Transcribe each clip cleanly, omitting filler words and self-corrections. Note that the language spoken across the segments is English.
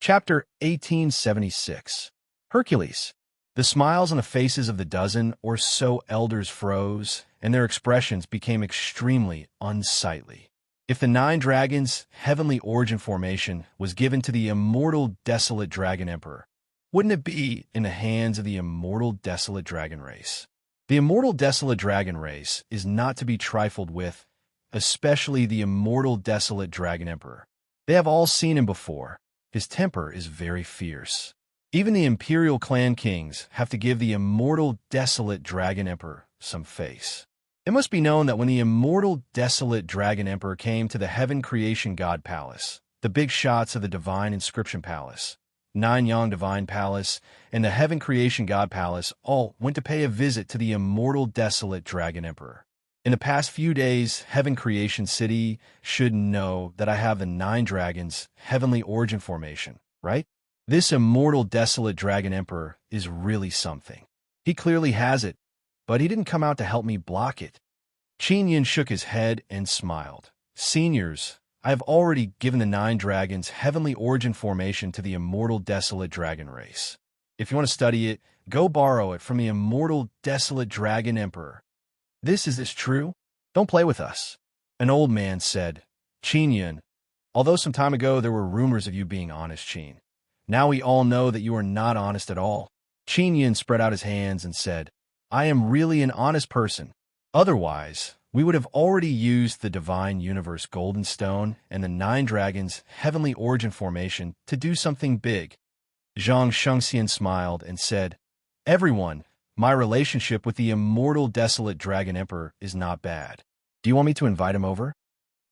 Chapter 1876. Hercules. The smiles on the faces of the dozen or so elders froze, and their expressions became extremely unsightly. If the 9 dragons' heavenly origin formation was given to the immortal desolate dragon emperor, wouldn't it be in the hands of the immortal desolate dragon race? The immortal desolate dragon race is not to be trifled with, especially the immortal desolate dragon emperor. They have all seen him before. His temper is very fierce. Even the imperial clan kings have to give the immortal desolate dragon emperor some face. It must be known that when the immortal desolate dragon emperor came to the heaven creation god palace, the big shots of the divine inscription palace, Nine Yang divine palace, and the heaven creation god palace all went to pay a visit to the immortal desolate dragon emperor. In the past few days, Heaven Creation City should know that I have the 9 dragons' heavenly origin formation, right? This immortal desolate dragon emperor is really something. He clearly has it, but he didn't come out to help me block it. Qin Yin shook his head and smiled. Seniors, I have already given the 9 dragons' heavenly origin formation to the immortal desolate dragon race. If you want to study it, go borrow it from the immortal desolate dragon emperor. Is this true? Don't play with us. An old man said. Qin Yin, although some time ago there were rumors of you being honest, Qin. Now we all know that you are not honest at all. Qin Yin spread out his hands and said, I am really an honest person. Otherwise, we would have already used the divine universe golden stone and the 9 dragons' heavenly origin formation to do something big. Zhang Shengxian smiled and said, Everyone, my relationship with the immortal desolate dragon emperor is not bad. Do you want me to invite him over?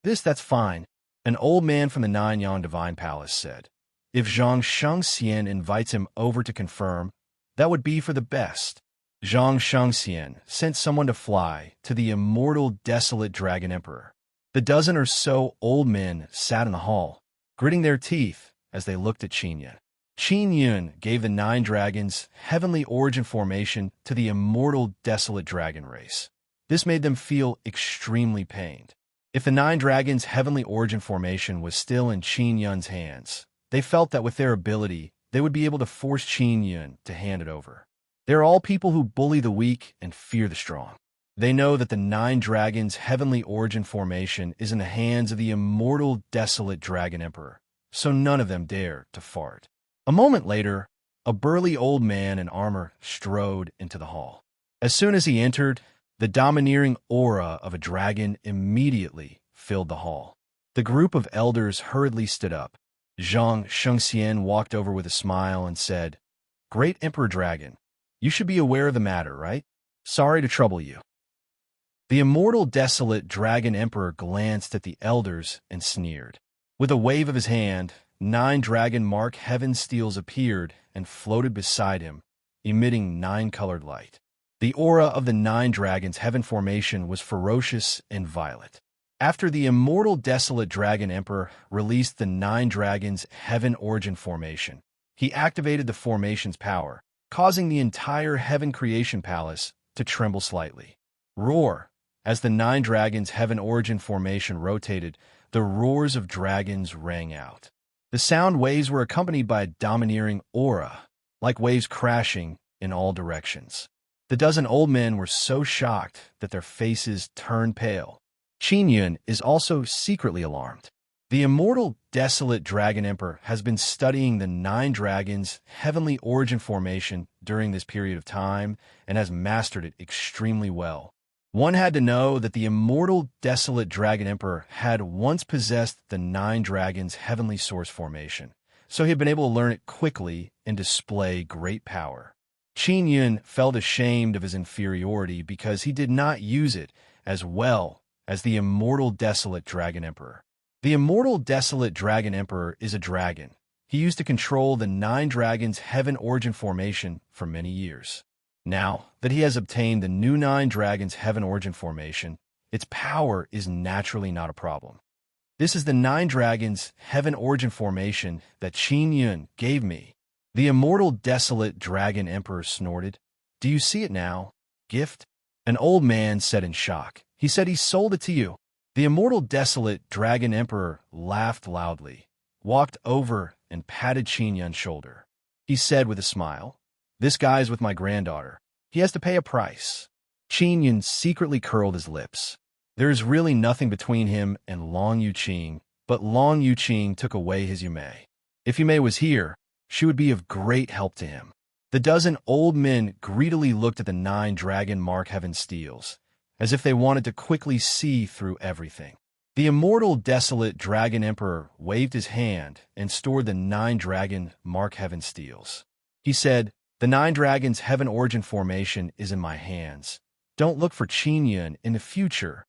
That's fine, an old man from the 9 Yang divine palace said. If Zhang Shengxian invites him over to confirm, that would be for the best. Zhang Shengxian sent someone to fly to the immortal desolate dragon emperor. The dozen or so old men sat in the hall, gritting their teeth as they looked at Qin Yin. Qin Yin gave the 9 dragons' heavenly origin formation to the immortal desolate dragon race. This made them feel extremely pained. If the 9 dragons' heavenly origin formation was still in Qin Yin's hands, they felt that with their ability, they would be able to force Qin Yin to hand it over. They are all people who bully the weak and fear the strong. They know that the 9 dragons' heavenly origin formation is in the hands of the immortal desolate dragon emperor, so none of them dare to fart. A moment later, a burly old man in armor strode into the hall. As soon as he entered, the domineering aura of a dragon immediately filled the hall. The group of elders hurriedly stood up. Zhang Shengxian walked over with a smile and said, Great Emperor Dragon, you should be aware of the matter, right? Sorry to trouble you. The immortal desolate dragon emperor glanced at the elders and sneered. With a wave of his hand, 9 dragon mark heaven steels appeared and floated beside him, emitting 9-colored light. The aura of the 9 dragons' heaven formation was ferocious and violent. After the immortal desolate dragon emperor released the 9 dragons' heaven origin formation, he activated the formation's power, causing the entire heaven creation palace to tremble slightly. Roar! As the 9 dragons' heaven origin formation rotated, the roars of dragons rang out. The sound waves were accompanied by a domineering aura, like waves crashing in all directions. The dozen old men were so shocked that their faces turned pale. Qin Yin is also secretly alarmed. The immortal desolate dragon emperor has been studying the 9 dragons' heavenly origin formation during this period of time and has mastered it extremely well. One had to know that the immortal desolate dragon emperor had once possessed the 9 dragons' heavenly source formation, so he had been able to learn it quickly and display great power. Qin Yin felt ashamed of his inferiority because he did not use it as well as the immortal desolate dragon emperor. The immortal desolate dragon emperor is a dragon. He used to control the 9 dragons' heaven origin formation for many years. Now that he has obtained the new 9 dragons' heaven origin formation, its power is naturally not a problem. This is the 9 dragons' heaven origin formation that Qin Yin gave me. The immortal desolate dragon emperor snorted. Do you see it now? Gift? An old man said in shock. He said he sold it to you. The immortal desolate dragon emperor laughed loudly, walked over and patted Qin Yun's shoulder. He said with a smile, "This guy is with my granddaughter. He has to pay a price." Qin Yun secretly curled his lips. There is really nothing between him and Long Yuqing, but Long Yuqing took away his Yume. If Yume was here, she would be of great help to him. The dozen old men greedily looked at the 9 dragon mark heaven steels, as if they wanted to quickly see through everything. The immortal desolate dragon emperor waved his hand and stored the 9 dragon mark heaven steels. He said, "The 9 dragons heaven origin formation is in my hands. Don't look for Qin Yun in the future.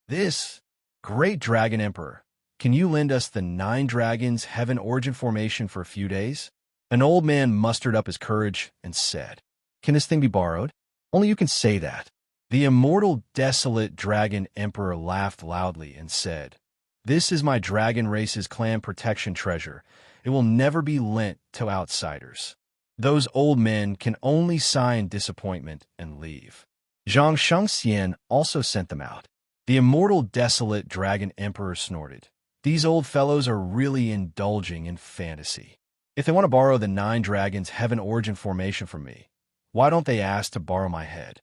This great dragon emperor, can you lend us the 9 dragons heaven origin formation for a few days?" An old man mustered up his courage and said, "Can this thing be borrowed? Only you can say that." The immortal desolate dragon emperor laughed loudly and said, "This is my dragon race's clan protection treasure. It will never be lent to outsiders." Those old men can only sigh in disappointment and leave. Zhang Shengxian also sent them out. The immortal desolate dragon emperor snorted. These old fellows are really indulging in fantasy. If they want to borrow the 9 dragons heaven origin formation from me, why don't they ask to borrow my head?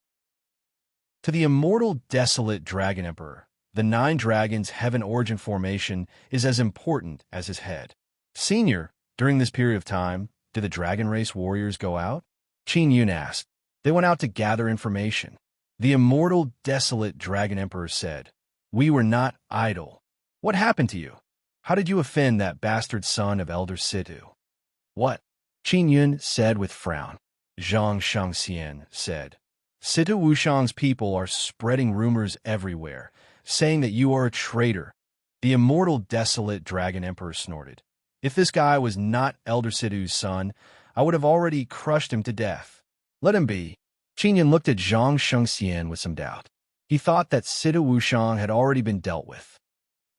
To the immortal desolate dragon emperor, the 9 dragons heaven origin formation is as important as his head. Senior, during this period of time, did the dragon race warriors go out? Qin Yun asked. They went out to gather information. The immortal desolate dragon emperor said, "We were not idle. What happened to you? How did you offend that bastard son of Elder Situ?" "What?" Qin Yun said with frown. Zhang Shengxian said, "Situ Wushang's people are spreading rumors everywhere, saying that you are a traitor." The immortal desolate dragon emperor snorted. "If this guy was not Elder Situ's son, I would have already crushed him to death. Let him be." Qin Yun looked at Zhang Shengxian with some doubt. He thought that Situ Wushang had already been dealt with.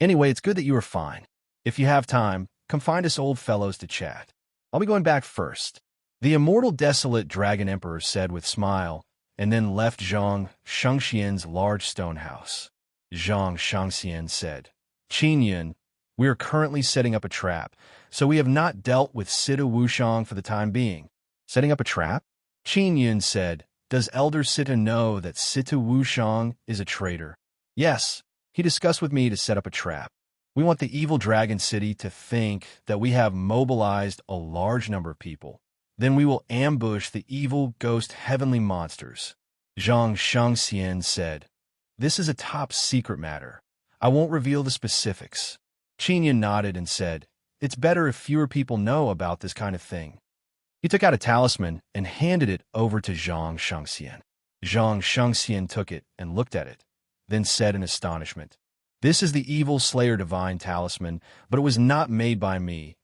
"Anyway, it's good that you are fine. If you have time, come find us old fellows to chat. I'll be going back first." The immortal desolate dragon emperor said with smile, and then left Zhang Shengxian's large stone house. Zhang Shengxian said, "Qin Yun, we are currently setting up a trap, so we have not dealt with Situ Wushang for the time being." "Setting up a trap?" Qin Yun said, "Does Elder Situ know that Situ Wushang is a traitor?" "Yes, he discussed with me to set up a trap. We want the evil dragon city to think that we have mobilized a large number of people. Then we will ambush the evil ghost heavenly monsters." Zhang Shengxian said, "This is a top secret matter. I won't reveal the specifics." Qin Yun nodded and said, "It's better if fewer people know about this kind of thing." He took out a talisman and handed it over to Zhang Shengxian. Zhang Shengxian took it and looked at it, then said in astonishment, "This is the Evil Slayer Divine Talisman, but it was not made by me,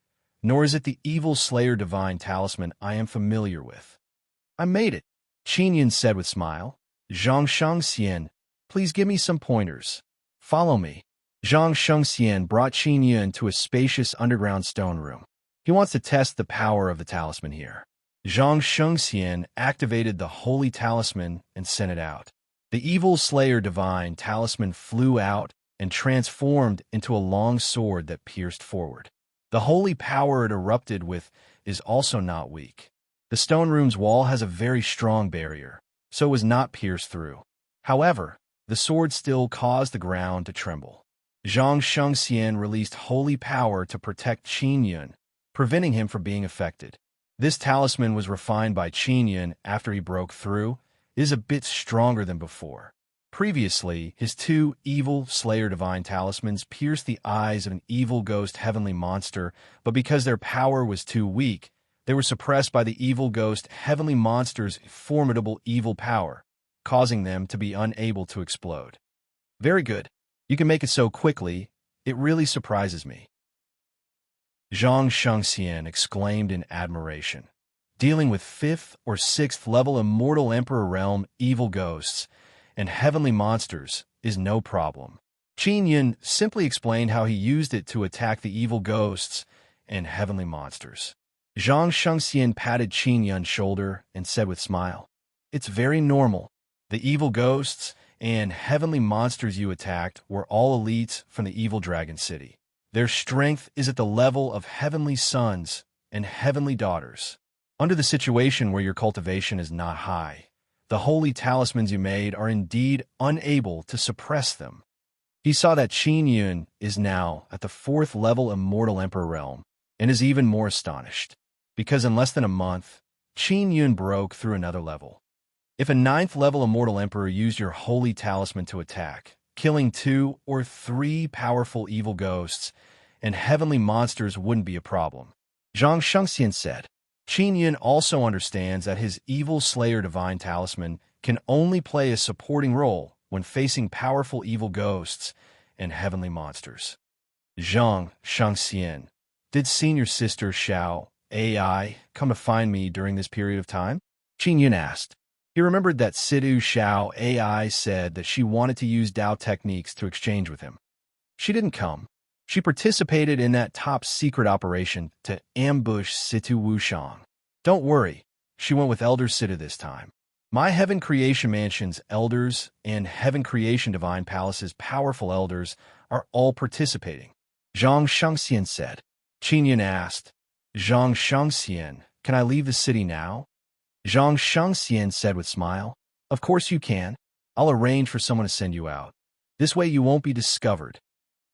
nor is it the Evil Slayer Divine Talisman I am familiar with." "I made it," Qin Yun said with smile. "Zhang Shengxian, please give me some pointers. Follow me." Zhang Shengxian brought Qin Yun to a spacious underground stone room. He wants to test the power of the talisman here. Zhang Shengxian activated the holy talisman and sent it out. The Evil Slayer Divine Talisman flew out and transformed into a long sword that pierced forward. The holy power it erupted with is also not weak. The stone room's wall has a very strong barrier, so it was not pierced through. However, the sword still caused the ground to tremble. Zhang Shengxian released holy power to protect Qin Yun, preventing him from being affected. This talisman was refined by Qin Yun after he broke through. It is a bit stronger than before. Previously, his 2 Evil Slayer Divine Talismans pierced the eyes of an evil ghost heavenly monster, but because their power was too weak, they were suppressed by the evil ghost heavenly monster's formidable evil power, causing them to be unable to explode. "Very good. You can make it so quickly. It really surprises me." Zhang Shengxian exclaimed in admiration. Dealing with 5th or 6th level Immortal Emperor Realm evil ghosts and heavenly monsters is no problem. Qin Yun simply explained how he used it to attack the evil ghosts and heavenly monsters. Zhang Shengxian patted Qin Yun's shoulder and said with smile, "It's very normal. The evil ghosts and heavenly monsters you attacked were all elites from the evil dragon city. Their strength is at the level of heavenly sons and heavenly daughters. Under the situation where your cultivation is not high, the holy talismans you made are indeed unable to suppress them. He saw that Qin Yun is now at the 4th level Immortal Emperor realm, and is even more astonished, because in less than a month, Qin Yun broke through another level. If a 9th level Immortal Emperor used your holy talisman to attack, killing 2 or 3 powerful evil ghosts and heavenly monsters wouldn't be a problem. Zhang Shengxian said. Qin Yun also understands that his evil Slayer Divine Talisman can only play a supporting role when facing powerful evil ghosts and heavenly monsters. Zhang Shengxian, did Senior Sister Xiao AI come to find me during this period of time? Qin Yun asked. He remembered that Sidu Xiao AI said that she wanted to use Dao techniques to exchange with him. She didn't come. She participated in that top-secret operation to ambush Situ Wushang. Don't worry, she went with Elder Situ this time. My Heaven Creation Mansion's elders and Heaven Creation Divine Palace's powerful elders are all participating, Zhang Shengxian said. Qin Yun asked, Zhang Shengxian, can I leave the city now? Zhang Shengxian said with a smile, Of course you can. I'll arrange for someone to send you out. This way you won't be discovered.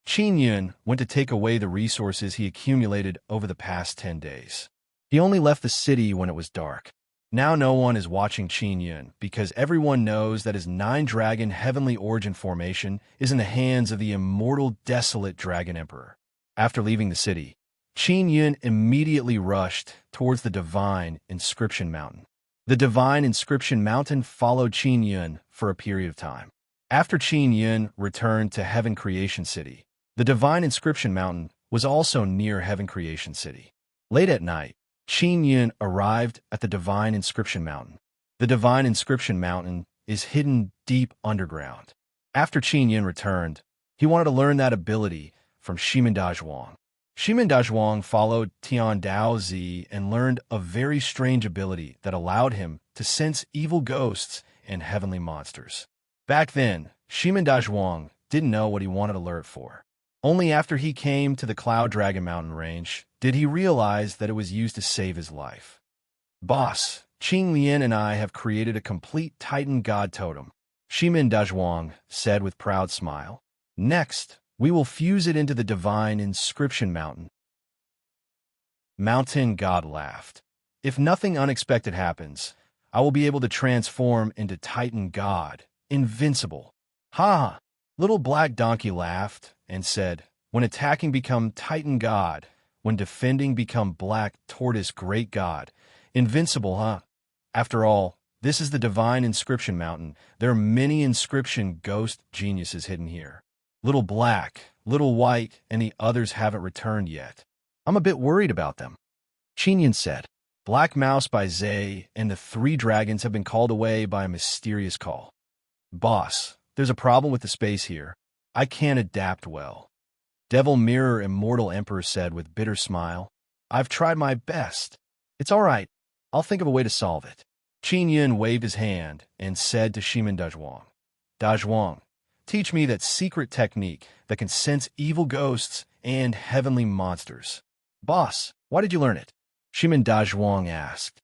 Qin Yun went to take away the resources he accumulated over the past 10 days. He only left the city when it was dark. Now no one is watching Qin Yun because everyone knows that his 9-dragon heavenly origin formation is in the hands of the immortal desolate Dragon Emperor. After leaving the city, Qin Yun immediately rushed towards the Divine Inscription Mountain. The Divine Inscription Mountain followed Qin Yun for a period of time. After Qin Yun returned to Heaven Creation City, the Divine Inscription Mountain was also near Heaven Creation City. Late at night, Qin Yun arrived at the Divine Inscription Mountain. The Divine Inscription Mountain is hidden deep underground. After Qin Yun returned, he wanted to learn that ability from Shimen Dazhuang. Shimen Dazhuang followed Tian Dao Zi and learned a very strange ability that allowed him to sense evil ghosts and heavenly monsters. Back then, Shimen Dazhuang didn't know what he wanted to learn for. Only after he came to the Cloud Dragon Mountain range did he realize that it was used to save his life. Boss, Qing Lian and I have created a complete Titan God Totem, Shimen Dazhuang said with proud smile. Next, we will fuse it into the Divine Inscription Mountain. Mountain God laughed. If nothing unexpected happens, I will be able to transform into Titan God, invincible. Ha! Little Black Donkey laughed and said, When attacking become Titan God, when defending become Black Tortoise Great God, invincible, huh? After all, this is the Divine Inscription Mountain. There are many inscription ghost geniuses hidden here. Little Black, Little White, and the others haven't returned yet. I'm a bit worried about them. Qin Yun said. Black Mouse by Zay and the 3 dragons have been called away by a mysterious call. Boss, there's a problem with the space here. I can't adapt well. Devil Mirror Immortal Emperor said with bitter smile. I've tried my best. It's all right. I'll think of a way to solve it. Qin Yun waved his hand and said to Shimen Dazhuang, Dazhuang, teach me that secret technique that can sense evil ghosts and heavenly monsters. Boss, why did you learn it? Shimen Dazhuang asked.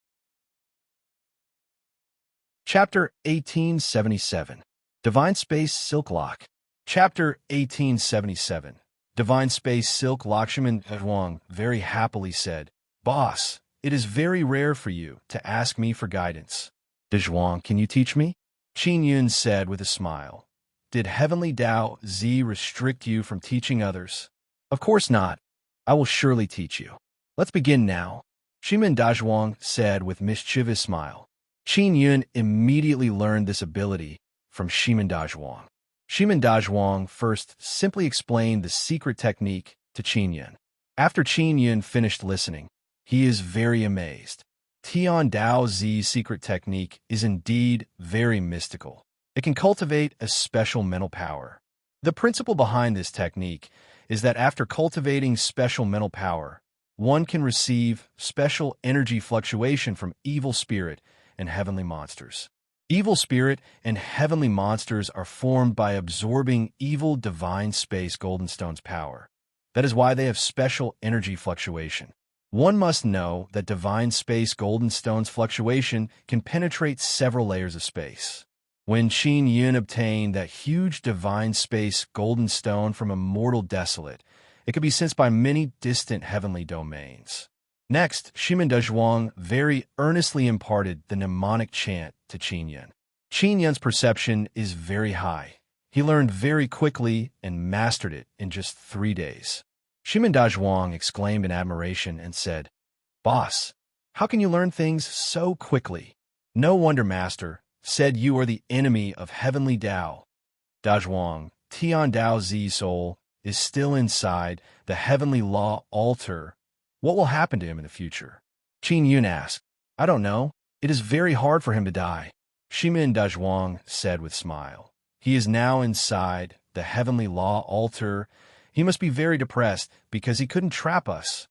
Chapter 1877 Divine Space Silk Lock. Chapter 1877 Divine Space Silk Lock. Shimen Dazhuang very happily said, Boss, it is very rare for you to ask me for guidance. Dazhuang, can you teach me? Qin Yun said with a smile. Did Heavenly Dao Zi restrict you from teaching others? Of course not. I will surely teach you. Let's begin now. Shimen Dazhuang said with mischievous smile. Qin Yun immediately learned this ability from Shimen Dazhuang. Shimen Dazhuang first simply explained the secret technique to Qin Yun. After Qin Yun finished listening, he is very amazed. Tian Dao Zi's secret technique is indeed very mystical. It can cultivate a special mental power. The principle behind this technique is that after cultivating special mental power, one can receive special energy fluctuation from evil spirit and heavenly monsters. Evil spirit and heavenly monsters are formed by absorbing evil divine space golden stone's power. That is why they have special energy fluctuation. One must know that divine space golden stone's fluctuation can penetrate several layers of space. When Qin Yun obtained that huge divine space golden stone from a mortal desolate, it could be sensed by many distant heavenly domains. Next, Shimen Dezhuang very earnestly imparted the mnemonic chant to Qin Yun. Qin Yun's perception is very high. He learned very quickly and mastered it in just 3 days. Shimen Dezhuang exclaimed in admiration and said, "Boss, how can you learn things so quickly?" "No wonder, Master," said, "you are the enemy of heavenly Tao." Dezhuang, Tian Dao Zi soul, is still inside the heavenly law altar. What will happen to him in the future? Qin Yun asked. "I don't know. It is very hard for him to die." Shimen Dezhuang said with smile. "He is now inside the heavenly law altar. He must be very depressed because he couldn't trap us.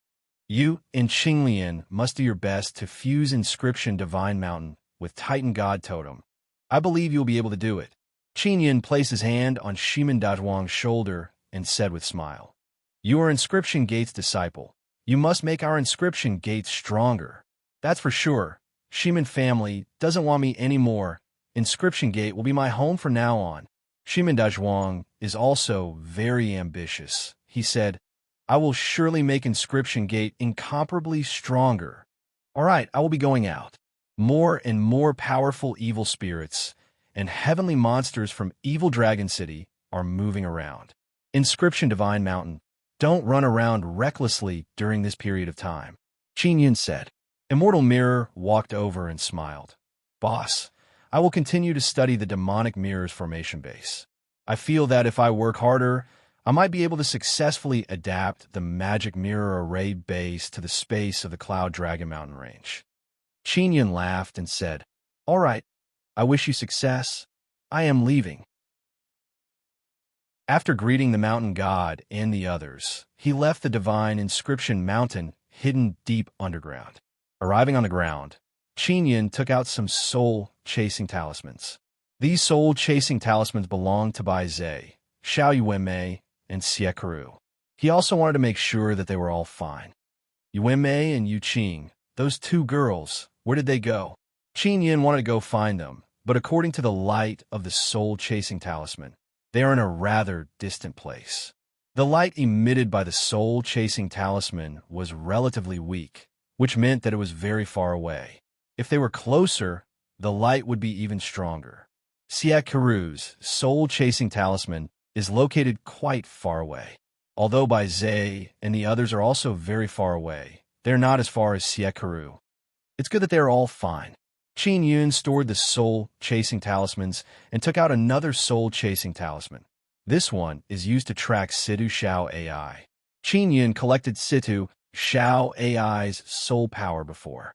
You and Qinglian must do your best to fuse Inscription Divine Mountain with Titan God Totem. I believe you'll be able to do it." Qin Yun placed his hand on Shimen Dezhuang's shoulder and said with smile, "You are Inscription Gate's disciple. You must make our Inscription Gate stronger. That's for sure. Shimen family doesn't want me anymore. Inscription Gate will be my home from now on." Shimen Dezhuang is also very ambitious. He said, "I will surely make Inscription Gate incomparably stronger. All right, I will be going out. More and more powerful evil spirits and heavenly monsters from Evil Dragon City are moving around. Inscription Divine Mountain, don't run around recklessly during this period of time," Qin Yun said. Immortal Mirror walked over and smiled. "Boss, I will continue to study the demonic mirror's formation base. I feel that if I work harder, I might be able to successfully adapt the magic mirror array base to the space of the Cloud Dragon Mountain range." Qin Yun laughed and said, "All right, I wish you success. I am leaving." After greeting the mountain god and the others, he left the divine inscription mountain hidden deep underground. Arriving on the ground, Qin Yun took out some soul-chasing talismans. These soul-chasing talismans belonged to Bai Zhe, Xiao Yuanmei, and Xie Karu. He also wanted to make sure that they were all fine. Yuanmei and Yu Qing, those 2 girls, where did they go? Qin Yun wanted to go find them, but according to the light of the soul-chasing talisman, they are in a rather distant place. The light emitted by the soul-chasing talisman was relatively weak, which meant that it was very far away. If they were closer, the light would be even stronger. Xie Karu's soul-chasing talisman is located quite far away. Although Bai Zhe and the others are also very far away, they're not as far as Xie Karu. It's good that they're all fine. Qin Yun stored the soul-chasing talismans and took out another soul-chasing talisman. This one is used to track Situ Xiao AI. Qin Yun collected Situ Xiao AI's soul power before.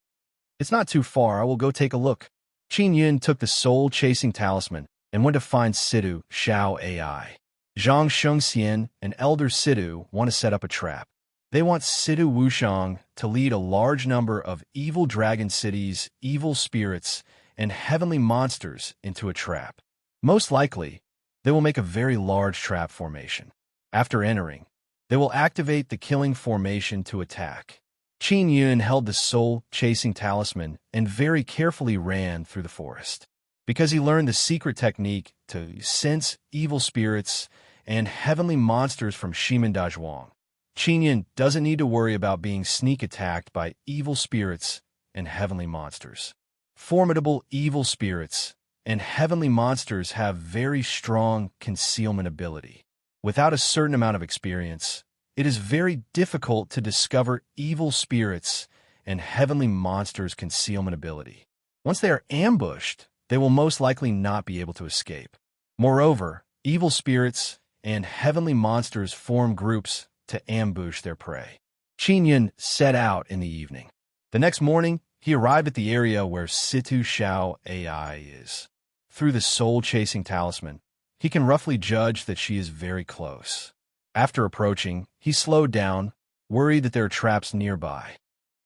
"It's not too far, I will go take a look." Qin Yun took the soul-chasing talisman and went to find Situ Xiao AI. Zhang Shengxian and Elder Situ want to set up a trap. They want Situ Wushang to lead a large number of Evil Dragon City's evil spirits and heavenly monsters into a trap. Most likely, they will make a very large trap formation. After entering, they will activate the killing formation to attack. Qin Yun held the soul-chasing talisman and very carefully ran through the forest. Because he learned the secret technique to sense evil spirits and heavenly monsters from Shimen Dezhuang, Qin Yun doesn't need to worry about being sneak attacked by evil spirits and heavenly monsters. Formidable evil spirits and heavenly monsters have very strong concealment ability. Without a certain amount of experience, it is very difficult to discover evil spirits and heavenly monsters' concealment ability. Once they are ambushed, they will most likely not be able to escape. Moreover, evil spirits and heavenly monsters form groups to ambush their prey. Qin Yun set out in the evening. The next morning, he arrived at the area where Situ Xiao AI is. Through the soul-chasing talisman, he can roughly judge that she is very close. After approaching, he slowed down, worried that there are traps nearby.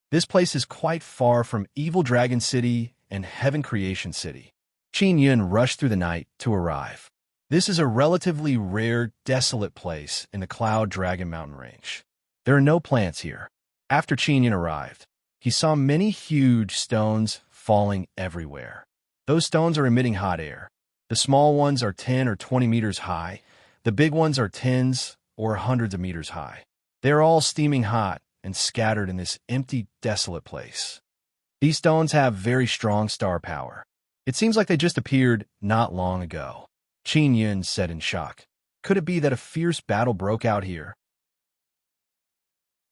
This place is quite far from Evil Dragon City and Heaven Creation City. Qin Yun rushed through the night to arrive. This is a relatively rare, desolate place in the Cloud Dragon mountain range. There are no plants here. After Qin arrived, he saw many huge stones falling everywhere. Those stones are emitting hot air. The small ones are 10 or 20 meters high. The big ones are tens or hundreds of meters high. They are all steaming hot and scattered in this empty, desolate place. These stones have very strong star power. It seems like they just appeared not long ago. Qin Yun said in shock. Could it be that a fierce battle broke out here?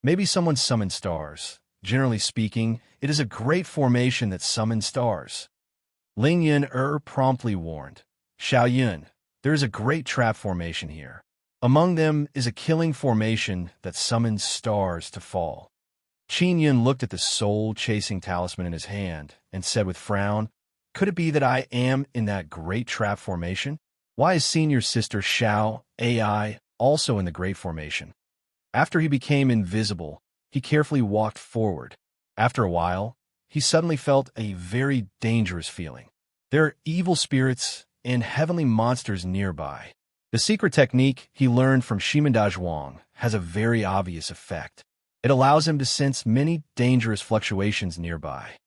Maybe someone summoned stars. Generally speaking, it is a great formation that summons stars. Ling Yun promptly warned. Xiao Yun, there is a great trap formation here. Among them is a killing formation that summons stars to fall. Qin Yun looked at the soul-chasing talisman in his hand and said with frown, could it be that I am in that great trap formation? Why is senior sister Xiao AI also in the great formation? After he became invisible, he carefully walked forward. After a while, he suddenly felt a very dangerous feeling. There are evil spirits and heavenly monsters nearby. The secret technique he learned from Shimanda Zhuang has a very obvious effect. It allows him to sense many dangerous fluctuations nearby.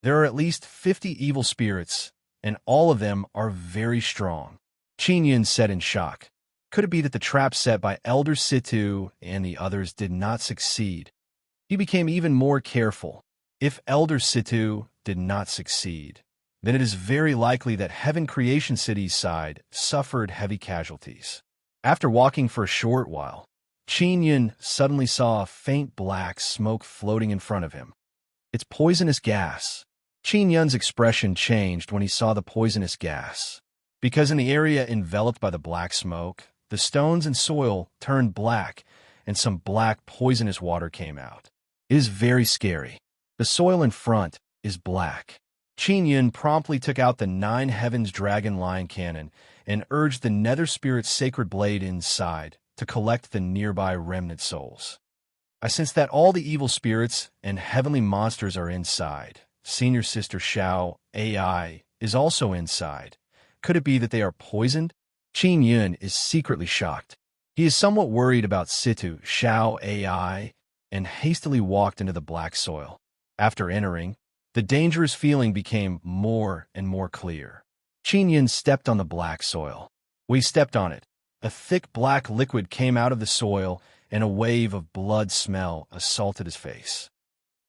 There are at least 50 evil spirits, and all of them are very strong. Qin Yun said in shock. Could it be that the trap set by Elder Situ and the others did not succeed? He became even more careful. If Elder Situ did not succeed, then it is very likely that Heaven Creation City's side suffered heavy casualties. After walking for a short while, Qin Yun suddenly saw a faint black smoke floating in front of him. It's poisonous gas. Qin Yun's expression changed when he saw the poisonous gas. Because in the area enveloped by the black smoke, the stones and soil turned black, and some black poisonous water came out. It is very scary. The soil in front is black. Qin Yun promptly took out the 9 Heavens Dragon Lion Cannon and urged the Nether Spirit's sacred blade inside to collect the nearby remnant souls. I sense that all the evil spirits and heavenly monsters are inside. Senior Sister Xiao AI is also inside. Could it be that they are poisoned? Qin Yun is secretly shocked. He is somewhat worried about Situ Xiao AI and hastily walked into the black soil. After entering, the dangerous feeling became more and more clear. Qin Yun stepped on the black soil. We stepped on it. A thick black liquid came out of the soil, and a wave of blood smell assaulted his face.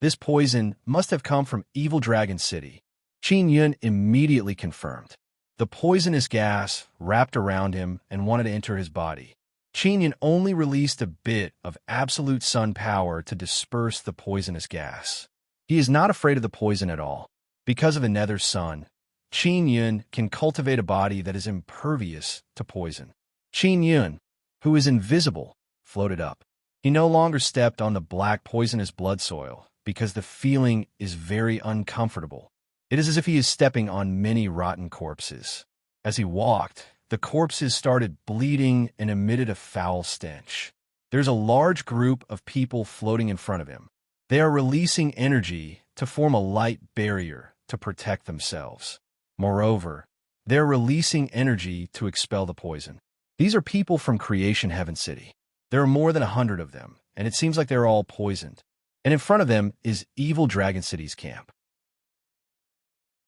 This poison must have come from Evil Dragon City. Qin Yun immediately confirmed. The poisonous gas wrapped around him and wanted to enter his body. Qin Yun only released a bit of absolute sun power to disperse the poisonous gas. He is not afraid of the poison at all. Because of the nether sun, Qin Yun can cultivate a body that is impervious to poison. Qin Yun, who is invisible, floated up. He no longer stepped on the black poisonous blood soil because the feeling is very uncomfortable. It is as if he is stepping on many rotten corpses. As he walked, the corpses started bleeding and emitted a foul stench. There's a large group of people floating in front of him. They are releasing energy to form a light barrier to protect themselves. Moreover, they're releasing energy to expel the poison. These are people from Creation Heaven City. There are more than 100 of them, and it seems like they're all poisoned. And in front of them is Evil Dragon City's camp.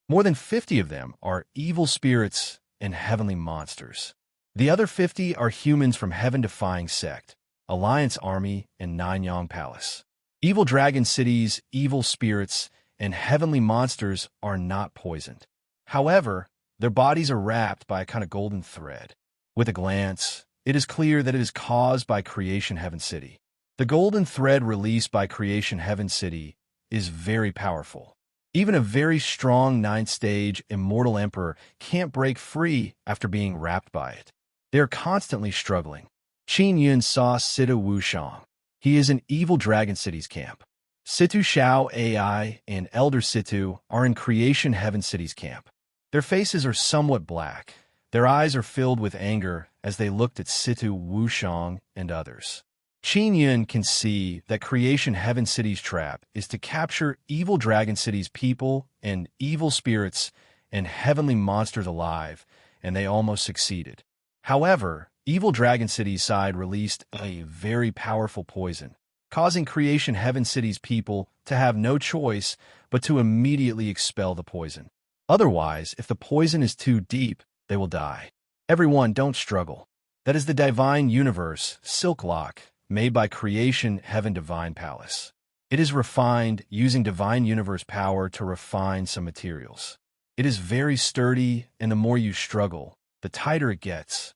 More than 50 of them are evil spirits and heavenly monsters. The other 50 are humans from Heaven Defying Sect, Alliance Army, and Nanyang Palace. Evil Dragon City's evil spirits and heavenly monsters are not poisoned. However, their bodies are wrapped by a kind of golden thread. With a glance, it is clear that it is caused by Creation Heaven City. The golden thread released by Creation Heaven City is very powerful. Even a very strong 9th-stage Immortal Emperor can't break free after being wrapped by it. They are constantly struggling. Qin Yun saw Situ Wushang. He is in Evil Dragon City's camp. Situ Xiao AI and Elder Situ are in Creation Heaven City's camp. Their faces are somewhat black. Their eyes are filled with anger as they looked at Situ Wushang and others. Qin Yun can see that Creation Heaven City's trap is to capture Evil Dragon City's people and evil spirits and heavenly monsters alive, and they almost succeeded. However, Evil Dragon City's side released a very powerful poison, causing Creation Heaven City's people to have no choice but to immediately expel the poison. Otherwise, if the poison is too deep, they will die. Everyone, don't struggle. That is the Divine Universe, Silk Lock, made by Creation Heaven Divine Palace. It is refined using Divine Universe power to refine some materials. It is very sturdy, and the more you struggle, the tighter it gets.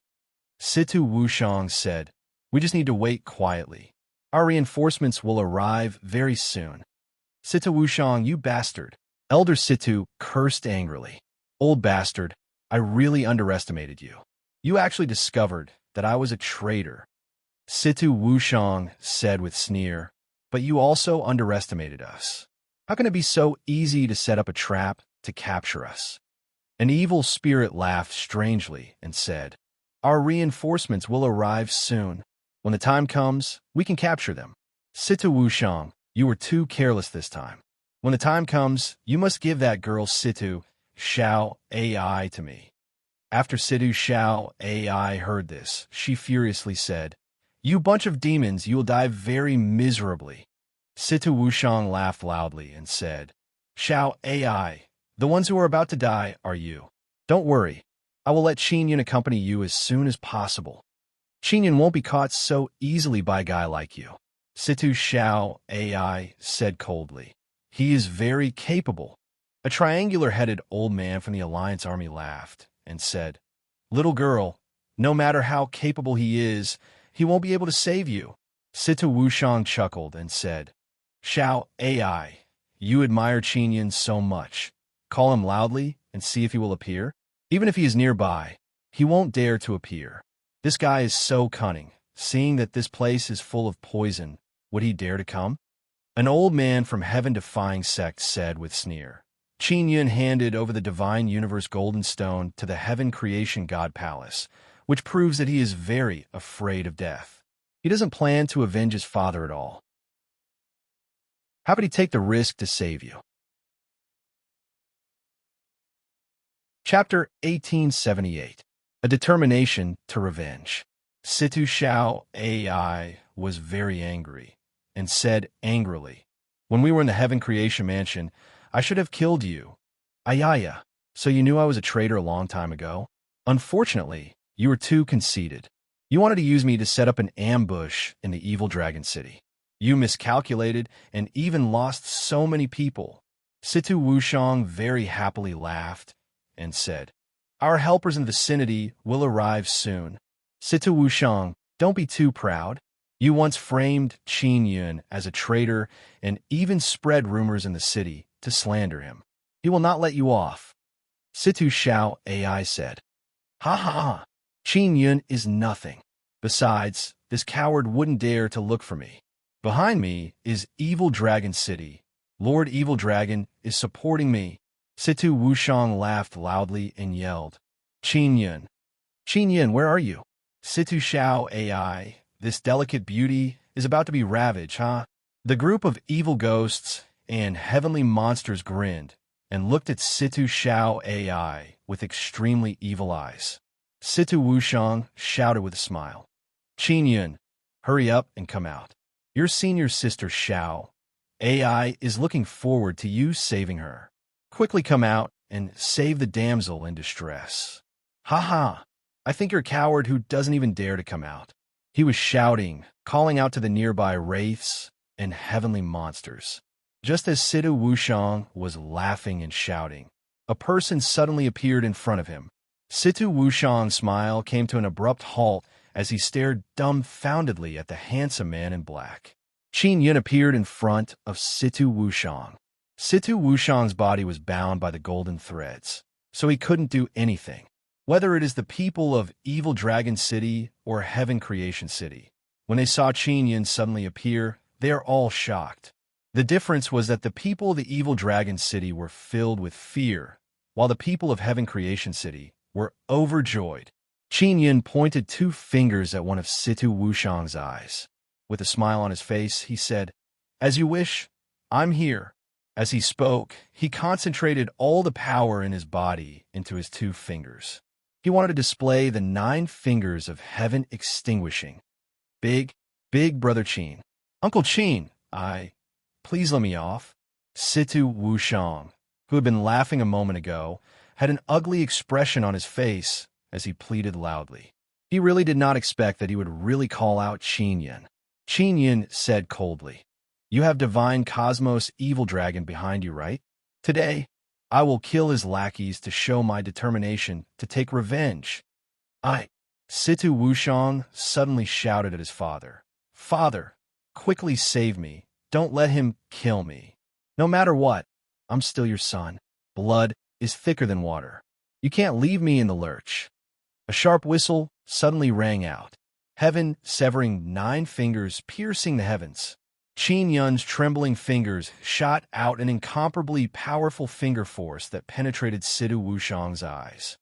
Situ Wushang said, "We just need to wait quietly. Our reinforcements will arrive very soon." Situ Wushang, you bastard. Elder Situ cursed angrily. Old bastard, I really underestimated you. You actually discovered that I was a traitor. Situ Wushang said with sneer, but you also underestimated us. How can it be so easy to set up a trap to capture us? An evil spirit laughed strangely and said, our reinforcements will arrive soon. When the time comes, we can capture them. Situ Wushang, you were too careless this time. When the time comes, you must give that girl Situ Xiao AI to me. After Situ Xiao AI heard this, she furiously said, you bunch of demons, you will die very miserably. Situ Wushang laughed loudly and said, Xiao AI, the ones who are about to die are you. Don't worry, I will let Qingyun accompany you as soon as possible. Qingyun won't be caught so easily by a guy like you. Situ Xiao AI said coldly. He is very capable. A triangular-headed old man from the Alliance army laughed and said, little girl, no matter how capable he is, he won't be able to save you. Situ Wushang chuckled and said, Xiao AI, you admire Qingyun so much. Call him loudly and see if he will appear. Even if he is nearby, he won't dare to appear. This guy is so cunning. Seeing that this place is full of poison, would he dare to come? An old man from heaven-defying sect said with sneer. Qingyun handed over the Divine Universe Golden Stone to the Heaven Creation God Palace, which proves that he is very afraid of death. He doesn't plan to avenge his father at all. How would he take the risk to save you? Chapter 1878. A Determination to Revenge. Situ Xiao AI was very angry and said angrily, when we were in the Heaven Creation Mansion, I should have killed you. Ayaya, so you knew I was a traitor a long time ago? Unfortunately, you were too conceited. You wanted to use me to set up an ambush in the Evil Dragon City. You miscalculated and even lost so many people. Situ Wushang very happily laughed and said, our helpers in the vicinity will arrive soon. Situ Wushang, don't be too proud. You once framed Qingyun as a traitor and even spread rumors in the city to slander him. He will not let you off. Situ Xiao AI said, ha ha ha, Qingyun is nothing. Besides, this coward wouldn't dare to look for me. Behind me is Evil Dragon City. Lord Evil Dragon is supporting me. Situ Wushang laughed loudly and yelled, Qingyun. Qingyun, where are you? Situ Xiao AI, this delicate beauty is about to be ravaged, huh? The group of evil ghosts and heavenly monsters grinned and looked at Situ Xiao AI with extremely evil eyes. Situ Wushang shouted with a smile, Qingyun, hurry up and come out. Your senior sister Xiao AI is looking forward to you saving her. Quickly come out and save the damsel in distress. Ha ha, I think you're a coward who doesn't even dare to come out. He was shouting, calling out to the nearby wraiths and heavenly monsters. Just as Situ Wushang was laughing and shouting, a person suddenly appeared in front of him. Situ Wushang's smile came to an abrupt halt as he stared dumbfoundedly at the handsome man in black. Qingyun appeared in front of Situ Wushang. Situ Wushang's body was bound by the golden threads, so he couldn't do anything. Whether it is the people of Evil Dragon City or Heaven Creation City, when they saw Qingyun suddenly appear, they are all shocked. The difference was that the people of the Evil Dragon City were filled with fear, while the people of Heaven Creation City were overjoyed. Qingyun pointed 2 fingers at one of Situ Wushang's eyes. With a smile on his face, he said, as you wish, I'm here. As he spoke, he concentrated all the power in his body into his 2 fingers. He wanted to display the 9 fingers of heaven extinguishing. Big, big brother Qin. Uncle Qin, please let me off. Situ Wushang, who had been laughing a moment ago, had an ugly expression on his face as he pleaded loudly. He really did not expect that he would really call out Qin Yin. Qin Yin said coldly, "You have divine cosmos evil dragon behind you, right? Today, I will kill his lackeys to show my determination to take revenge." Situ Wushang suddenly shouted at his father, "Father, quickly save me. Don't let him kill me. No matter what, I'm still your son. Blood is thicker than water. You can't leave me in the lurch." A sharp whistle suddenly rang out, heaven severing 9 fingers piercing the heavens. Qin Yun's trembling fingers shot out an incomparably powerful finger force that penetrated Situ Wushang's eyes.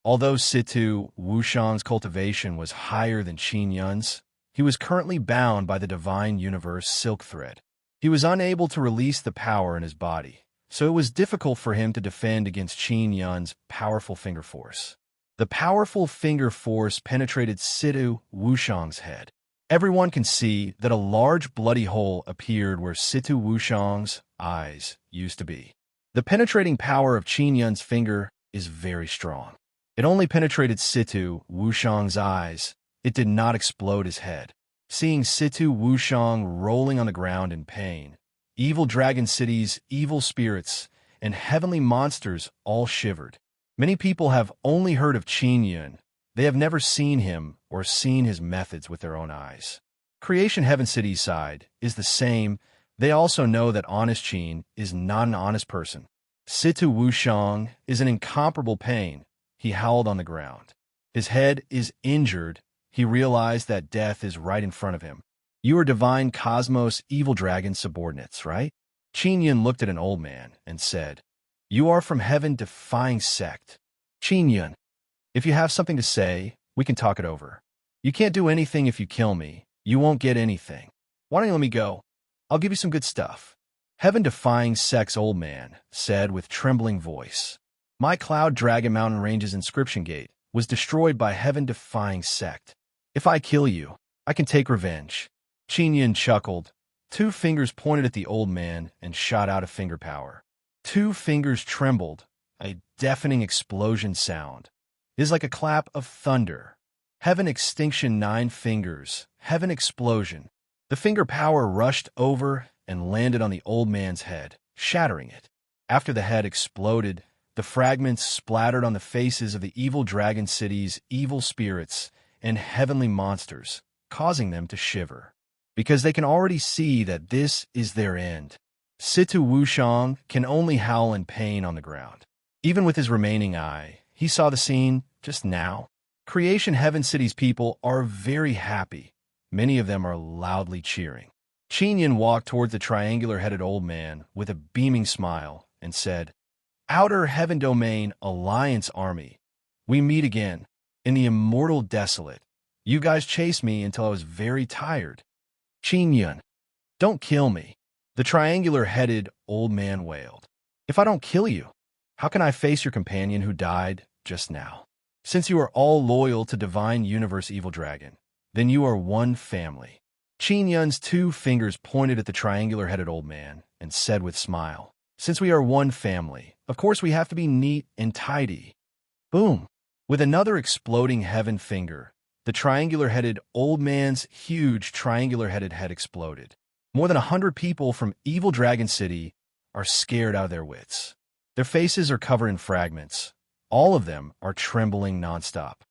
Although Situ Wushang's cultivation was higher than Qin Yun's, he was currently bound by the divine universe silk thread. He was unable to release the power in his body, so it was difficult for him to defend against Qin Yun's powerful finger force. The powerful finger force penetrated Situ Wushang's head. Everyone can see that a large bloody hole appeared where Situ Wushang's eyes used to be. The penetrating power of Qin Yun's finger is very strong. It only penetrated Situ Wushang's eyes. It did not explode his head. Seeing Situ Wushang rolling on the ground in pain, evil dragon cities, evil spirits, and heavenly monsters all shivered. Many people have only heard of Qin Yun. They have never seen him or seen his methods with their own eyes. Creation Heaven City's side is the same. They also know that honest Qin is not an honest person. Situ Wushang is in incomparable pain. He howled on the ground. His head is injured. He realized that death is right in front of him. "You are divine cosmos evil dragon subordinates, right?" Qin Yun looked at an old man and said, "You are from heaven defying sect." "Qin Yun, if you have something to say, we can talk it over. You can't do anything if you kill me. You won't get anything. Why don't you let me go? I'll give you some good stuff." Heaven-defying sect's old man said with trembling voice, "My Cloud Dragon Mountain Range's inscription gate was destroyed by heaven-defying sect. If I kill you, I can take revenge." Qin Yun chuckled. 2 fingers pointed at the old man and shot out a finger power. 2 fingers trembled, a deafening explosion sound. It is like a clap of thunder. Heaven extinction 9 fingers, heaven explosion. The finger power rushed over and landed on the old man's head, shattering it. After the head exploded, the fragments splattered on the faces of the evil dragon cities, evil spirits, and heavenly monsters, causing them to shiver. Because they can already see that this is their end. Situ Wushang can only howl in pain on the ground. Even with his remaining eye, he saw the scene just now. Creation Heaven City's people are very happy. Many of them are loudly cheering. Qin Yun walked towards the triangular-headed old man with a beaming smile and said, "Outer Heaven Domain Alliance Army, we meet again in the immortal desolate. You guys chased me until I was very tired." "Qin Yun, don't kill me," the triangular-headed old man wailed. "If I don't kill you, how can I face your companion who died just now? Since you are all loyal to Divine Universe Evil Dragon, then you are one family." Qin Yun's 2 fingers pointed at the triangular-headed old man and said with smile, "Since we are one family, of course we have to be neat and tidy." Boom! With another exploding heaven finger, the triangular-headed old man's huge triangular-headed head exploded. More than 100 people from Evil Dragon City are scared out of their wits. Their faces are covered in fragments. All of them are trembling nonstop.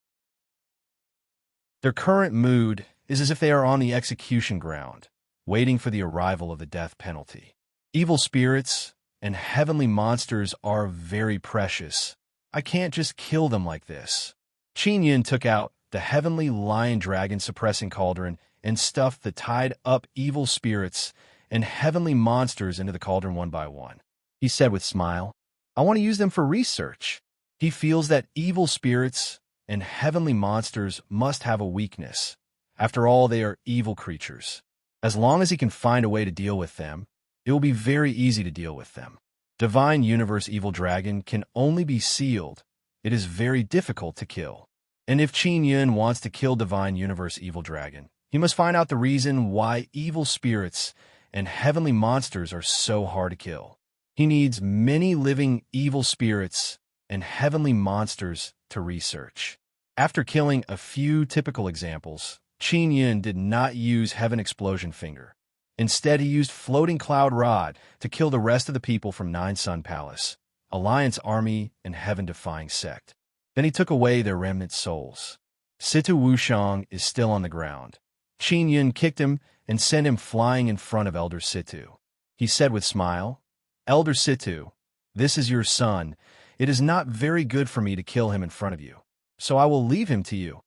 Their current mood is as if they are on the execution ground, waiting for the arrival of the death penalty. Evil spirits and heavenly monsters are very precious. I can't just kill them like this. Qin Yun took out the heavenly lion dragon suppressing cauldron and stuffed the tied-up evil spirits and heavenly monsters into the cauldron one by one. He said with a smile, "I want to use them for research." He feels that evil spirits and heavenly monsters must have a weakness. After all, they are evil creatures. As long as he can find a way to deal with them, it will be very easy to deal with them. Divine Universe Evil Dragon can only be sealed it is very difficult to kill. And if Qin Yun wants to kill Divine Universe Evil Dragon, he must find out the reason why evil spirits and heavenly monsters are so hard to kill. He needs many living evil spirits and heavenly monsters to research. After killing a few typical examples, Qin Yun did not use Heaven Explosion Finger. Instead, he used Floating Cloud Rod to kill the rest of the people from Nine Sun Palace, Alliance Army, and Heaven-defying sect. Then he took away their remnant souls. Situ Wushang is still on the ground. Qin Yun kicked him and sent him flying in front of Elder Situ. He said with smile, "Elder Situ, this is your son. It is not very good for me to kill him in front of you, so I will leave him to you."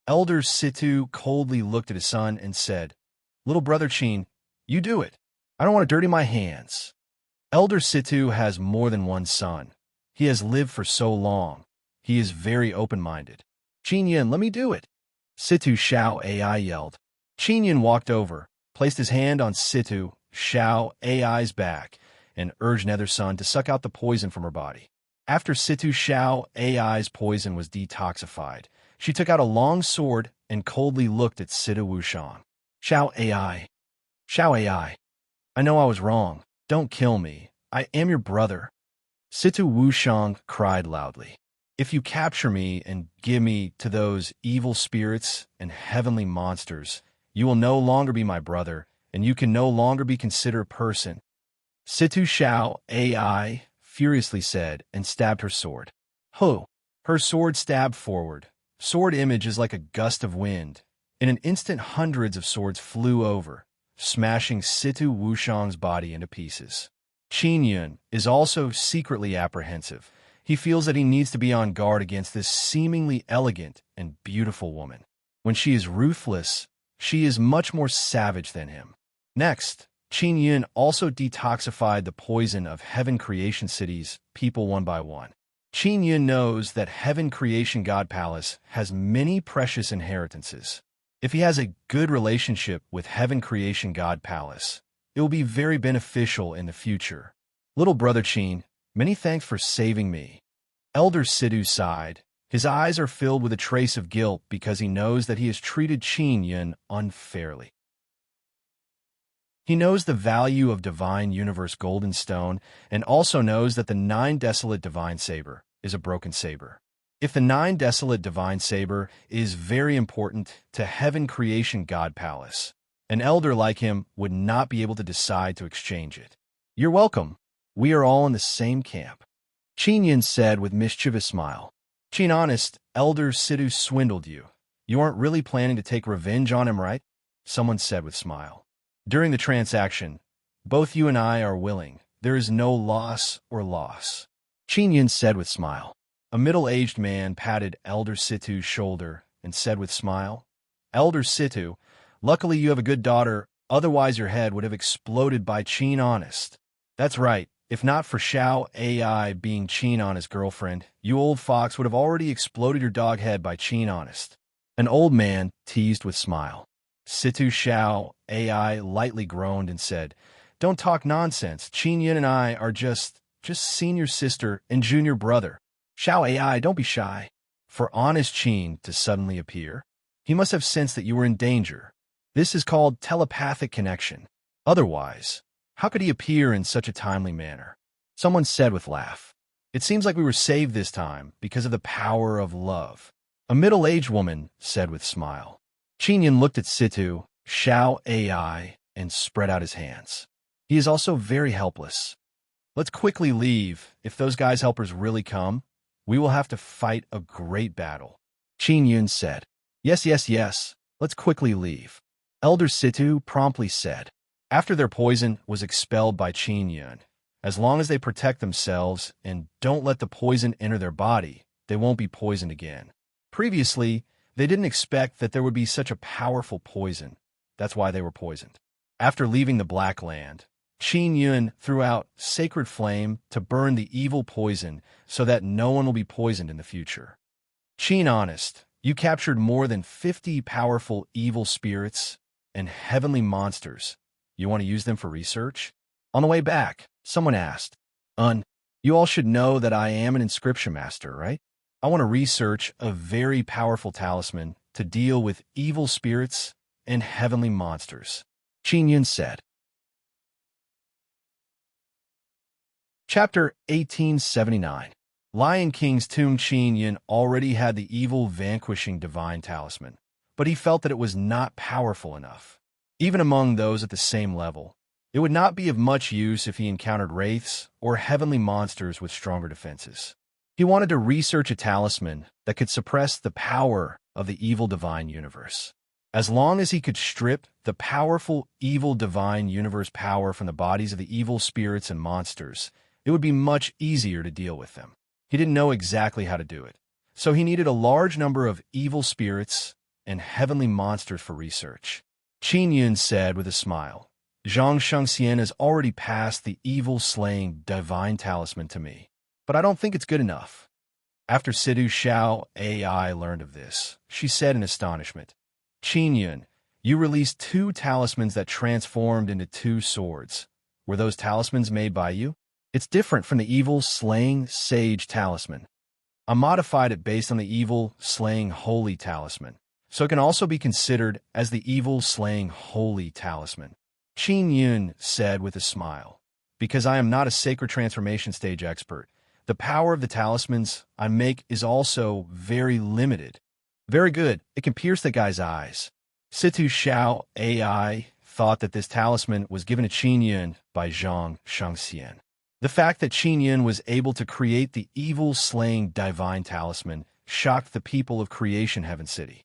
Elder Situ coldly looked at his son and said, "Little brother Qin, you do it. I don't want to dirty my hands." Elder Situ has more than one son. He has lived for so long. He is very open-minded. "Qin Yun, let me do it." Situ Xiao AI yelled. Qin Yun walked over, placed his hand on Situ Xiao AI's back, and urged Nether Sun to suck out the poison from her body. After Situ Xiao AI's poison was detoxified, she took out a long sword and coldly looked at Situ Wushang. Xiao AI. Xiao AI. I know I was wrong. Don't kill me. I am your brother." Situ Wushang cried loudly. "If you capture me and give me to those evil spirits and heavenly monsters, you will no longer be my brother, and you can no longer be considered a person." Situ Xiao AI furiously said and stabbed her sword. Ho! Her sword stabbed forward. Sword image is like a gust of wind. In an instant, hundreds of swords flew over, smashing Situ Wushang's body into pieces. Qin Yun is also secretly apprehensive. He feels that he needs to be on guard against this seemingly elegant and beautiful woman. When she is ruthless, she is much more savage than him. Next, Qin Yun also detoxified the poison of Heaven Creation City's people one by one. Qin Yun knows that Heaven Creation God Palace has many precious inheritances. If he has a good relationship with Heaven Creation God Palace, it will be very beneficial in the future. "Little brother Qin, many thanks for saving me." Elder Situ sighed. His eyes are filled with a trace of guilt because he knows that he has treated Qin Yun unfairly. He knows the value of Divine Universe Golden Stone and also knows that the 9 Desolate Divine Saber is a broken saber. If the 9 Desolate Divine Saber is very important to Heaven Creation God Palace, an elder like him would not be able to decide to exchange it. "You're welcome. We are all in the same camp," Qin Yun said with mischievous smile. "Qin, honest, Elder Situ swindled you. You aren't really planning to take revenge on him, right?" someone said with smile. "During the transaction, both you and I are willing. There is no loss or loss," Qin Yun said with smile. A middle-aged man patted Elder Situ's shoulder and said with smile, "Elder Situ, luckily you have a good daughter, otherwise your head would have exploded by Qin Honest." "That's right. If not for Xiao AI being Qin Honest's girlfriend, you old fox would have already exploded your dog head by Qin Honest." An old man teased with smile. Situ Xiao AI lightly groaned and said, "Don't talk nonsense. Qin Yun and I are just senior sister and junior brother." "Xiao AI, don't be shy." For honest Qin to suddenly appear, he must have sensed that you were in danger. This is called telepathic connection. Otherwise, how could he appear in such a timely manner? Someone said with laugh. "It seems like we were saved this time because of the power of love." A middle-aged woman said with smile. Qin Yun looked at Situ Xiao AI and spread out his hands. He is also very helpless. "Let's quickly leave. If those guys' helpers really come, we will have to fight a great battle," Qin Yun said. Yes, let's quickly leave," Elder Situ promptly said. After their poison was expelled by Qin Yun, as long as they protect themselves and don't let the poison enter their body, they won't be poisoned again. Previously, they didn't expect that there would be such a powerful poison. That's why they were poisoned. After leaving the Black Land, Qin Yun threw out sacred flame to burn the evil poison so that no one will be poisoned in the future. Qin Honest, you captured more than 50 powerful evil spirits and heavenly monsters. You want to use them for research? On the way back, someone asked, you all should know that I am an inscription master, right?" I want to research a very powerful talisman to deal with evil spirits and heavenly monsters, Qin Yun said. Chapter 1879. Lion King's tomb. Qin Yun already had the evil vanquishing divine talisman, but he felt that it was not powerful enough. Even among those at the same level, it would not be of much use if he encountered wraiths or heavenly monsters with stronger defenses. He wanted to research a talisman that could suppress the power of the evil divine universe. As long as he could strip the powerful evil divine universe power from the bodies of the evil spirits and monsters, it would be much easier to deal with them. He didn't know exactly how to do it, so he needed a large number of evil spirits and heavenly monsters for research. Qin Yun said with a smile, Zhang Shengxian has already passed the evil-slaying divine talisman to me, but I don't think it's good enough. After Sidu Xiao AI learned of this, she said in astonishment, Qin Yun, you released 2 talismans that transformed into 2 swords. Were those talismans made by you? It's different from the evil-slaying sage talisman. I modified it based on the evil-slaying holy talisman, so it can also be considered as the evil-slaying holy talisman, Qin Yun said with a smile. Because I am not a sacred transformation stage expert, the power of the talismans I make is also very limited. Very good, it can pierce the guy's eyes. Situ Xiao AI thought that this talisman was given to Qin Yun by Zhang Shengxian. The fact that Qin Yun was able to create the evil-slaying divine talisman shocked the people of Creation Heaven City.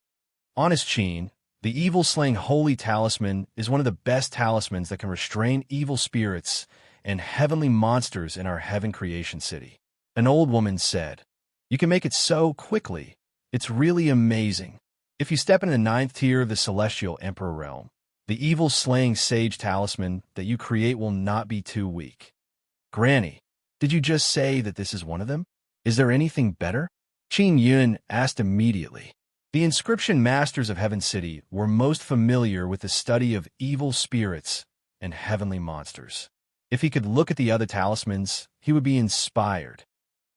Honest Qin, the evil-slaying holy talisman is one of the best talismans that can restrain evil spirits and heavenly monsters in our Heaven Creation City. An old woman said, You can make it so quickly. It's really amazing. If you step into the 9th tier of the Celestial Emperor realm, the evil-slaying sage talisman that you create will not be too weak. Granny, did you just say that this is one of them? Is there anything better? Qin Yun asked immediately. The inscription masters of Heaven City were most familiar with the study of evil spirits and heavenly monsters. If he could look at the other talismans, he would be inspired.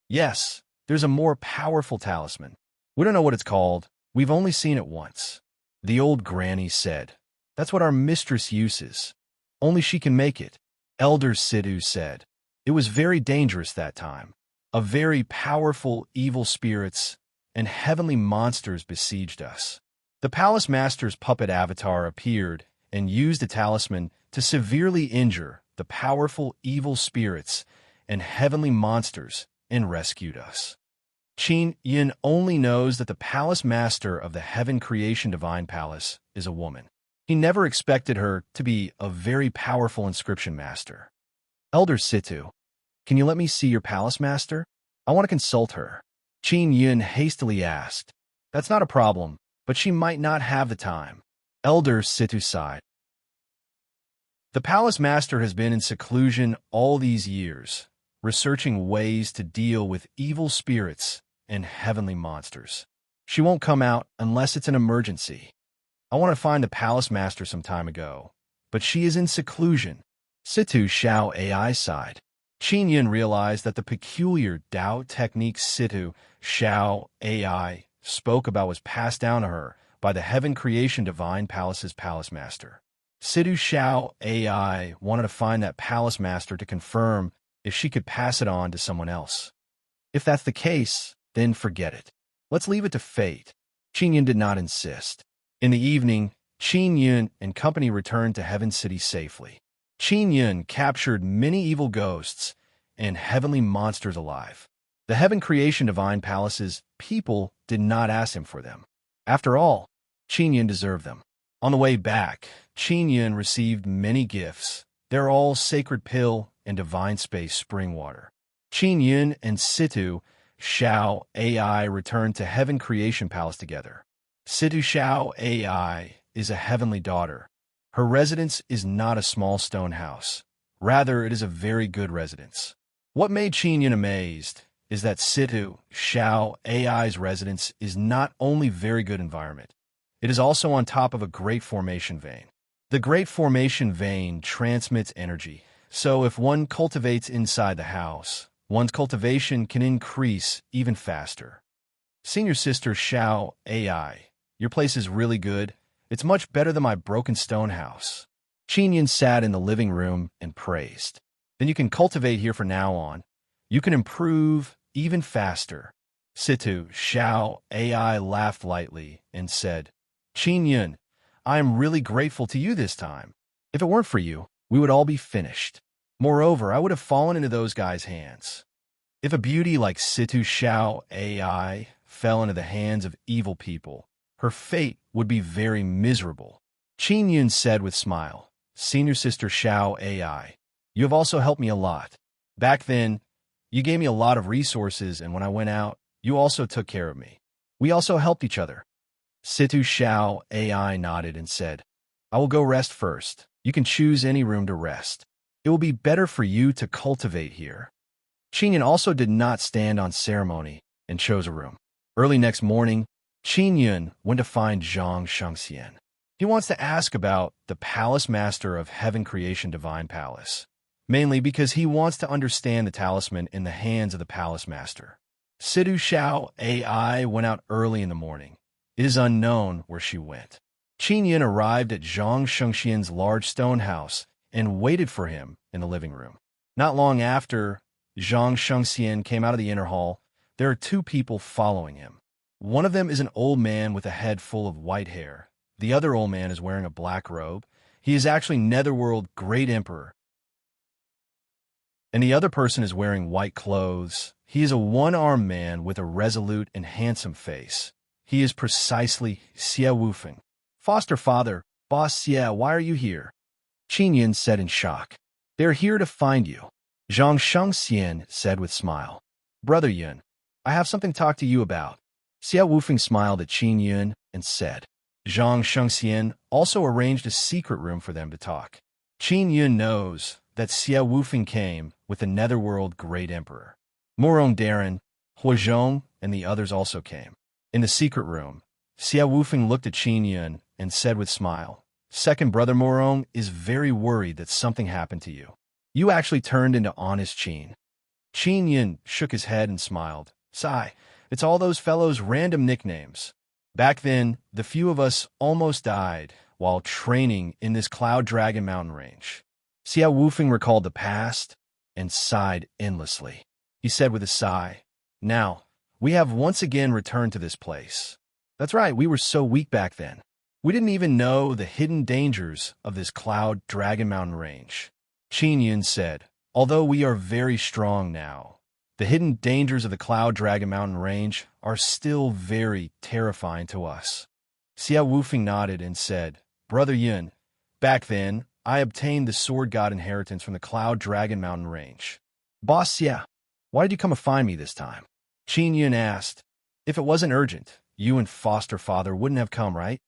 Yes, there's a more powerful talisman. We don't know what it's called. We've only seen it once. The old granny said, That's what our mistress uses. Only she can make it. Elder Sidhu said, It was very dangerous that time. A very powerful evil spirits and heavenly monsters besieged us. The palace master's puppet avatar appeared and used the talisman to severely injure the powerful evil spirits and heavenly monsters and rescued us. Qin Yun only knows that the palace master of the Heaven Creation Divine Palace is a woman. He never expected her to be a very powerful inscription master. Elder Situ, can you let me see your palace master? I want to consult her. Qin Yun hastily asked. That's not a problem, but she might not have the time. Elder Situ sighed. The palace master has been in seclusion all these years, researching ways to deal with evil spirits and heavenly monsters. She won't come out unless it's an emergency. I want to find the palace master some time ago, but she is in seclusion. Situ Xiao AI sighed. Qin Yun realized that the peculiar Dao technique Situ Xiao AI spoke about was passed down to her by the Heaven Creation Divine Palace's palace master. Situ Xiao AI wanted to find that palace master to confirm if she could pass it on to someone else. If that's the case, then forget it. Let's leave it to fate. Qin Yun did not insist. In the evening, Qin Yun and company returned to Heaven City safely. Qin Yun captured many evil ghosts and heavenly monsters alive. The Heaven Creation Divine Palace's people did not ask him for them. After all, Qin Yun deserved them. On the way back, Qin Yun received many gifts. They're all sacred pill and divine space spring water. Qin Yun and Situ Xiao AI returned to Heaven Creation Palace together. Situ Xiao AI is a heavenly daughter. Her residence is not a small stone house. Rather, it is a very good residence. What made Qin Yun amazed is that Situ Xiao AI's residence is not only very good environment, it is also on top of a great formation vein. The great formation vein transmits energy, so if one cultivates inside the house, one's cultivation can increase even faster. Senior sister Xiao AI, your place is really good. It's much better than my broken stone house. Qinyan sat in the living room and praised. Then you can cultivate here from now on. You can improve even faster. Situ Xiao AI laughed lightly and said, Qinyan, I am really grateful to you this time. If it weren't for you, we would all be finished. Moreover, I would have fallen into those guys' hands. If a beauty like Situ Xiao AI fell into the hands of evil people, her fate would be very miserable. Qinyan said with smile, Senior sister Xiao AI, you have also helped me a lot. Back then, you gave me a lot of resources, and when I went out, you also took care of me. We also helped each other. Situ Xiao AI nodded and said, I will go rest first. You can choose any room to rest. It will be better for you to cultivate here. Qinyan also did not stand on ceremony and chose a room. Early next morning, Qinyan went to find Zhang Shengxian. He wants to ask about the Palace Master of Heaven Creation Divine Palace, mainly because he wants to understand the talisman in the hands of the Palace Master. Situ Xiao AI went out early in the morning. It is unknown where she went. Qinyan arrived at Zhang Shengxian's large stone house and waited for him in the living room. Not long after, Zhang Shengxian came out of the inner hall. There are two people following him. One of them is an old man with a head full of white hair. The other old man is wearing a black robe. He is actually Netherworld Great Emperor. And the other person is wearing white clothes. He is a one-armed man with a resolute and handsome face. He is precisely Xie Wufeng. Foster father, Boss Xie, why are you here? Qinyan said in shock. They are here to find you. Zhang Shengxian said with smile. Brother Yun, I have something to talk to you about. Xie Wufeng smiled at Qinyan and said. Zhang Shengxian also arranged a secret room for them to talk. Qinyan knows that Xie Wufeng came with the Netherworld Great Emperor. Morong Darren, Huozhong, and the others also came. In the secret room, Xie Wufeng looked at Qinyan and said with smile, Second brother Morong is very worried that something happened to you. You actually turned into honest Qin. Qinyan shook his head and smiled. Sigh, it's all those fellows' random nicknames. Back then, the few of us almost died while training in this Cloud Dragon mountain range. Xie Wufeng recalled the past and sighed endlessly. He said with a sigh, Now, we have once again returned to this place. That's right, we were so weak back then. We didn't even know the hidden dangers of this Cloud Dragon mountain range. Qinyan said, Although we are very strong now, the hidden dangers of the Cloud Dragon mountain range are still very terrifying to us. Xie Wufeng nodded and said, Brother Yun, back then, I obtained the Sword God inheritance from the Cloud Dragon mountain range. Boss Xie, why did you come to find me this time? Qinyan asked. If it wasn't urgent, you and Foster Father wouldn't have come, right?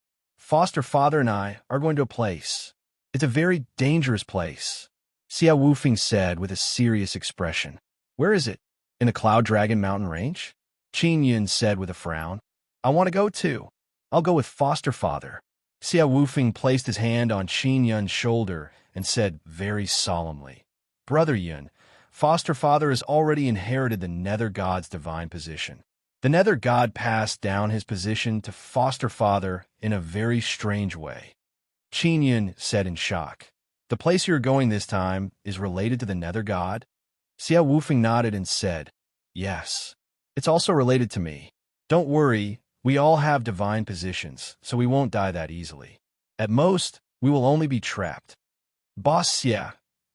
Foster Father and I are going to a place. It's a very dangerous place. Xie Wufeng said with a serious expression. Where is it? In the Cloud Dragon mountain range? Qinyan said with a frown. I want to go too. I'll go with Foster Father. Xie Wufeng placed his hand on Qinyan's shoulder and said very solemnly, Brother Yun, Foster Father has already inherited the Nether God's divine position. The Nether God passed down his position to Foster Father in a very strange way. Qinyan said in shock, The place you're going this time is related to the Nether God? Xie Wufeng nodded and said, Yes. It's also related to me. Don't worry, we all have divine positions, so we won't die that easily. At most, we will only be trapped. Boss Xie,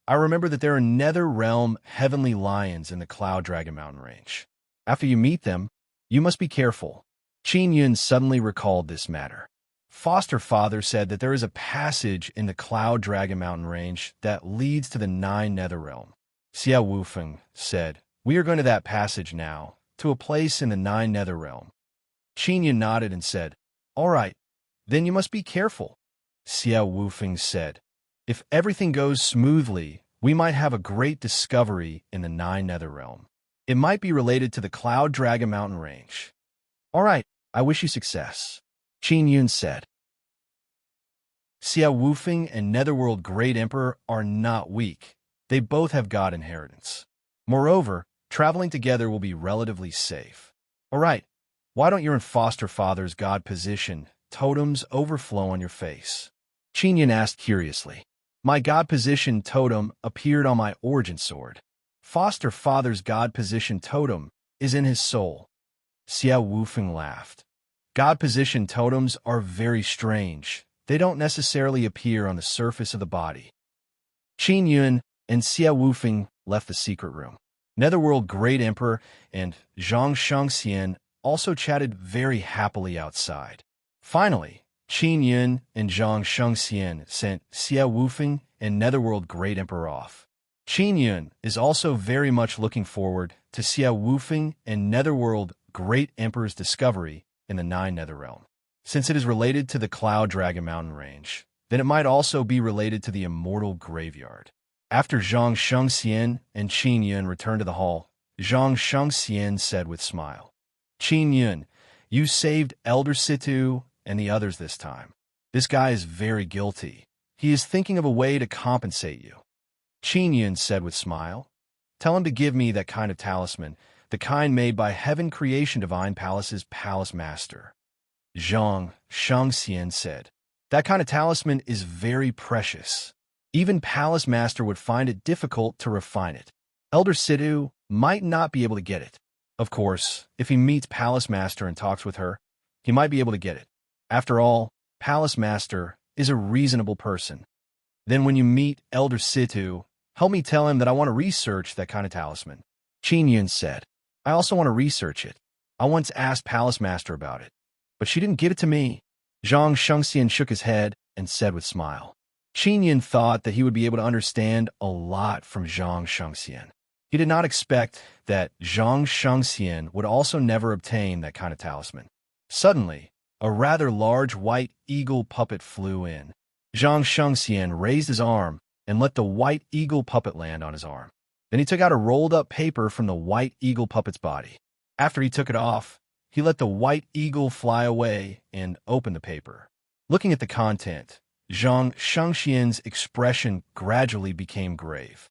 I remember that there are Nether Realm heavenly lions in the Cloud Dragon mountain range. After you meet them, you must be careful. Qinyan suddenly recalled this matter. Foster Father said that there is a passage in the Cloud Dragon mountain range that leads to the 9 Nether Realm. Xie Wufeng said, We are going to that passage now, to a place in the 9 Nether Realm. Qinyan nodded and said, All right, then you must be careful. Xie Wufeng said, If everything goes smoothly, we might have a great discovery in the 9 Nether Realm. It might be related to the Cloud Dragon mountain range. All right, I wish you success. Qinyan said. Xie Wufeng and Netherworld Great Emperor are not weak. They both have God inheritance. Moreover, traveling together will be relatively safe. All right, Why don't your foster father's god position totems overflow on your face? Qin Yun asked curiously. My god position totem appeared on my origin sword. Foster father's god position totem is in his soul. Xiao Wufeng laughed. God position totems are very strange. They don't necessarily appear on the surface of the body. Qin Yun and Xiao Wufeng left the secret room. Netherworld Great Emperor and Zhang Shengxian also chatted very happily outside. Finally, Qin Yun and Zhang Shengxian sent Xiao Wufeng and Netherworld Great Emperor off. Qin Yun is also very much looking forward to Xiao Wufeng and Netherworld Great Emperor's discovery in the Nine Netherrealm. Since it is related to the Cloud Dragon Mountain Range, then it might also be related to the Immortal Graveyard. After Zhang Shengxian and Qin Yun returned to the hall, Zhang Shengxian said with smile, Qin Yun, you saved Elder Situ and the others this time. This guy is very guilty. He is thinking of a way to compensate you. Qin Yun said with smile, tell him to give me that kind of talisman, the kind made by Heaven Creation Divine Palace's Palace Master. Zhang Shengxian said, that kind of talisman is very precious. Even Palace Master would find it difficult to refine it. Elder Situ might not be able to get it. Of course, if he meets Palace Master and talks with her, he might be able to get it. After all, Palace Master is a reasonable person. Then when you meet Elder Situ, help me tell him that I want to research that kind of talisman. Qin Yun said, I also want to research it. I once asked Palace Master about it, but she didn't give it to me. Zhang Shengxian shook his head and said with smile. Qin Yun thought that he would be able to understand a lot from Zhang Shengxian. He did not expect that Zhang Shengxian would also never obtain that kind of talisman. Suddenly, a rather large white eagle puppet flew in. Zhang Shengxian raised his arm and let the white eagle puppet land on his arm. Then he took out a rolled-up paper from the white eagle puppet's body. After he took it off, he let the white eagle fly away and opened the paper. Looking at the content, Zhang Shengxian's expression gradually became grave.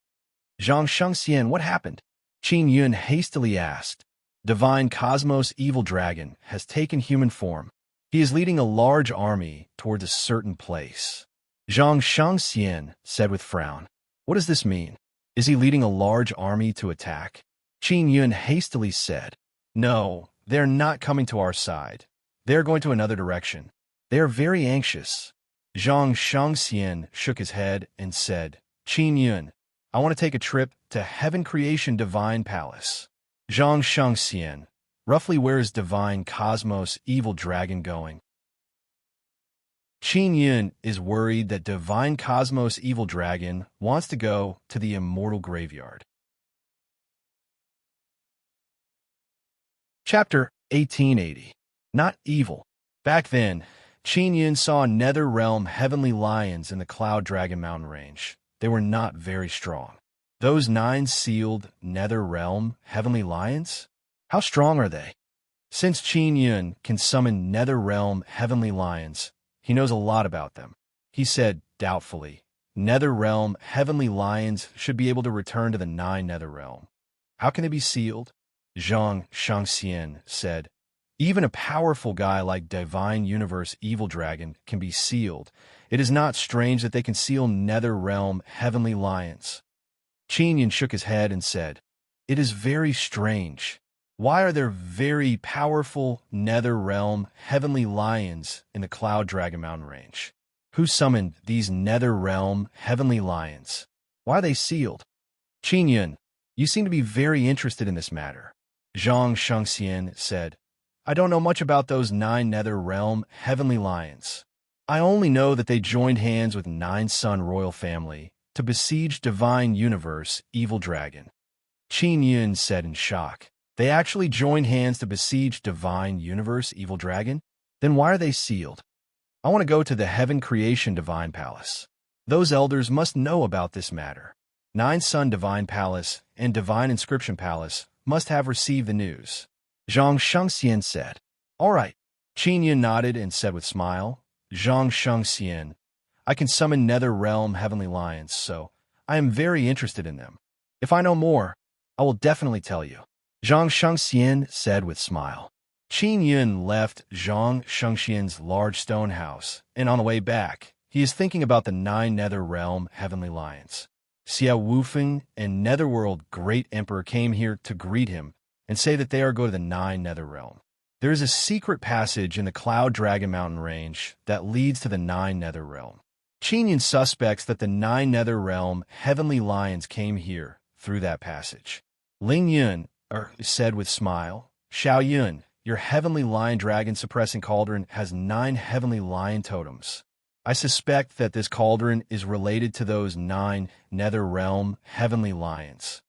Zhang Shengxian, what happened? Qin Yun hastily asked. Divine Cosmos Evil Dragon has taken human form. He is leading a large army towards a certain place. Zhang Shengxian said with frown. What does this mean? Is he leading a large army to attack? Qin Yun hastily said. No, they're not coming to our side. They're going to another direction. They are very anxious. Zhang Shengxian shook his head and said, Qin Yun, I want to take a trip to Heaven Creation Divine Palace. Zhang Shengxian, roughly where is Divine Cosmos Evil Dragon going? Qin Yun is worried that Divine Cosmos Evil Dragon wants to go to the Immortal Graveyard. Chapter 1880. Not evil. Back then, Qin Yun saw Nether Realm Heavenly Lions in the Cloud Dragon Mountain Range. They were not very strong. Those 9 sealed Nether Realm Heavenly Lions? How strong are they? Since Qin Yun can summon Nether Realm Heavenly Lions, he knows a lot about them. He said, doubtfully, Nether Realm Heavenly Lions should be able to return to the 9 Nether Realm. How can they be sealed? Zhang Shengxian said, even a powerful guy like Divine Universe Evil Dragon can be sealed. It is not strange that they can seal Nether Realm Heavenly Lions. Qin Yun shook his head and said, it is very strange. Why are there very powerful Nether Realm Heavenly Lions in the Cloud Dragon Mountain Range? Who summoned these Nether Realm Heavenly Lions? Why are they sealed? Qin Yun, you seem to be very interested in this matter. Zhang Shengxian said, I don't know much about those 9 Nether Realm Heavenly Lions. I only know that they joined hands with 9 Sun Royal Family to besiege Divine Universe Evil Dragon. Qin Yun said in shock, they actually joined hands to besiege Divine Universe Evil Dragon? Then why are they sealed? I want to go to the Heaven Creation Divine Palace. Those elders must know about this matter. 9 Sun Divine Palace and Divine Inscription Palace must have received the news. Zhang Shengxian said. All right. Qin Yun nodded and said with smile, Zhang Shengxian, I can summon Nether Realm Heavenly Lions, so I am very interested in them. If I know more, I will definitely tell you. Zhang Shengxian said with smile. Qin Yun left Zhang Shengxian's large stone house, and on the way back, he is thinking about the 9 Nether Realm Heavenly Lions. Xiao Wufeng and Netherworld Great Emperor came here to greet him and say that they are going to the 9 Nether Realm. There is a secret passage in the Cloud Dragon Mountain range that leads to the 9 Nether Realm. Qin Yun suspects that the 9 Nether Realm Heavenly Lions came here through that passage. Ling Yun said with smile, Xiao Yun, your Heavenly Lion Dragon Suppressing Cauldron has 9 Heavenly Lion Totems. I suspect that this cauldron is related to those 9 Nether Realm Heavenly Lions.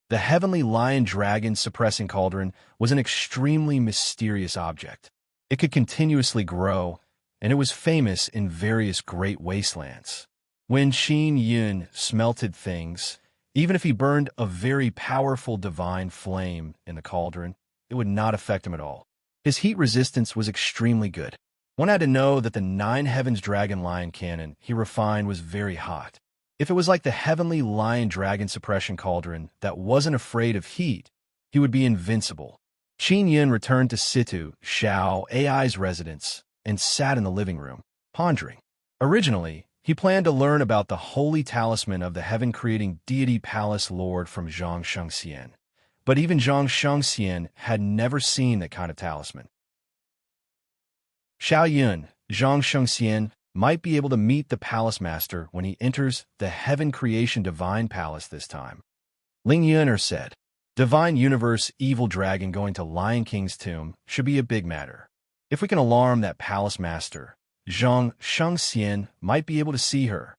The Heavenly Lion Dragon Suppressing Cauldron was an extremely mysterious object. It could continuously grow, and it was famous in various great wastelands. When Qin Yun smelted things, even if he burned a very powerful divine flame in the cauldron, it would not affect him at all. His heat resistance was extremely good. One had to know that the 9 Heavens Dragon Lion cannon he refined was very hot. If it was like the Heavenly Lion Dragon Suppression Cauldron that wasn't afraid of heat, he would be invincible. Qin Yun returned to Situ, Xiao AI's residence, and sat in the living room, pondering. Originally, he planned to learn about the holy talisman of the heaven-creating deity palace lord from Zhang Shengxian. But even Zhang Shengxian had never seen that kind of talisman. Xiao Yun, Zhang Shengxian, might be able to meet the palace master when he enters the Heaven Creation Divine Palace this time. Ling Yuner said, Divine Universe Evil Dragon going to Lion King's tomb should be a big matter. If we can alarm that palace master, Zhang Shengxian might be able to see her.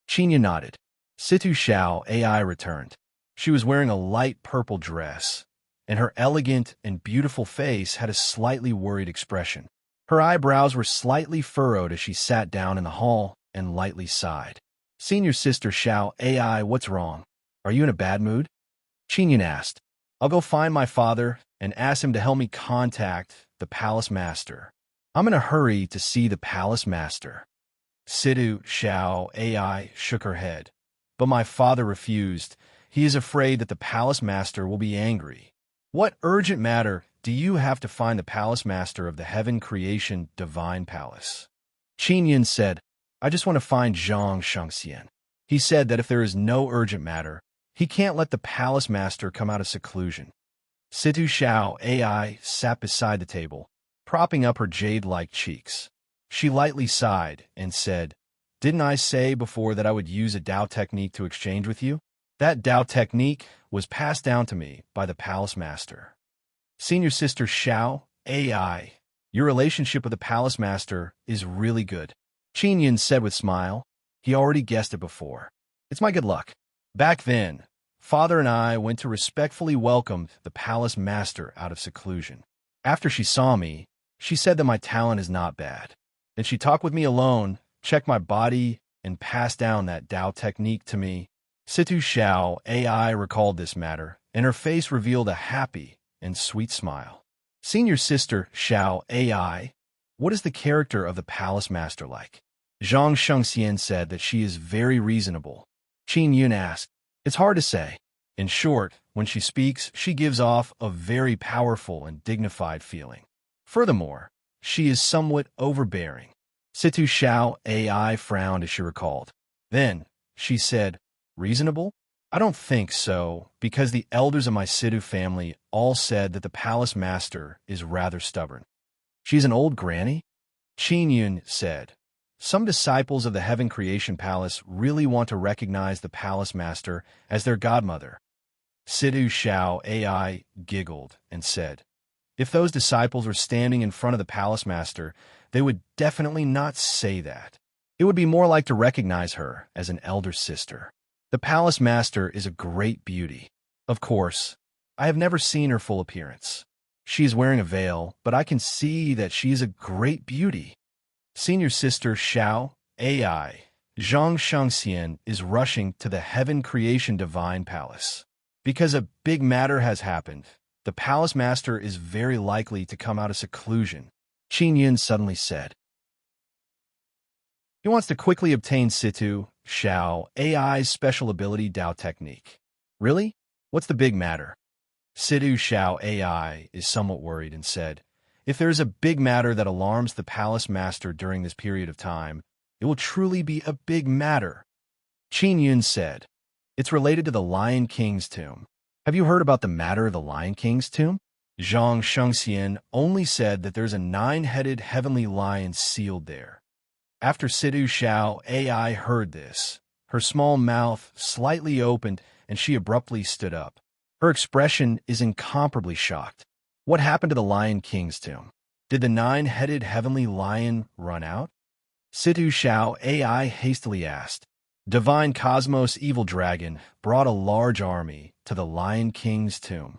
Qinya nodded. Situ Xiao AI returned. She was wearing a light purple dress, and her elegant and beautiful face had a slightly worried expression. Her eyebrows were slightly furrowed as she sat down in the hall and lightly sighed. Senior Sister Xiao AI, what's wrong? Are you in a bad mood? Qinyan asked. I'll go find my father and ask him to help me contact the palace master. I'm in a hurry to see the palace master. Situ Xiao AI shook her head. But my father refused. He is afraid that the palace master will be angry. What urgent matter do you have to find the palace master of the Heaven Creation Divine Palace? Qinyan said, I just want to find Zhang Shengxian. He said that if there is no urgent matter, he can't let the palace master come out of seclusion. Situ Xiao AI sat beside the table, propping up her jade-like cheeks. She lightly sighed and said, Didn't I say before that I would use a Dao technique to exchange with you? That Dao technique was passed down to me by the palace master. Senior Sister Xiao AI, your relationship with the palace master is really good. Qinyan said with smile. He already guessed it before. It's my good luck. Back then, Father and I went to respectfully welcome the palace master out of seclusion. After she saw me, she said that my talent is not bad. Then she talked with me alone, checked my body, and passed down that Dao technique to me. Situ Xiao AI recalled this matter, and her face revealed a happy and sweet smile. Senior Sister Xiao AI, what is the character of the palace master like? Zhang Shengxian said that she is very reasonable. Qin Yun asked, It's hard to say. In short, when she speaks, she gives off a very powerful and dignified feeling. Furthermore, she is somewhat overbearing. Situ Xiao AI frowned as she recalled. Then, she said, Reasonable? I don't think so, because the elders of my Situ family all said that the palace master is rather stubborn. She's an old granny? Qin Yun said. Some disciples of the Heaven Creation Palace really want to recognize the palace master as their godmother. Situ Xiao AI giggled and said, If those disciples were standing in front of the palace master, they would definitely not say that. It would be more like to recognize her as an elder sister. The palace master is a great beauty. Of course, I have never seen her full appearance. She is wearing a veil, but I can see that she is a great beauty. Senior Sister Xiao AI, Zhang Shengxian is rushing to the Heaven Creation Divine Palace. Because a big matter has happened, the palace master is very likely to come out of seclusion, Qin Yun suddenly said. He wants to quickly obtain Situ Xiao AI's special ability Dao technique. Really? What's the big matter? Situ Xiao AI is somewhat worried and said, If there is a big matter that alarms the palace master during this period of time, it will truly be a big matter. Qin Yun said, "It's related to the Lion King's tomb. Have you heard about the matter of the Lion King's tomb?" Zhang Shengxian only said that there's a 9-headed heavenly lion sealed there. After Sidu Xiao AI heard this, her small mouth slightly opened and she abruptly stood up. Her expression is incomparably shocked. What happened to the Lion King's tomb? Did the 9-headed heavenly lion run out? Situ Xiao AI hastily asked. Divine Cosmos Evil Dragon brought a large army to the Lion King's tomb.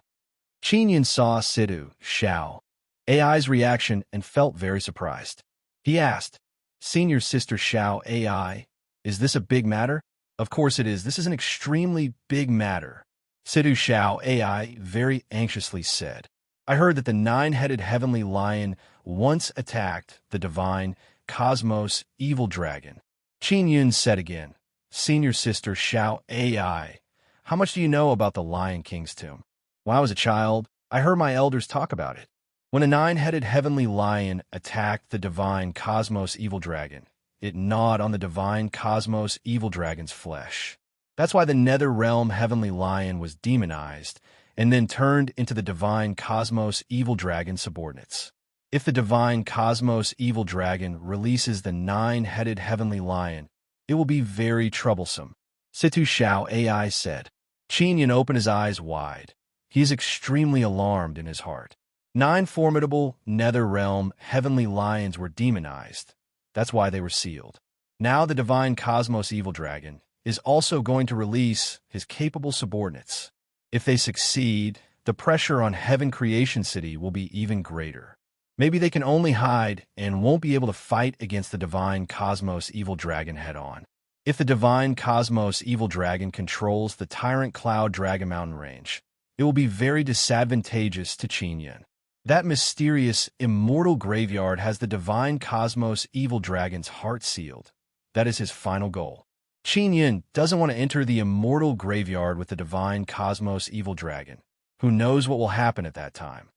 Qin Yun saw Situ Xiao AI's reaction and felt very surprised. He asked, "Senior Sister Xiao AI, is this a big matter?" "Of course it is. This is an extremely big matter," Situ Xiao AI very anxiously said. "I heard that the 9-headed heavenly lion once attacked the divine Cosmos Evil Dragon." Qin Yun said again, "Senior Sister Xiao AI, how much do you know about the Lion King's tomb?" "When I was a child, I heard my elders talk about it. When a 9-headed heavenly lion attacked the divine Cosmos Evil Dragon, it gnawed on the divine Cosmos Evil Dragon's flesh. That's why the Nether Realm heavenly lion was demonized and then turned into the divine Cosmos Evil Dragon subordinates. If the divine Cosmos Evil Dragon releases the 9-headed heavenly lion, it will be very troublesome," Situ Xiao AI said. Qin Yun opened his eyes wide. He is extremely alarmed in his heart. 9 formidable Nether Realm heavenly lions were demonized. That's why they were sealed. Now the divine Cosmos Evil Dragon is also going to release his capable subordinates. If they succeed, the pressure on Heaven Creation City will be even greater. Maybe they can only hide and won't be able to fight against the divine Cosmos Evil Dragon head-on. If the divine Cosmos Evil Dragon controls the Tyrant Cloud Dragon Mountain range, it will be very disadvantageous to Qin Yun. That mysterious, immortal graveyard has the divine Cosmos Evil Dragon's heart sealed. That is his final goal. Qin Yun doesn't want to enter the immortal graveyard with the divine Cosmos Evil Dragon. Who knows what will happen at that time?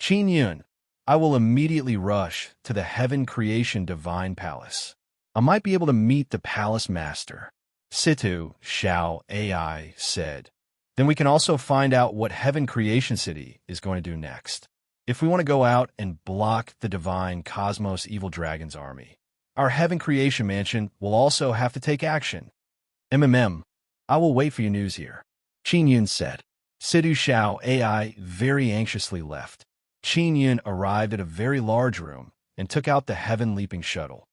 Qin Yun, I will immediately rush to the Heaven Creation Divine Palace. I might be able to meet the Palace Master, Situ Xiao AI said. Then we can also find out what Heaven Creation City is going to do next. If we want to go out and block the divine Cosmos Evil Dragon's army, our Heaven Creation Mansion will also have to take action. I will wait for your news here," Qin Yun said. Situ Xiao AI very anxiously left. Qin Yun arrived at a very large room and took out the Heaven Leaping Shuttle.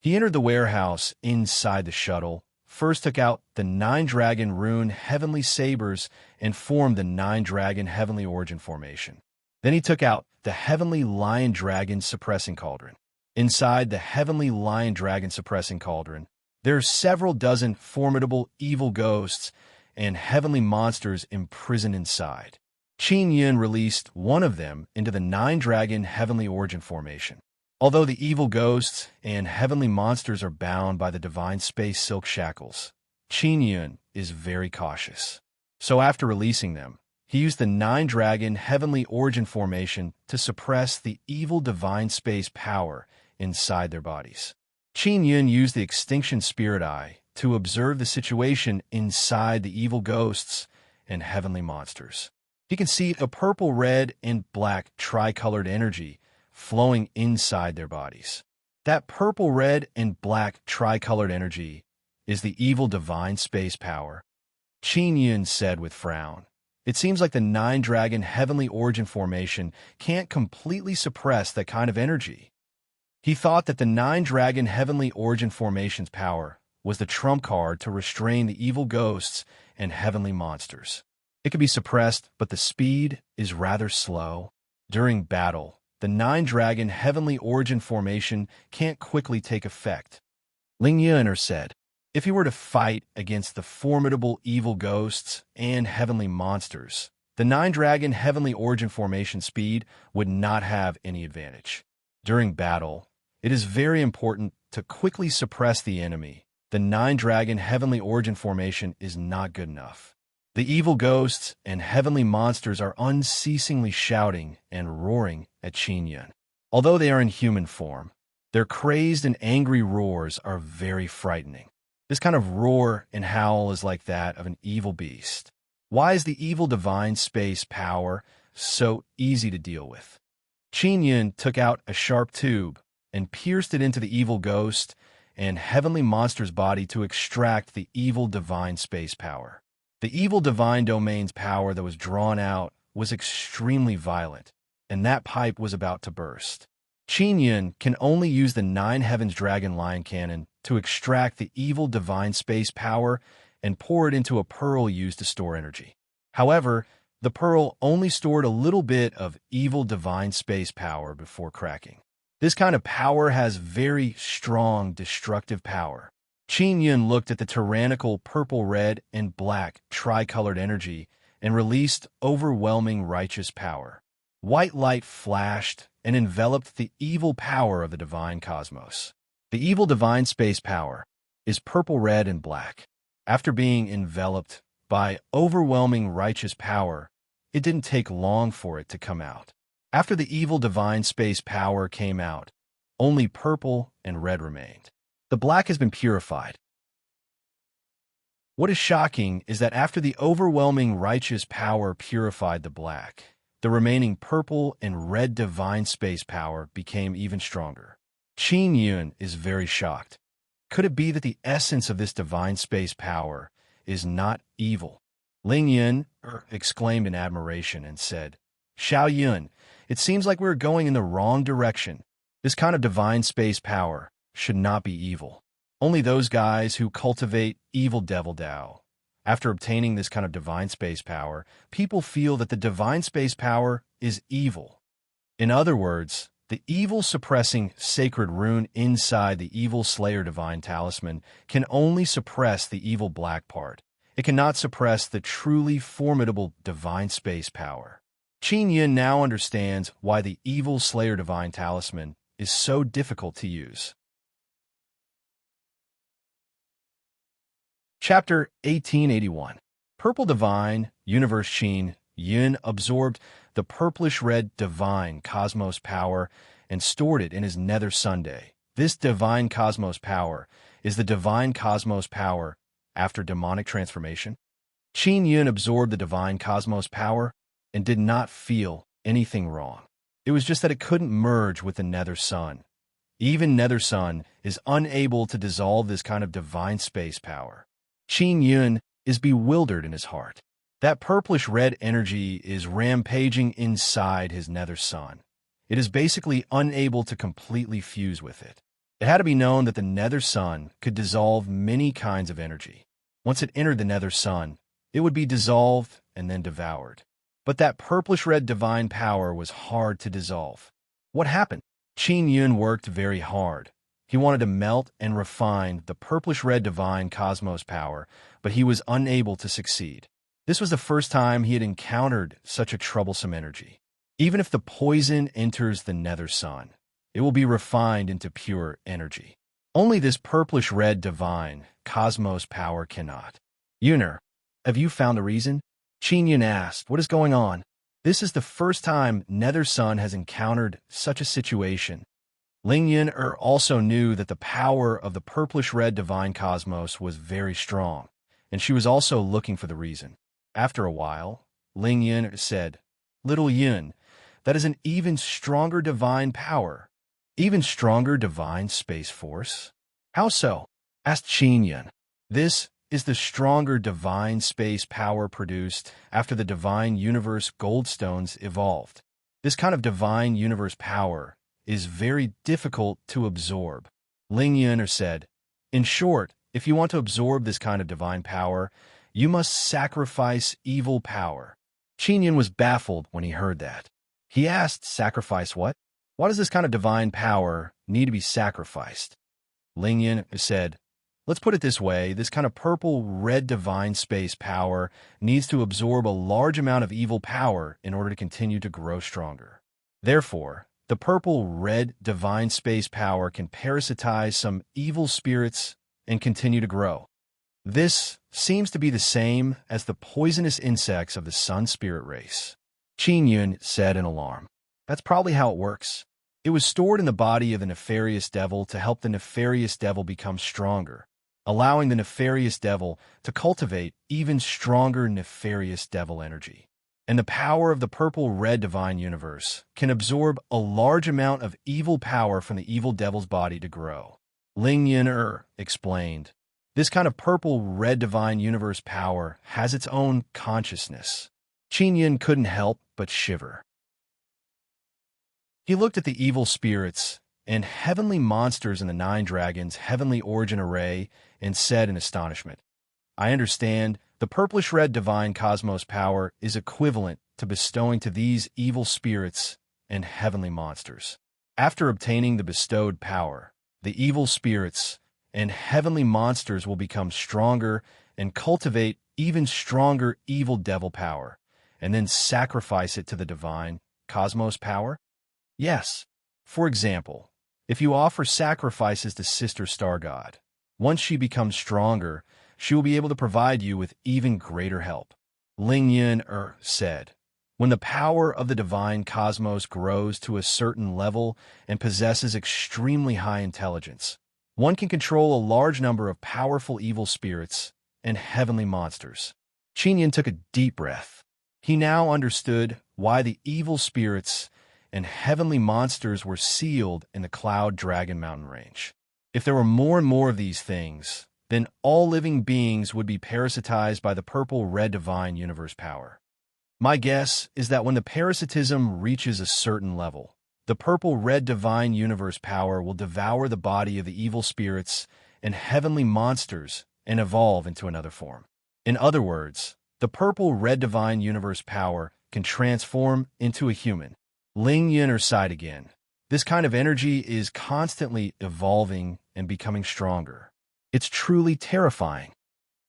He entered the warehouse inside the shuttle, first took out the 9-dragon rune heavenly sabers and formed the 9-dragon heavenly origin formation. Then he took out the heavenly lion dragon suppressing cauldron. Inside the heavenly lion dragon suppressing cauldron, there are several dozen formidable evil ghosts and heavenly monsters imprisoned inside. Qin Yun released one of them into the 9-dragon heavenly origin formation. Although the evil ghosts and heavenly monsters are bound by the divine space silk shackles, Qin Yun is very cautious. So after releasing them, he used the 9-dragon heavenly origin formation to suppress the evil divine space power inside their bodies. Qin Yun used the extinction spirit eye to observe the situation inside the evil ghosts and heavenly monsters. He can see a purple, red, and black tricolored energy flowing inside their bodies. That purple, red, and black tricolored energy is the evil divine space power. Qin Yun said with frown, "It seems like the 9-dragon heavenly origin formation can't completely suppress that kind of energy." He thought that the 9-dragon heavenly origin formation's power was the trump card to restrain the evil ghosts and heavenly monsters. It could be suppressed, but the speed is rather slow. During battle, the 9-dragon heavenly origin formation can't quickly take effect. Ling Yuner said, "If he were to fight against the formidable evil ghosts and heavenly monsters, the 9-dragon heavenly origin formation speed would not have any advantage. During battle, it is very important to quickly suppress the enemy. The 9-dragon heavenly origin formation is not good enough. The evil ghosts and heavenly monsters are unceasingly shouting and roaring at Qin Yun. Although they are in human form, their crazed and angry roars are very frightening. This kind of roar and howl is like that of an evil beast. Why is the evil divine space power so easy to deal with? Qin Yun took out a sharp tube and pierced it into the evil ghost and heavenly monster's body to extract the evil divine space power. The evil divine domain's power that was drawn out was extremely violent, and that pipe was about to burst. Qin Yun can only use the 9 Heavens Dragon Lion Cannon to extract the evil divine space power and pour it into a pearl used to store energy. However, the pearl only stored a little bit of evil divine space power before cracking. This kind of power has very strong destructive power. Qin Yun looked at the tyrannical purple, red, and black tricolored energy and released overwhelming righteous power. White light flashed and enveloped the evil power of the divine cosmos. The evil divine space power is purple, red, and black. After being enveloped by overwhelming righteous power, it didn't take long for it to come out. After the evil divine space power came out, only purple and red remained. The black has been purified. What is shocking is that after the overwhelming righteous power purified the black, the remaining purple and red divine space power became even stronger. Qin Yun is very shocked. Could it be that the essence of this divine space power is not evil? Ling Yun exclaimed in admiration and said, "Xiao Yun, it seems like we're going in the wrong direction. This kind of divine space power should not be evil. Only those guys who cultivate evil devil Dao. After obtaining this kind of divine space power, people feel that the divine space power is evil. In other words, the evil-suppressing sacred rune inside the evil slayer divine talisman can only suppress the evil black part. It cannot suppress the truly formidable divine space power." Qin Yun now understands why the evil slayer divine talisman is so difficult to use. Chapter 1881. Purple Divine Universe. Qin Yun absorbed the purplish-red divine cosmos power and stored it in his nether Sunday. This divine cosmos power is the divine cosmos power after demonic transformation. Qin Yun absorbed the divine cosmos power and did not feel anything wrong. It was just that it couldn't merge with the nether sun. Even nether sun is unable to dissolve this kind of divine space power. Qin Yun is bewildered in his heart. That purplish-red energy is rampaging inside his nether sun. It is basically unable to completely fuse with it. It had to be known that the nether sun could dissolve many kinds of energy. Once it entered the nether sun, it would be dissolved and then devoured. But that purplish-red divine power was hard to dissolve. What happened? Qin Yun worked very hard. He wanted to melt and refine the purplish-red divine cosmos power, but he was unable to succeed. This was the first time he had encountered such a troublesome energy. Even if the poison enters the nether sun, it will be refined into pure energy. Only this purplish-red divine cosmos power cannot. Yuner, have you found a reason? Qin Yun asked, "What is going on?" This is the first time nether sun has encountered such a situation. Ling Yun also knew that the power of the purplish-red divine cosmos was very strong, and she was also looking for the reason. After a while, Ling Yun said, "Little Yun, that is an even stronger divine power. Even stronger divine space force?" "How so?" asked Qin Yun. "This is the stronger divine space power produced after the divine universe goldstones evolved. This kind of divine universe power is very difficult to absorb." Ling Yun said, "In short, if you want to absorb this kind of divine power, you must sacrifice evil power." Qin Yun was baffled when he heard that. He asked, "Sacrifice what? Why does this kind of divine power need to be sacrificed?" Ling Yun said, "Let's put it this way, this kind of purple-red divine space power needs to absorb a large amount of evil power in order to continue to grow stronger. Therefore, the purple-red divine space power can parasitize some evil spirits and continue to grow. This seems to be the same as the poisonous insects of the sun spirit race. Qin Yun said in alarm. That's probably how it works. It was stored in the body of the nefarious devil to help the nefarious devil become stronger, allowing the nefarious devil to cultivate even stronger nefarious devil energy. And the power of the purple-red divine universe can absorb a large amount of evil power from the evil devil's body to grow. Ling Yin explained, this kind of purple-red divine universe power has its own consciousness. Qin Yin couldn't help but shiver. He looked at the evil spirits and heavenly monsters in the 9 dragons' heavenly origin array and said in astonishment, I understand the purplish-red divine cosmos power is equivalent to bestowing to these evil spirits and heavenly monsters. After obtaining the bestowed power, the evil spirits and heavenly monsters will become stronger and cultivate even stronger evil devil power, and then sacrifice it to the divine cosmos power? Yes. For example, if you offer sacrifices to Sister Star God, once she becomes stronger, she will be able to provide you with even greater help. Ling Yin said, when the power of the divine cosmos grows to a certain level and possesses extremely high intelligence, one can control a large number of powerful evil spirits and heavenly monsters. Qin Yin took a deep breath. He now understood why the evil spirits and heavenly monsters were sealed in the Cloud Dragon mountain range. If there were more and more of these things, then all living beings would be parasitized by the purple-red divine universe power. My guess is that when the parasitism reaches a certain level, the purple-red divine universe power will devour the body of the evil spirits and heavenly monsters and evolve into another form. In other words, the purple-red divine universe power can transform into a human. Ling Yin sighed again. This kind of energy is constantly evolving and becoming stronger. It's truly terrifying.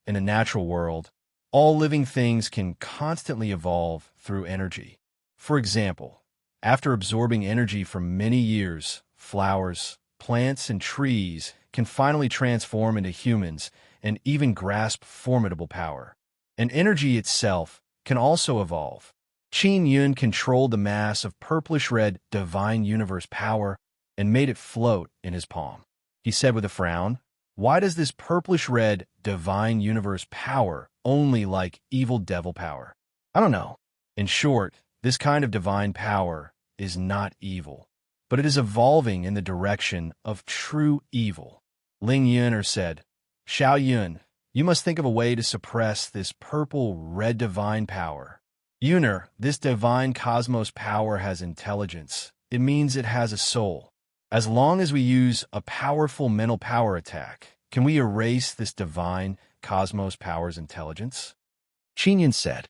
In a natural world, all living things can constantly evolve through energy. For example, after absorbing energy for many years, flowers, plants, and trees can finally transform into humans and even grasp formidable power. And energy itself can also evolve. Qin Yun controlled the mass of purplish-red divine universe power and made it float in his palm. He said with a frown, why does this purplish-red divine universe power only like evil devil power? I don't know. In short, this kind of divine power is not evil, but it is evolving in the direction of true evil. Ling Yun said, Xiao Yun, you must think of a way to suppress this purple-red divine power. Yuner, this divine cosmos power has intelligence. It means it has a soul. As long as we use a powerful mental power attack, can we erase this divine cosmos power's intelligence? Qin Yun said,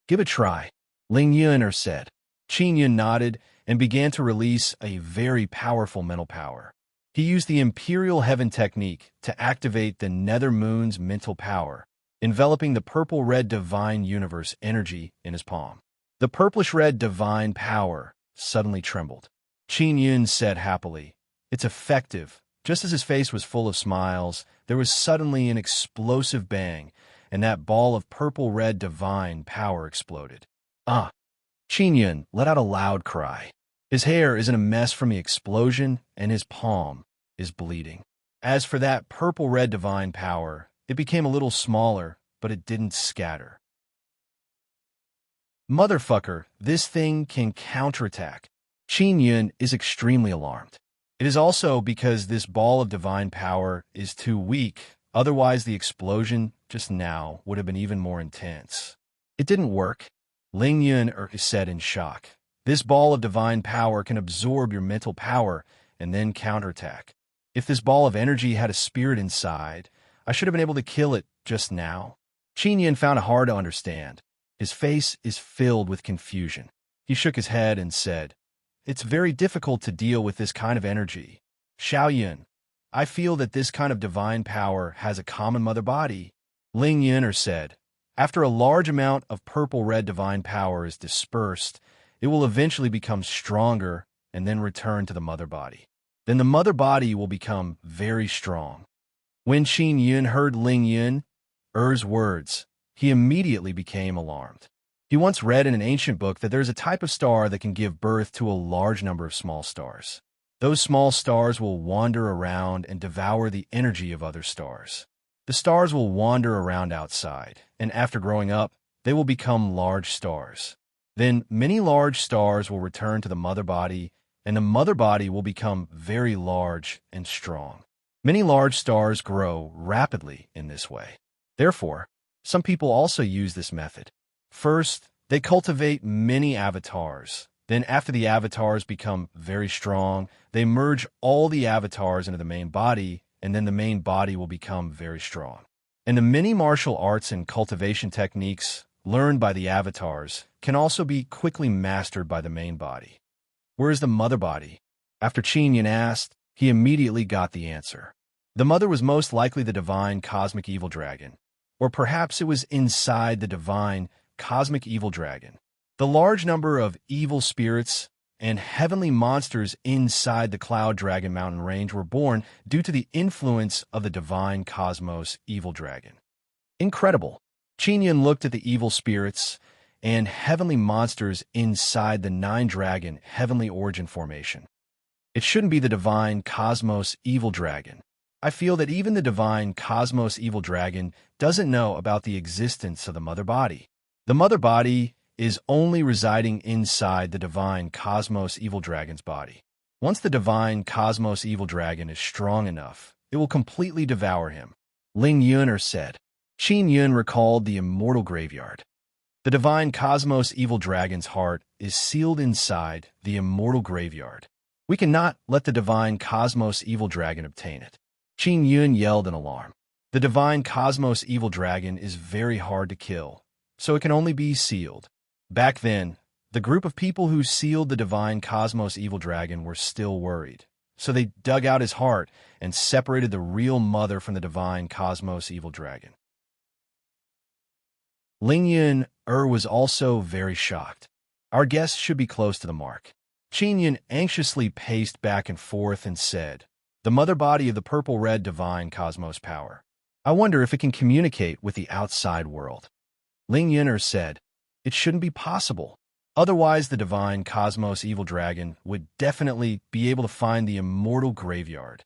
give a try. Ling Yun said. Qin Yun nodded and began to release a very powerful mental power. He used the Imperial Heaven technique to activate the Nether Moon's mental power, enveloping the purple-red divine universe energy in his palm. The purplish-red divine power suddenly trembled. Qin Yun said happily, it's effective. Just as his face was full of smiles, there was suddenly an explosive bang, and that ball of purple-red divine power exploded. Ah! Qin Yun let out a loud cry. His hair is in a mess from the explosion, and his palm is bleeding. As for that purple-red divine power, it became a little smaller, but it didn't scatter. Motherfucker, this thing can counterattack. Qin Yun is extremely alarmed. It is also because this ball of divine power is too weak, otherwise the explosion just now would have been even more intense. It didn't work. Ling Yun said in shock. This ball of divine power can absorb your mental power and then counterattack. If this ball of energy had a spirit inside, I should have been able to kill it just now. Qin Yun found it hard to understand. His face is filled with confusion. He shook his head and said, it's very difficult to deal with this kind of energy. Xiao Yun, I feel that this kind of divine power has a common mother body. Ling Yun said, after a large amount of purple-red divine power is dispersed, it will eventually become stronger and then return to the mother body. Then the mother body will become very strong. When Qin Yun heard Ling Yun, Er's words, he immediately became alarmed. He once read in an ancient book that there's a type of star that can give birth to a large number of small stars. Those small stars will wander around and devour the energy of other stars. The stars will wander around outside, and after growing up, they will become large stars. Then many large stars will return to the mother body, and the mother body will become very large and strong. Many large stars grow rapidly in this way. Therefore, some people also use this method. First, they cultivate many avatars. Then after the avatars become very strong, they merge all the avatars into the main body, and then the main body will become very strong. And the many martial arts and cultivation techniques learned by the avatars can also be quickly mastered by the main body. Where is the mother body? After Qin Yin asked, he immediately got the answer. The mother was most likely the divine cosmic evil dragon, or perhaps it was inside the divine cosmic evil dragon. The large number of evil spirits and heavenly monsters inside the Cloud Dragon mountain range were born due to the influence of the divine cosmos evil dragon. Incredible! Qin Yin looked at the evil spirits and heavenly monsters inside the nine-dragon heavenly origin formation. It shouldn't be the divine cosmos evil dragon. I feel that even the divine cosmos evil dragon doesn't know about the existence of the mother body. The mother body is only residing inside the divine cosmos evil dragon's body. Once the divine cosmos evil dragon is strong enough, it will completely devour him. Ling Yuner said. Qin Yun recalled the immortal graveyard. The divine cosmos evil dragon's heart is sealed inside the immortal graveyard. We cannot let the divine cosmos evil dragon obtain it. Qin Yun yelled in alarm. The divine cosmos evil dragon is very hard to kill, so it can only be sealed. Back then, the group of people who sealed the divine cosmos evil dragon were still worried, so they dug out his heart and separated the real mother from the divine cosmos evil dragon. Ling Yun was also very shocked. Our guest should be close to the mark. Qin Yun anxiously paced back and forth and said, the mother body of the purple-red divine cosmos power. I wonder if it can communicate with the outside world. Ling Yun said, it shouldn't be possible. Otherwise, the divine cosmos evil dragon would definitely be able to find the immortal graveyard.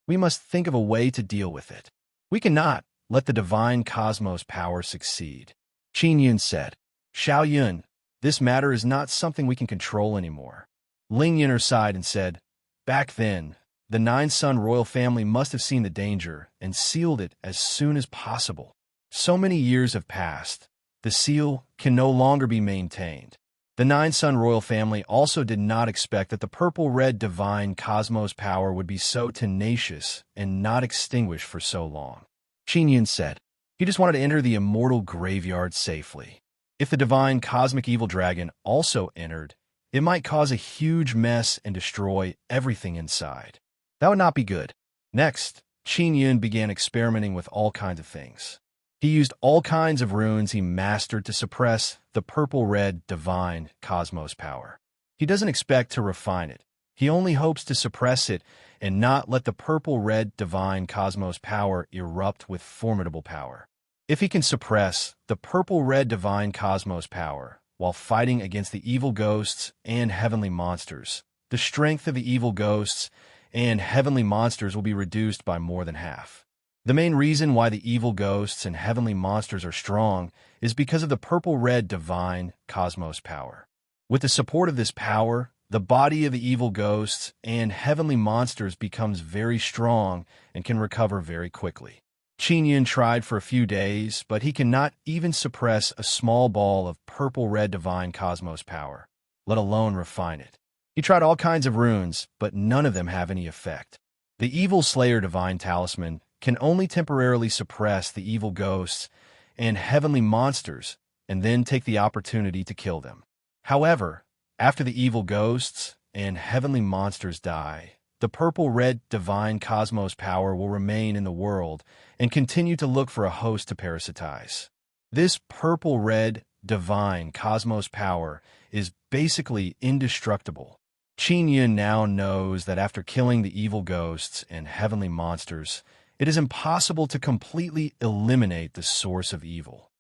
We must think of a way to deal with it. We cannot let the divine cosmos power succeed. Qin Yun said, Xiao Yun, this matter is not something we can control anymore. Ling Yun sighed and said, back then, the Nine-Sun royal family must have seen the danger and sealed it as soon as possible. So many years have passed. The seal can no longer be maintained. The Nine-Sun royal family also did not expect that the purple-red divine cosmos power would be so tenacious and not extinguished for so long. Qin Yun said, he just wanted to enter the immortal graveyard safely. If the divine cosmic evil dragon also entered, it might cause a huge mess and destroy everything inside. That would not be good. Next, Qin Yun began experimenting with all kinds of things. He used all kinds of runes he mastered to suppress the purple-red divine cosmos power. He doesn't expect to refine it. He only hopes to suppress it and not let the purple-red divine cosmos power erupt with formidable power. If he can suppress the purple-red divine cosmos power while fighting against the evil ghosts and heavenly monsters, the strength of the evil ghosts and heavenly monsters will be reduced by more than half. The main reason why the evil ghosts and heavenly monsters are strong is because of the purple-red divine cosmos power. With the support of this power, the body of the evil ghosts and heavenly monsters becomes very strong and can recover very quickly. Qin Yun tried for a few days, but he cannot even suppress a small ball of purple-red divine cosmos power, let alone refine it. He tried all kinds of runes, but none of them have any effect. The evil slayer divine talisman can only temporarily suppress the evil ghosts and heavenly monsters and then take the opportunity to kill them. However, after the evil ghosts and heavenly monsters die, the purple-red divine cosmos power will remain in the world and continue to look for a host to parasitize. This purple-red divine cosmos power is basically indestructible. Qin Yun now knows that after killing the evil ghosts and heavenly monsters It is impossible to completely eliminate the source of evil.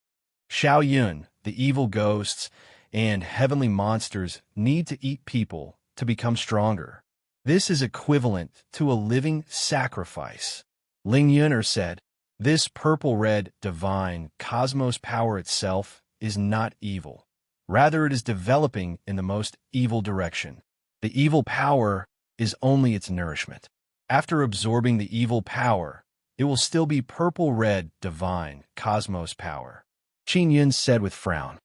Xiao Yun, the evil ghosts, and heavenly monsters need to eat people to become stronger. This is equivalent to a living sacrifice. Ling Yuner said, "This purple-red divine cosmos power itself is not evil. Rather, it is developing in the most evil direction. The evil power is only its nourishment. After absorbing the evil power, it will still be purple-red divine cosmos power," Qin Yun said with frown.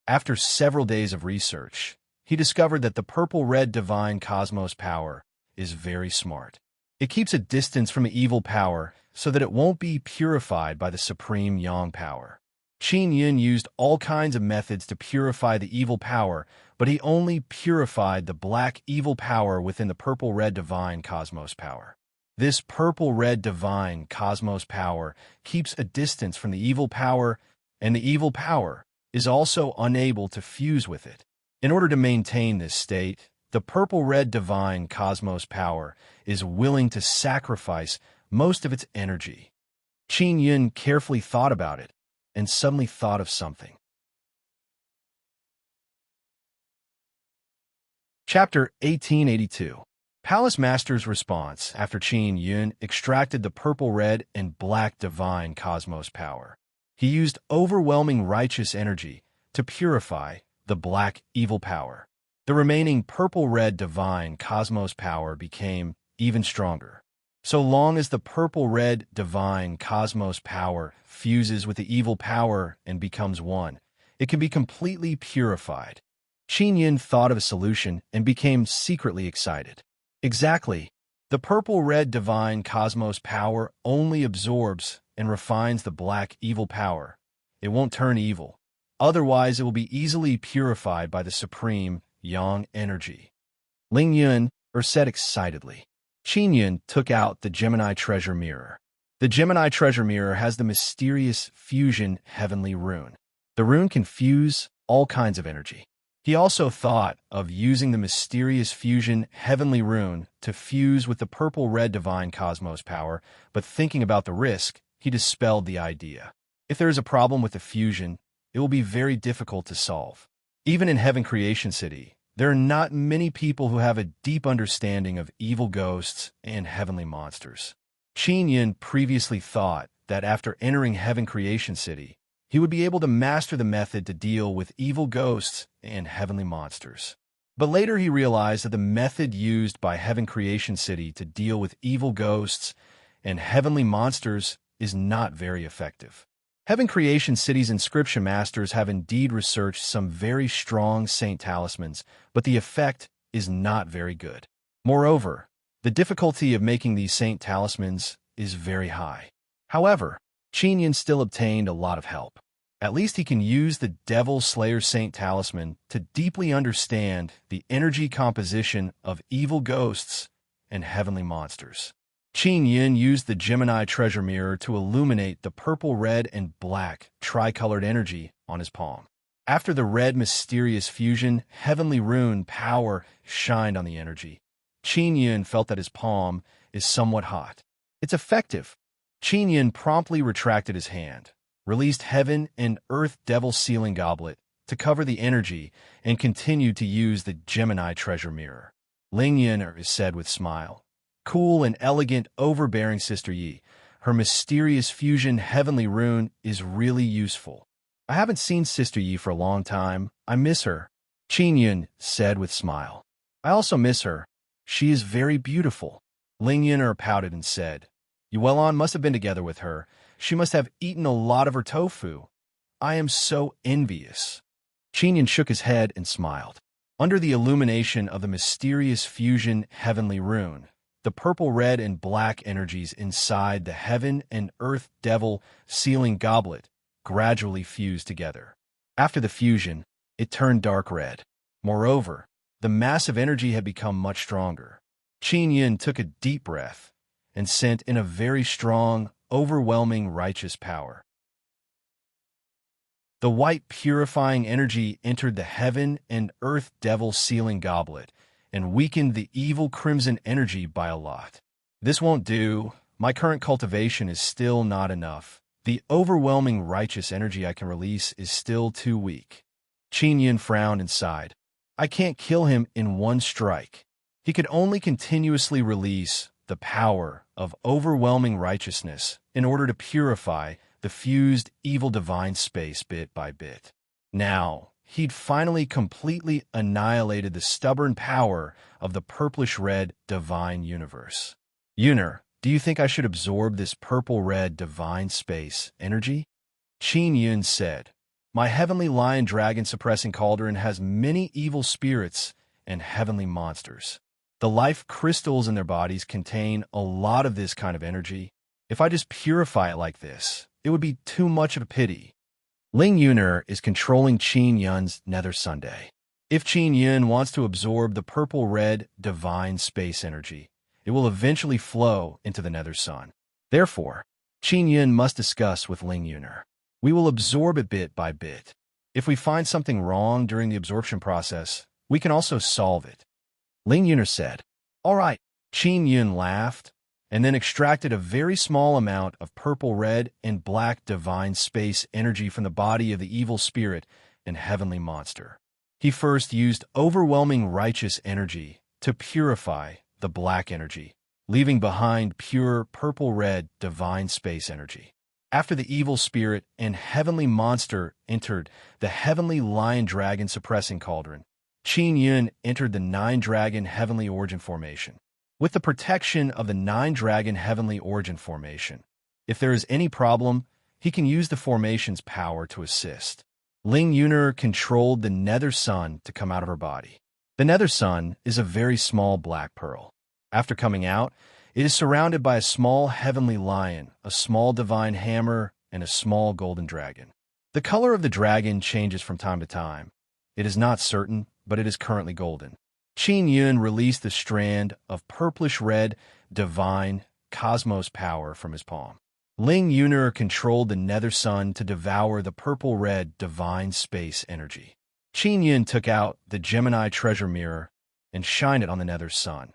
After several days of research, he discovered that the purple-red divine cosmos power is very smart. It keeps a distance from the evil power so that it won't be purified by the supreme yang power. Qin Yun used all kinds of methods to purify the evil power, but he only purified the black evil power within the purple-red divine cosmos power. This purple-red divine cosmos power keeps a distance from the evil power, and the evil power is also unable to fuse with it. In order to maintain this state, the purple-red divine cosmos power is willing to sacrifice most of its energy. Qin Yun carefully thought about it, and suddenly thought of something. Chapter 1882. Palace Master's response after Qin Yun extracted the purple-red and black divine cosmos power. He used overwhelming righteous energy to purify the black evil power. The remaining purple-red divine cosmos power became even stronger. So long as the purple-red divine cosmos power fuses with the evil power and becomes one, it can be completely purified. Qin Yun thought of a solution and became secretly excited. Exactly. The purple-red divine cosmos power only absorbs and refines the black evil power. It won't turn evil. Otherwise, it will be easily purified by the supreme yang energy. Ling Yun said excitedly. Qin Yun took out the Gemini treasure mirror. The Gemini treasure mirror has the mysterious fusion heavenly rune. The rune can fuse all kinds of energy. He also thought of using the mysterious fusion heavenly rune to fuse with the purple-red divine cosmos power, but thinking about the risk, he dispelled the idea. If there is a problem with the fusion, it will be very difficult to solve. Even in Heaven Creation City, there are not many people who have a deep understanding of evil ghosts and heavenly monsters. Qin Yun previously thought that after entering Heaven Creation City, he would be able to master the method to deal with evil ghosts and heavenly monsters. But later he realized that the method used by Heaven Creation City to deal with evil ghosts and heavenly monsters is not very effective. Heaven Creation City's inscription masters have indeed researched some very strong saint talismans, but the effect is not very good. Moreover, the difficulty of making these saint talismans is very high. However, Qin Yun still obtained a lot of help. At least he can use the Devil Slayer Saint Talisman to deeply understand the energy composition of evil ghosts and heavenly monsters. Qin Yun used the Gemini treasure mirror to illuminate the purple, red, and black tricolored energy on his palm. After the red mysterious fusion, heavenly rune power shined on the energy. Qin Yun felt that his palm is somewhat hot. It's effective. Qin Yun promptly retracted his hand, released Heaven and Earth Devil Sealing Goblet to cover the energy, and continued to use the Gemini treasure mirror. Ling Yun said with smile, "Cool and elegant, overbearing Sister Yi. Her mysterious fusion heavenly rune is really useful. I haven't seen Sister Yi for a long time. I miss her," Qin Yun said with smile. "I also miss her. She is very beautiful." Ling Yun pouted and said, "Yuelon must have been together with her. She must have eaten a lot of her tofu. I am so envious." Qin Yun shook his head and smiled. Under the illumination of the mysterious fusion heavenly rune, the purple, red, and black energies inside the Heaven and Earth Devil Sealing Goblet gradually fused together. After the fusion, it turned dark red. Moreover, the massive energy had become much stronger. Qin Yun took a deep breath and sent in a very strong, overwhelming righteous power. The white purifying energy entered the Heaven and Earth Devil Sealing Goblet and weakened the evil crimson energy by a lot. This won't do. My current cultivation is still not enough. The overwhelming righteous energy I can release is still too weak. Qin Yun frowned and sighed. I can't kill him in one strike. He could only continuously release the power of overwhelming righteousness in order to purify the fused evil divine space bit by bit. Now, he'd finally completely annihilated the stubborn power of the purplish-red divine universe. Yuner, do you think I should absorb this purple-red divine space energy? Qin Yun said, My heavenly lion dragon suppressing cauldron has many evil spirits and heavenly monsters. The life crystals in their bodies contain a lot of this kind of energy. If I just purify it like this, it would be too much of a pity. Ling Yuner is controlling Qin Yun's nether Sunday. If Qin Yun wants to absorb the purple-red divine space energy, it will eventually flow into the nether sun. Therefore, Qin Yun must discuss with Ling Yuner. We will absorb it bit by bit. If we find something wrong during the absorption process, we can also solve it. Ling Yuner said, All right. Qin Yun laughed, and then extracted a very small amount of purple-red and black divine space energy from the body of the evil spirit and heavenly monster. He first used overwhelming righteous energy to purify the black energy, leaving behind pure purple-red divine space energy. After the evil spirit and heavenly monster entered the heavenly lion dragon suppressing cauldron, Qin Yun entered the nine-dragon heavenly origin formation. With the protection of the nine-dragon heavenly origin formation, if there is any problem, he can use the formation's power to assist. Ling Yuner controlled the nether sun to come out of her body. The nether sun is a very small black pearl. After coming out, it is surrounded by a small heavenly lion, a small divine hammer, and a small golden dragon. The color of the dragon changes from time to time. It is not certain, but it is currently golden. Qin Yun released the strand of purplish-red, divine, cosmos power from his palm. Ling Yuner controlled the nether sun to devour the purple-red, divine space energy. Qin Yun took out the Gemini treasure mirror and shined it on the nether sun,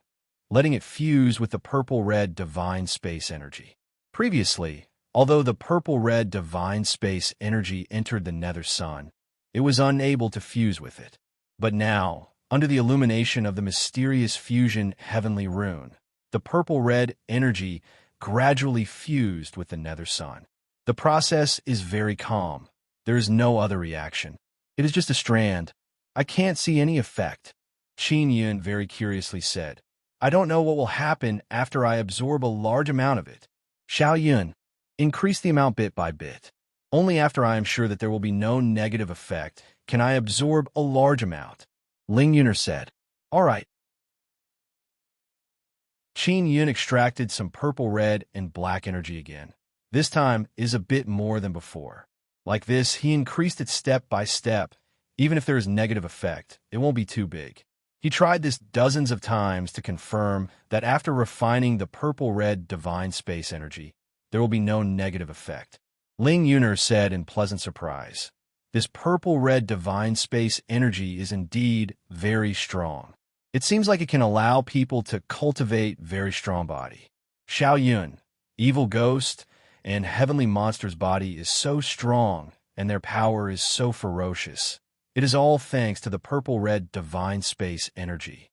letting it fuse with the purple-red, divine space energy. Previously, although the purple-red, divine space energy entered the nether sun, it was unable to fuse with it. But now, under the illumination of the mysterious fusion heavenly rune, the purple-red energy gradually fused with the nether sun. The process is very calm. There is no other reaction. It is just a strand. I can't see any effect. Qin Yun very curiously said, I don't know what will happen after I absorb a large amount of it. Xiao Yun, increase the amount bit by bit. Only after I am sure that there will be no negative effect can I absorb a large amount. Ling Yuner said, All right. Qin Yun extracted some purple-red and black energy again. This time is a bit more than before. Like this, he increased it step by step. Even if there is negative effect, it won't be too big. He tried this dozens of times to confirm that after refining the purple-red divine space energy, there will be no negative effect. Ling Yuner said in pleasant surprise, This purple-red divine space energy is indeed very strong. It seems like it can allow people to cultivate very strong body. Xiao Yun, evil ghost, and heavenly monster's body is so strong, and their power is so ferocious. It is all thanks to the purple-red divine space energy.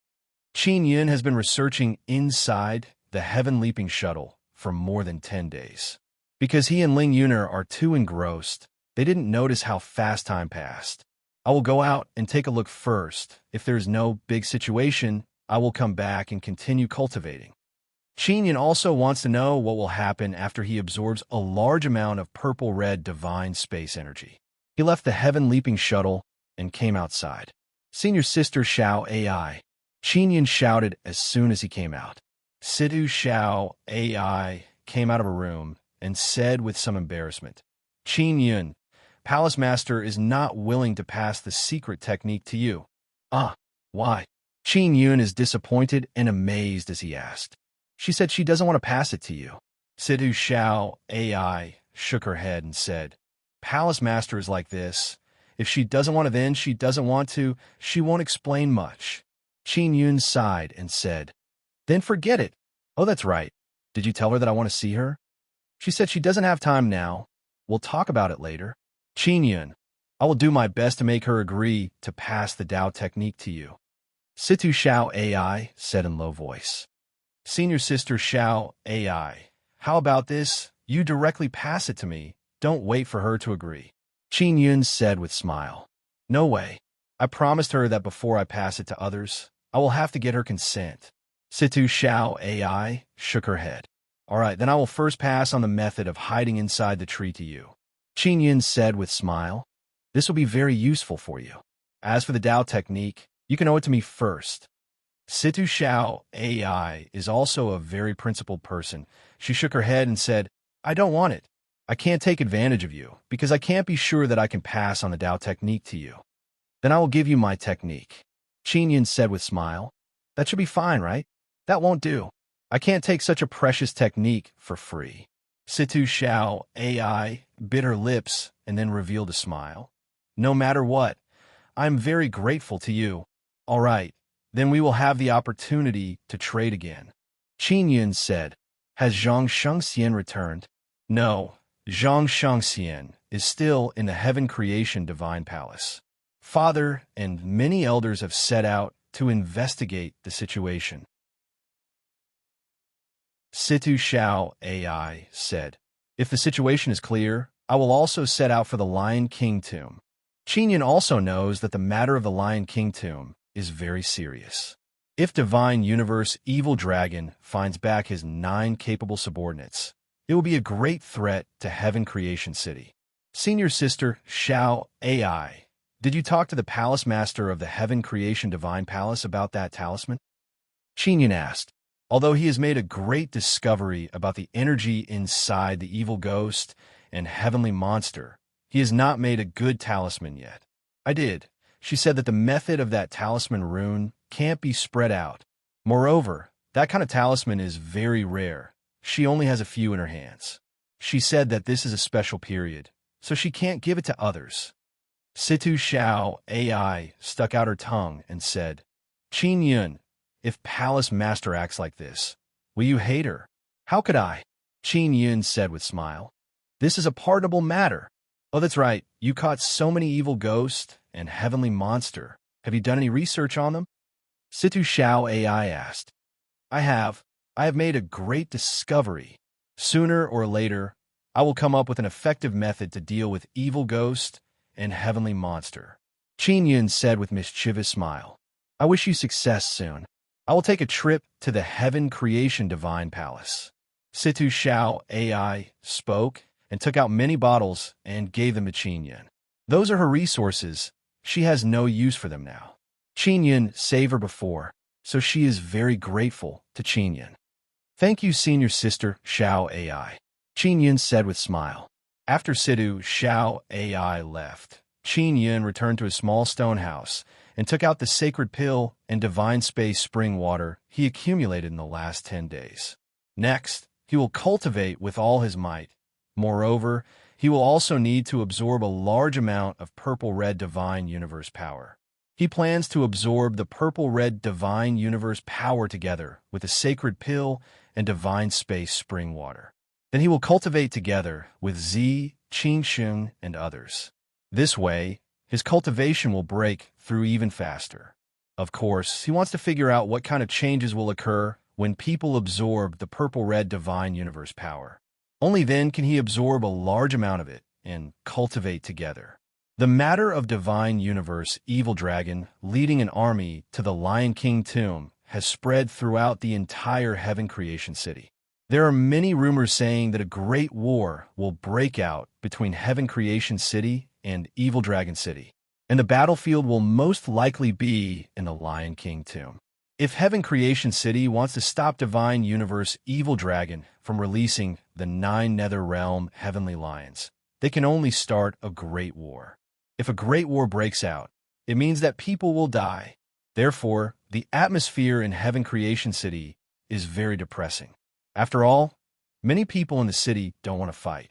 Qin Yun has been researching inside the heaven-leaping shuttle for more than 10 days. Because he and Ling Yuner are too engrossed, they didn't notice how fast time passed. I will go out and take a look first. If there is no big situation, I will come back and continue cultivating. Qin Yun also wants to know what will happen after he absorbs a large amount of purple-red divine space energy. He left the heaven-leaping shuttle and came outside. Senior Sister Xiao AI. Qin Yun shouted as soon as he came out. Situ Xiao AI came out of a room and said with some embarrassment, Qin Yun, Palace Master is not willing to pass the secret technique to you. Why? Qin Yun is disappointed and amazed as he asked. She said she doesn't want to pass it to you. Situ Xiao AI shook her head and said, Palace Master is like this. If she doesn't want to, then she doesn't want to. She won't explain much. Qin Yun sighed and said, Then forget it. Oh, that's right. Did you tell her that I want to see her? She said she doesn't have time now. We'll talk about it later. Qin Yun, I will do my best to make her agree to pass the Tao technique to you. Situ Xiao AI said in low voice. Senior sister Xiao AI, how about this? You directly pass it to me. Don't wait for her to agree. Qin Yun said with smile. No way. I promised her that before I pass it to others, I will have to get her consent. Situ Xiao AI shook her head. All right, then I will first pass on the method of hiding inside the tree to you. Qin Yun said with smile. This will be very useful for you. As for the Tao technique, you can owe it to me first. Situ Xiao AI is also a very principled person. She shook her head and said, I don't want it. I can't take advantage of you because I can't be sure that I can pass on the Tao technique to you. Then I will give you my technique. Qin Yun said with smile. That should be fine, right? That won't do. I can't take such a precious technique for free. Situ Xiao AI bit her lips and then revealed a smile. No matter what, I'm very grateful to you. All right, then we will have the opportunity to trade again. Qin Yun said, Has Zhang Shengxian returned? No, Zhang Shengxian is still in the Heaven Creation Divine Palace. Father and many elders have set out to investigate the situation. Situ Xiao AI said, If the situation is clear, I will also set out for the Lion King tomb. Qin Yun also knows that the matter of the Lion King tomb is very serious. If Divine Universe Evil Dragon finds back his 9 capable subordinates, it will be a great threat to Heaven Creation City. Senior sister Xiao AI, did you talk to the Palace Master of the Heaven Creation Divine Palace about that talisman? Qin Yun asked. Although he has made a great discovery about the energy inside the evil ghost and heavenly monster, he has not made a good talisman yet. I did. She said that the method of that talisman rune can't be spread out. Moreover, that kind of talisman is very rare. She only has a few in her hands. She said that this is a special period, so she can't give it to others. Situ Xiao AI stuck out her tongue and said, Qin Yun, if Palace Master acts like this, will you hate her? How could I? Qin Yun said with smile. This is a pardonable matter. Oh, that's right. You caught so many evil ghosts and heavenly monster. Have you done any research on them? Situ Xiao AI asked. I have. I have made a great discovery. Sooner or later, I will come up with an effective method to deal with evil ghost and heavenly monster. Qin Yun said with mischievous smile. I wish you success soon. I will take a trip to the Heaven Creation Divine Palace. Situ Xiao AI spoke and took out many bottles and gave them to Qin Yun. Those are her resources. She has no use for them now. Qin Yun saved her before, so she is very grateful to Qin Yun. Thank you, senior sister Xiao AI. Qin Yun said with smile. After Situ Xiao AI left, Qin Yun returned to his small stone house and took out the sacred pill and divine space spring water he accumulated in the last 10 days. Next, he will cultivate with all his might. Moreover, he will also need to absorb a large amount of purple-red divine universe power. He plans to absorb the purple-red divine universe power together with the sacred pill and divine space spring water. Then he will cultivate together with Zi, Qingsheng, and others. This way, his cultivation will break through even faster. Of course, he wants to figure out what kind of changes will occur when people absorb the purple-red divine universe power. Only then can he absorb a large amount of it and cultivate together. The matter of divine universe evil dragon leading an army to the Lion King tomb has spread throughout the entire Heaven Creation City. There are many rumors saying that a great war will break out between Heaven Creation City and Evil Dragon City, and the battlefield will most likely be in the Lion King tomb. If Heaven Creation City wants to stop Divine Universe Evil Dragon from releasing the 9 Nether Realm Heavenly Lions, they can only start a great war. If a great war breaks out, it means that people will die. Therefore, the atmosphere in Heaven Creation City is very depressing. After all, many people in the city don't want to fight.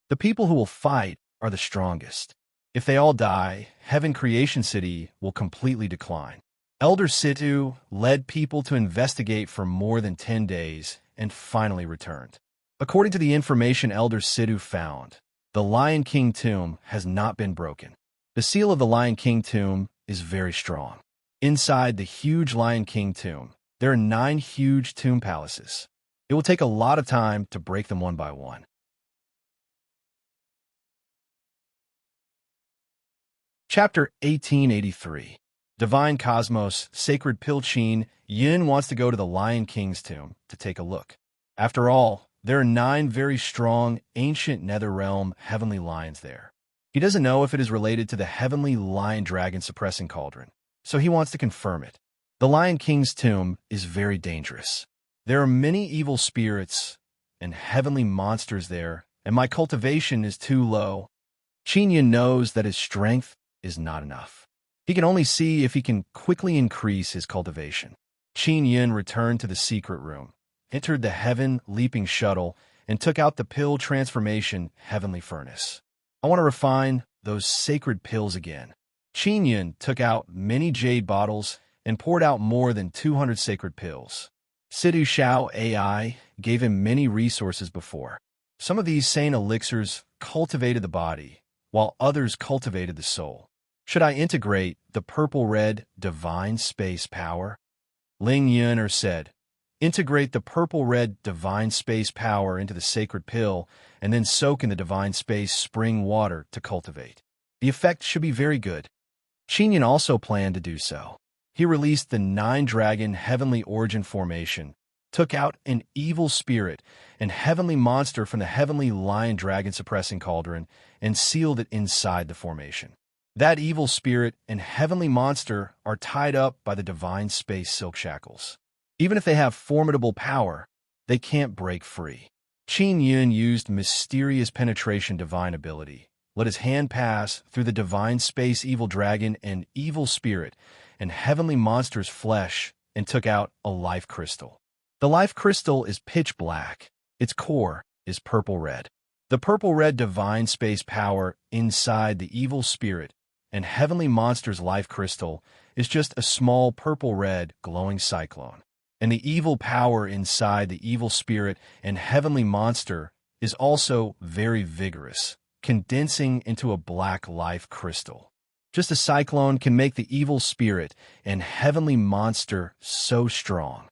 The people who will fight are the strongest. If they all die, Heaven Creation City will completely decline. Elder Situ led people to investigate for more than 10 days and finally returned. According to the information Elder Situ found, the Lion King tomb has not been broken. The seal of the Lion King tomb is very strong. Inside the huge Lion King tomb, there are 9 huge tomb palaces. It will take a lot of time to break them one by one. Chapter 1883. Divine Cosmos, Sacred Pill. Qin Yin wants to go to the Lion King's tomb to take a look. After all, there are 9 very strong, ancient Netherrealm heavenly lions there. He doesn't know if it is related to the heavenly lion dragon suppressing cauldron, so he wants to confirm it. The Lion King's tomb is very dangerous. There are many evil spirits and heavenly monsters there, and my cultivation is too low. Qin Yin knows that his strength is not enough. He can only see if he can quickly increase his cultivation. Qin Yin returned to the secret room, entered the heaven leaping shuttle, and took out the pill transformation heavenly furnace. I want to refine those sacred pills again. Qin Yin took out many jade bottles and poured out more than 200 sacred pills. Sidu Xiao AI gave him many resources before. Some of these sane elixirs cultivated the body, while others cultivated the soul. Should I integrate the purple-red divine space power? Ling Yuner said, integrate the purple-red divine space power into the sacred pill and then soak in the divine space spring water to cultivate. The effect should be very good. Qin Yin also planned to do so. He released the 9-dragon heavenly origin formation, took out an evil spirit and heavenly monster from the heavenly lion dragon suppressing cauldron, and sealed it inside the formation. That evil spirit and heavenly monster are tied up by the divine space silk shackles. Even if they have formidable power, they can't break free. Qin Yin used mysterious penetration divine ability, let his hand pass through the divine space evil dragon and evil spirit and heavenly monster's flesh, and took out a life crystal. The life crystal is pitch black. Its core is purple-red. The purple-red divine space power inside the evil spirit and heavenly monster's life crystal is just a small purple-red glowing cyclone. And the evil power inside the evil spirit and heavenly monster is also very vigorous, condensing into a black life crystal. Just a cyclone can make the evil spirit and heavenly monster so strong.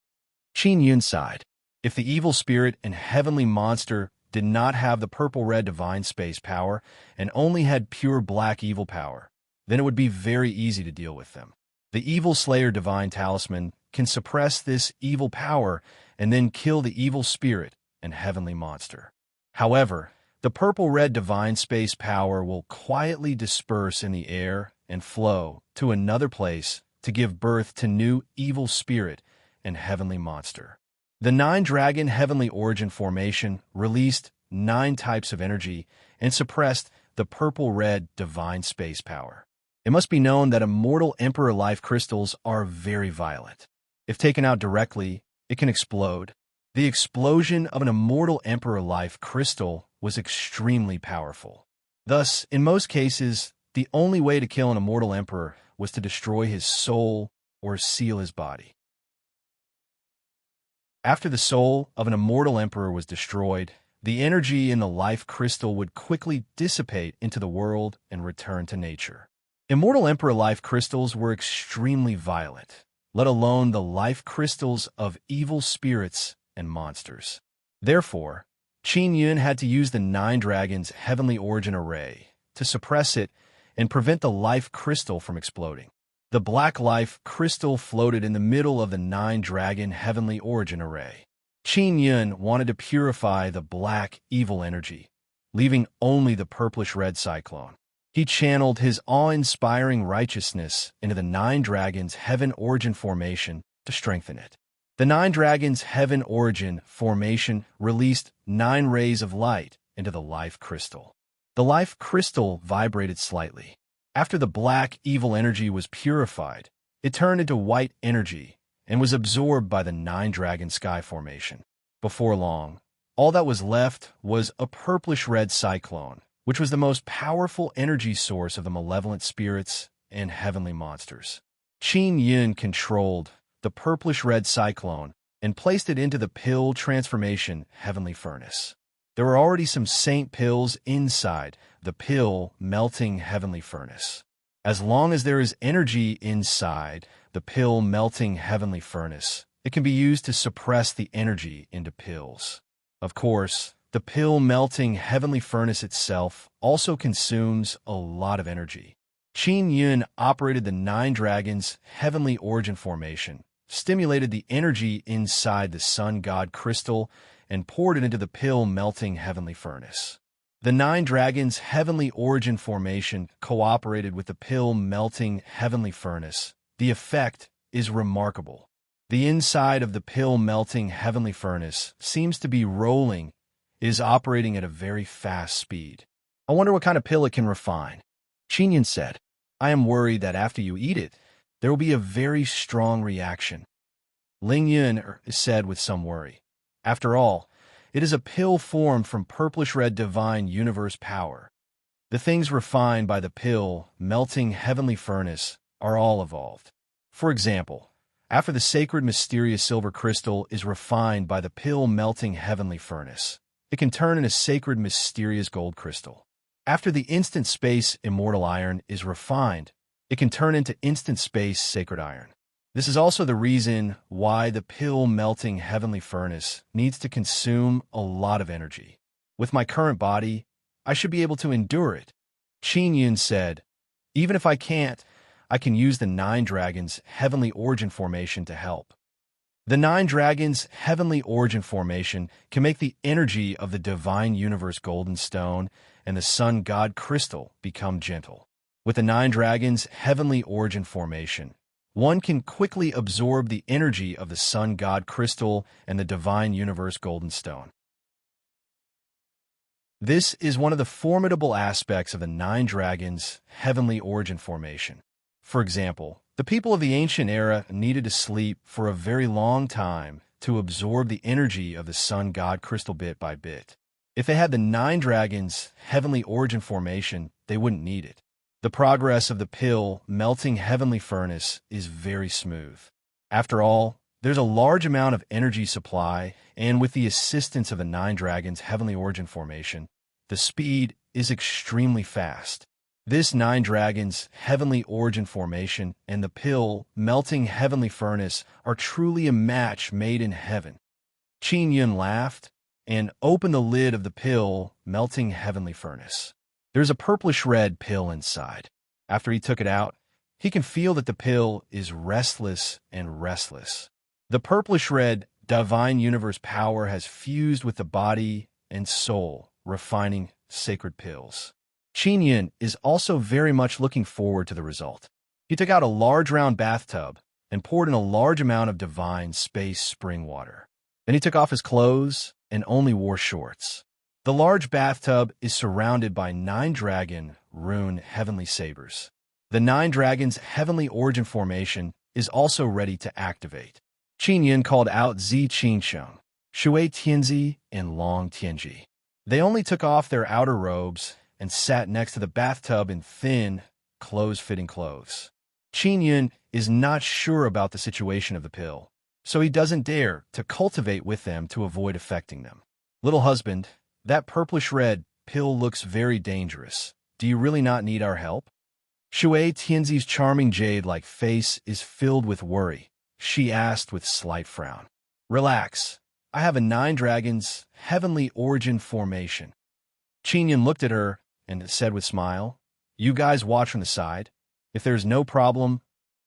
Qin Yun sighed. If the evil spirit and heavenly monster did not have the purple-red divine space power and only had pure black evil power, then it would be very easy to deal with them. The Evil Slayer Divine Talisman can suppress this evil power and then kill the evil spirit and heavenly monster. However, the purple-red divine space power will quietly disperse in the air and flow to another place to give birth to new evil spirit and heavenly monster. The 9-dragon heavenly origin formation released 9 types of energy and suppressed the purple-red divine space power. It must be known that immortal Emperor life crystals are very violent. If taken out directly, it can explode. The explosion of an immortal Emperor life crystal was extremely powerful. Thus, in most cases, the only way to kill an immortal Emperor was to destroy his soul or seal his body. After the soul of an immortal Emperor was destroyed, the energy in the life crystal would quickly dissipate into the world and return to nature. Immortal Emperor life crystals were extremely violent, let alone the life crystals of evil spirits and monsters. Therefore, Qin Yun had to use the 9 dragons heavenly origin array to suppress it and prevent the life crystal from exploding. The black life crystal floated in the middle of the 9-dragon heavenly origin array. Qin Yun wanted to purify the black evil energy, leaving only the purplish-red cyclone. He channeled his awe-inspiring righteousness into the 9 dragons heaven origin formation to strengthen it. The 9 dragons heaven origin formation released 9 rays of light into the life crystal. The life crystal vibrated slightly. After the black evil energy was purified, it turned into white energy and was absorbed by the 9-dragon sky formation. Before long, all that was left was a purplish-red cyclone, which was the most powerful energy source of the malevolent spirits and heavenly monsters. Qin Yun controlled the purplish-red cyclone and placed it into the pill transformation heavenly furnace. There were already some saint pills inside the pill melting heavenly furnace. As long as there is energy inside the pill melting heavenly furnace, it can be used to suppress the energy into pills. Of course, the pill melting heavenly furnace itself also consumes a lot of energy. Qin Yun operated the Nine Dragons heavenly origin formation, stimulated the energy inside the sun god crystal, and poured it into the pill melting heavenly furnace. The Nine Dragons heavenly origin formation cooperated with the pill melting heavenly furnace. The effect is remarkable. The inside of the pill melting heavenly furnace seems to be rolling, is operating at a very fast speed. I wonder what kind of pill it can refine. Qin Yun said, I am worried that after you eat it, there will be a very strong reaction. Ling Yun said with some worry, after all, it is a pill formed from purplish-red divine universe power. The things refined by the pill melting heavenly furnace are all evolved. For example, after the sacred mysterious silver crystal is refined by the pill melting heavenly furnace, it can turn into sacred mysterious gold crystal. After the instant space immortal iron is refined, it can turn into instant space sacred iron. This is also the reason why the pill melting heavenly furnace needs to consume a lot of energy. With my current body, I should be able to endure it. Qin Yun said, even if I can't, I can use the Nine Dragons heavenly origin formation to help. The Nine Dragons heavenly origin formation can make the energy of the divine universe golden stone and the sun god crystal become gentle. With the Nine Dragons heavenly origin formation, one can quickly absorb the energy of the sun god crystal and the divine universe golden stone. This is one of the formidable aspects of the Nine Dragons heavenly origin formation. For example, the people of the ancient era needed to sleep for a very long time to absorb the energy of the sun god crystal bit by bit. If they had the Nine Dragons heavenly origin formation, they wouldn't need it. The progress of the pill melting heavenly furnace is very smooth. After all, there's a large amount of energy supply, and with the assistance of the Nine Dragons heavenly origin formation, the speed is extremely fast. This Nine Dragons heavenly origin formation and the pill melting heavenly furnace are truly a match made in heaven. Qin Yun laughed and opened the lid of the pill melting heavenly furnace. There's a purplish-red pill inside. After he took it out, he can feel that the pill is restless and restless. The purplish-red divine universe power has fused with the body and soul, refining sacred pills. Qin Yun is also very much looking forward to the result. He took out a large round bathtub and poured in a large amount of divine space spring water. Then he took off his clothes and only wore shorts. The large bathtub is surrounded by Nine Dragon rune heavenly sabers. The Nine Dragons heavenly origin formation is also ready to activate. Qin Yun called out Zi Qingsheng, Shui Tianzi, and Long Tianji. They only took off their outer robes and sat next to the bathtub in thin, close-fitting clothes. Qin Yun is not sure about the situation of the pill, so he doesn't dare to cultivate with them to avoid affecting them. Little husband, that purplish-red pill looks very dangerous. Do you really not need our help? Shui Tianzi's charming jade-like face is filled with worry. She asked with slight frown. Relax. I have a Nine Dragons heavenly origin formation. Qin Yun looked at her and said with smile, you guys watch from the side. If there's no problem,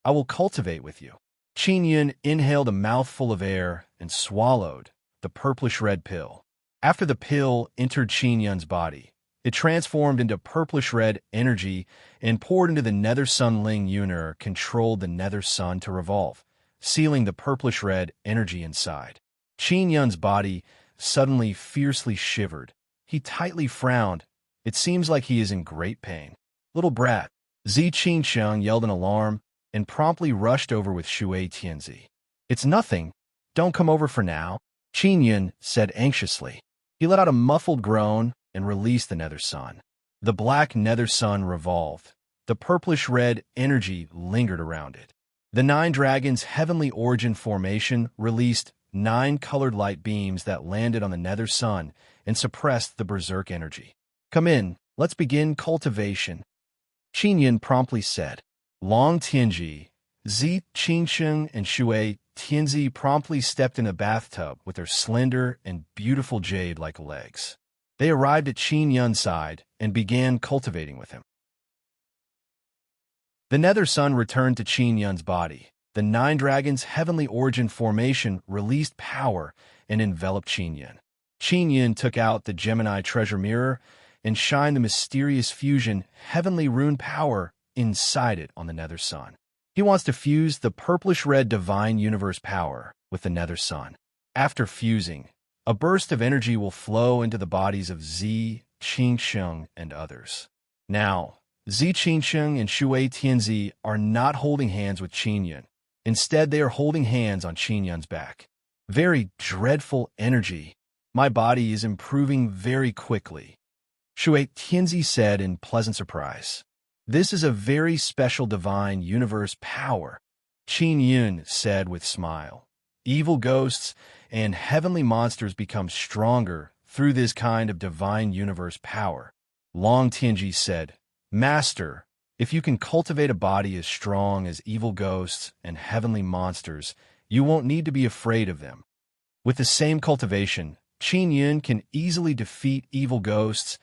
I will cultivate with you. Qin Yun inhaled a mouthful of air and swallowed the purplish-red pill. After the pill entered Qin Yun's body, it transformed into purplish-red energy and poured into the nether sun. Ling Yuner controlled the nether sun to revolve, sealing the purplish-red energy inside. Qin Yun's body suddenly fiercely shivered. He tightly frowned. It seems like he is in great pain. Little brat. Zi Qingsheng yelled in alarm and promptly rushed over with Shui Tianzi. It's nothing. Don't come over for now, Qin Yun said anxiously. He let out a muffled groan and released the nether sun. The black nether sun revolved. The purplish-red energy lingered around it. The nine dragons' heavenly origin formation released 9 colored light beams that landed on the nether sun and suppressed the berserk energy. "Come in, let's begin cultivation," Qingyun promptly said. Long Tianji, Zi Qingsheng, and Shui Tianzi promptly stepped in a bathtub with their slender and beautiful jade-like legs. They arrived at Qin Yun's side and began cultivating with him. The nether sun returned to Qin Yun's body. The nine dragons' heavenly origin formation released power and enveloped Qin Yun. Qin Yun took out the Gemini treasure mirror and shined the mysterious fusion heavenly rune power inside it on the nether sun. He wants to fuse the purplish-red divine universe power with the nether sun. After fusing, a burst of energy will flow into the bodies of Zi, Qingsheng, and others. Now, Zi Qingsheng and Shui Tianzi are not holding hands with Qin Yun. Instead, they are holding hands on Qin Yun's back. Very dreadful energy. My body is improving very quickly, Shui Tianzi said in pleasant surprise. This is a very special divine universe power, Qin Yun said with smile. Evil ghosts and heavenly monsters become stronger through this kind of divine universe power. Long Tianji said, Master, if you can cultivate a body as strong as evil ghosts and heavenly monsters, you won't need to be afraid of them. With the same cultivation, Qin Yun can easily defeat evil ghosts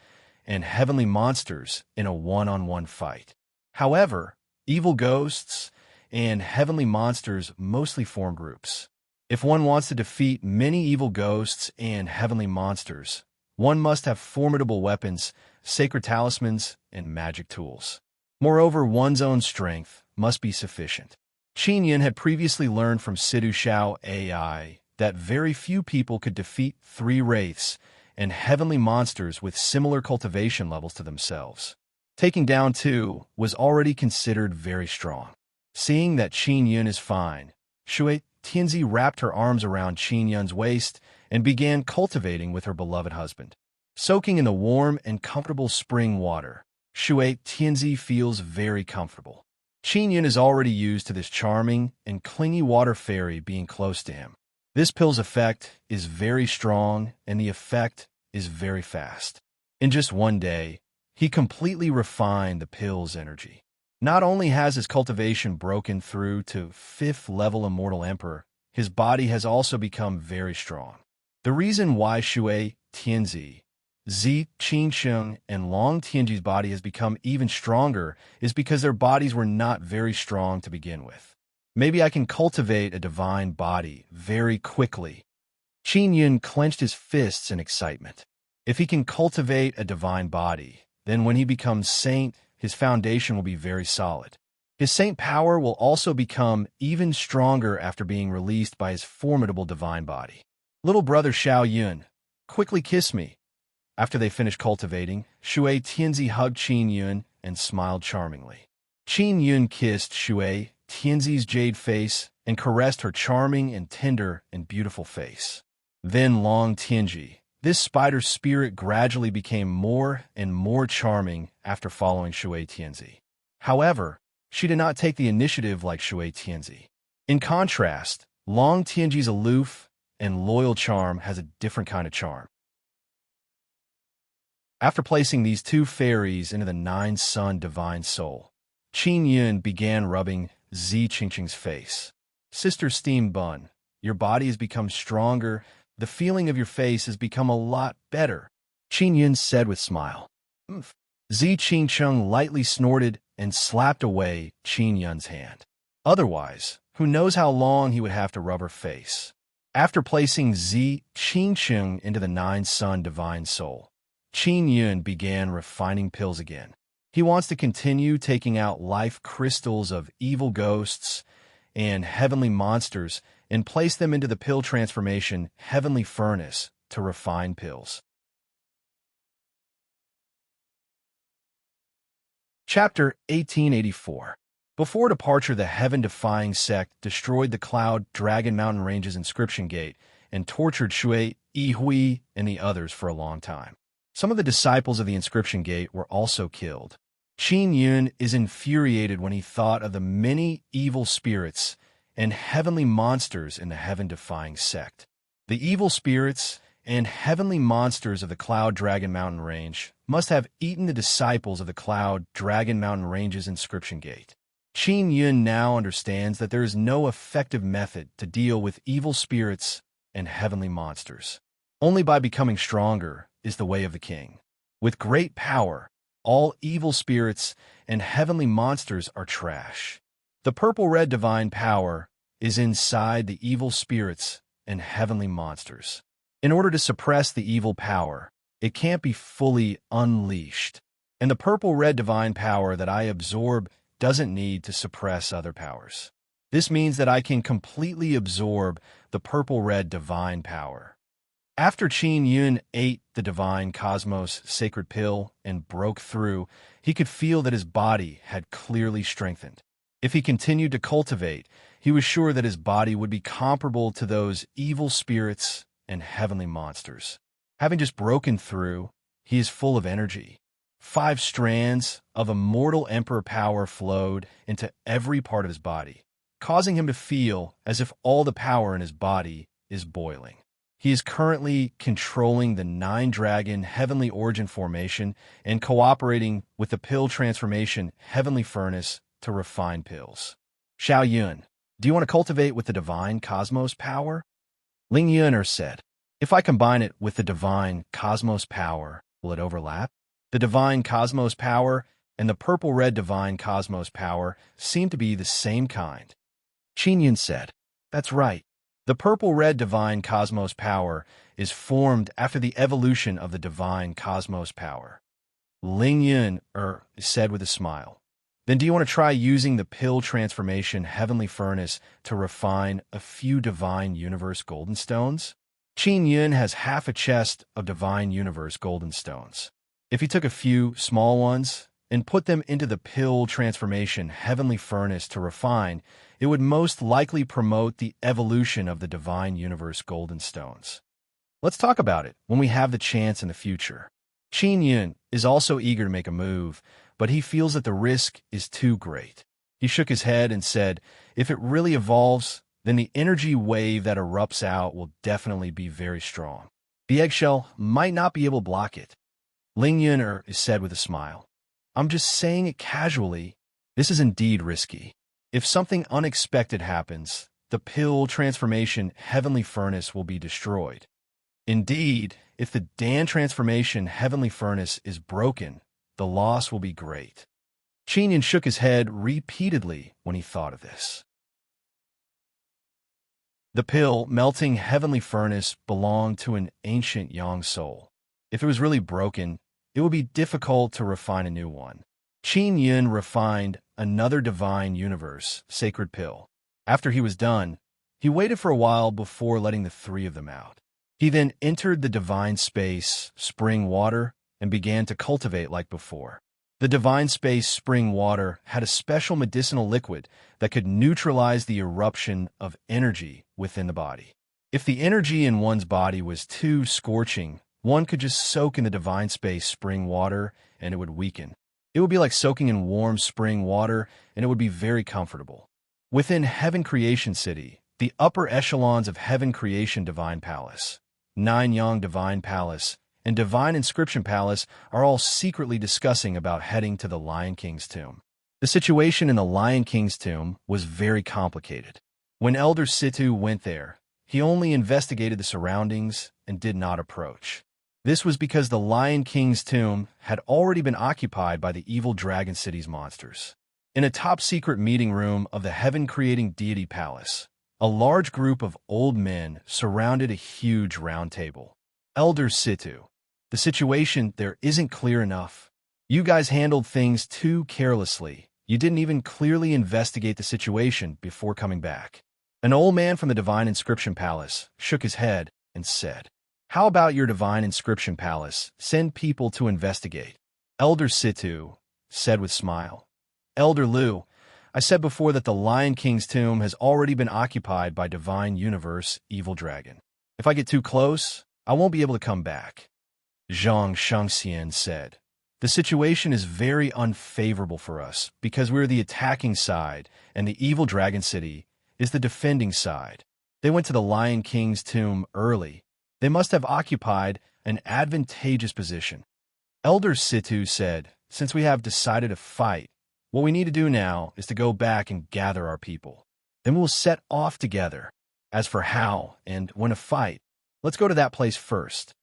and heavenly monsters in a one-on-one fight. However, evil ghosts and heavenly monsters mostly form groups. If one wants to defeat many evil ghosts and heavenly monsters, one must have formidable weapons, sacred talismans, and magic tools. Moreover, one's own strength must be sufficient. Qin Yun had previously learned from Sidhu Xiao AI that very few people could defeat 3 wraiths and heavenly monsters with similar cultivation levels to themselves. Taking down 2 was already considered very strong. Seeing that Qin Yun is fine, Shui Tianzi wrapped her arms around Qin Yun's waist and began cultivating with her beloved husband. Soaking in the warm and comfortable spring water, Shui Tianzi feels very comfortable. Qin Yun is already used to this charming and clingy water fairy being close to him. This pill's effect is very strong and the effect is very fast. In just one day, he completely refined the pill's energy. Not only has his cultivation broken through to 5th level Immortal Emperor, his body has also become very strong. The reason why Shui Tianzi, Zi Qingsheng, and Long Tianji's body has become even stronger is because their bodies were not very strong to begin with. Maybe I can cultivate a divine body very quickly. Qin Yun clenched his fists in excitement. If he can cultivate a divine body, then when he becomes saint, his foundation will be very solid. His saint power will also become even stronger after being released by his formidable divine body. Little brother Xiao Yun, quickly kiss me. After they finished cultivating, Shui Tianzi hugged Qin Yun and smiled charmingly. Qin Yun kissed Shui Tianzi's jade face and caressed her charming and tender and beautiful face. Then Long Tianji, this spider spirit gradually became more and more charming after following Shui Tianzi. However, she did not take the initiative like Shui Tianzi. In contrast, Long Tianji's aloof and loyal charm has a different kind of charm. After placing these 2 fairies into the 9-sun divine soul, Qin Yun began rubbing Zi Qingsheng's face. Sister Steam Bun, your body has become stronger. The feeling of your face has become a lot better, Qin Yun said with smile. Zi Qingsheng lightly snorted and slapped away Qin Yun's hand. Otherwise, who knows how long he would have to rub her face. After placing Zi Qingsheng into the 9-sun divine soul, Qin Yun began refining pills again. He wants to continue taking out life crystals of evil ghosts and heavenly monsters and place them into the pill transformation heavenly furnace to refine pills. Chapter 1884. Before departure, the heaven-defying sect destroyed the Cloud Dragon Mountain Range's inscription gate and tortured Shui, Yihui, and the others for a long time. Some of the disciples of the inscription gate were also killed. Qin Yun is infuriated when he thought of the many evil spirits and heavenly monsters in the heaven-defying sect. The evil spirits and heavenly monsters of the Cloud Dragon Mountain Range must have eaten the disciples of the Cloud Dragon Mountain Range's inscription gate. Qin Yun now understands that there is no effective method to deal with evil spirits and heavenly monsters. Only by becoming stronger is the way of the king. With great power, all evil spirits and heavenly monsters are trash. The purple-red divine power is inside the evil spirits and heavenly monsters. In order to suppress the evil power, it can't be fully unleashed. And the purple-red divine power that I absorb doesn't need to suppress other powers. This means that I can completely absorb the purple-red divine power. After Qin Yun ate the divine cosmos sacred pill and broke through, he could feel that his body had clearly strengthened. If he continued to cultivate, he was sure that his body would be comparable to those evil spirits and heavenly monsters. Having just broken through, he is full of energy. 5 strands of immortal emperor power flowed into every part of his body, causing him to feel as if all the power in his body is boiling. He is currently controlling the 9-dragon heavenly origin formation and cooperating with the pill transformation heavenly furnace to refine pills. Xiao Yun, do you want to cultivate with the divine cosmos power? Ling Yuner said, if I combine it with the divine cosmos power, will it overlap? The divine cosmos power and the purple-red divine cosmos power seem to be the same kind. Qin Yun said, that's right. The purple-red divine cosmos power is formed after the evolution of the divine cosmos power. Ling Yun said with a smile. Then do you want to try using the pill transformation heavenly furnace to refine a few divine universe golden stones? Qin Yun has half a chest of divine universe golden stones. If he took a few small ones and put them into the pill transformation heavenly furnace to refine, it would most likely promote the evolution of the divine universe golden stones. Let's talk about it when we have the chance in the future. Qin Yun is also eager to make a move, but he feels that the risk is too great. He shook his head and said, if it really evolves, then the energy wave that erupts out will definitely be very strong. The eggshell might not be able to block it. Ling Yun said with a smile, I'm just saying it casually. This is indeed risky. If something unexpected happens, the pill transformation heavenly furnace will be destroyed. Indeed, if the Dan transformation heavenly furnace is broken, the loss will be great. Qin Yun shook his head repeatedly when he thought of this. The pill melting heavenly furnace belonged to an ancient young soul. If it was really broken, it would be difficult to refine a new one. Qin Yun refined another divine universe sacred pill. After he was done, he waited for a while before letting the 3 of them out. He then entered the divine space spring water and began to cultivate like before. The divine space spring water had a special medicinal liquid that could neutralize the eruption of energy within the body. If the energy in one's body was too scorching, one could just soak in the divine space spring water and it would weaken. It would be like soaking in warm spring water and it would be very comfortable. Within Heaven Creation City, the upper echelons of Heaven Creation Divine Palace, Nine Yang Divine Palace, and Divine Inscription Palace are all secretly discussing about heading to the Lion King's tomb. The situation in the Lion King's tomb was very complicated. When Elder Situ went there, he only investigated the surroundings and did not approach. This was because the Lion King's tomb had already been occupied by the evil Dragon City's monsters. In a top-secret meeting room of the Heaven-Creating Deity Palace, a large group of old men surrounded a huge round table. Elder Situ, the situation there isn't clear enough. You guys handled things too carelessly. You didn't even clearly investigate the situation before coming back. An old man from the Divine Inscription Palace shook his head and said, how about your Divine Inscription Palace send people to investigate? Elder Situ said with smile. Elder Lu, I said before that the Lion King's tomb has already been occupied by Divine Universe Evil Dragon. If I get too close, I won't be able to come back. Zhang Shangxian said. The situation is very unfavorable for us because we're the attacking side and the evil dragon city is the defending side. They went to the Lion King's tomb early. They must have occupied an advantageous position. Elder Situ said, since we have decided to fight, what we need to do now is to go back and gather our people. Then we'll set off together. As for how and when to fight, let's go to that place first.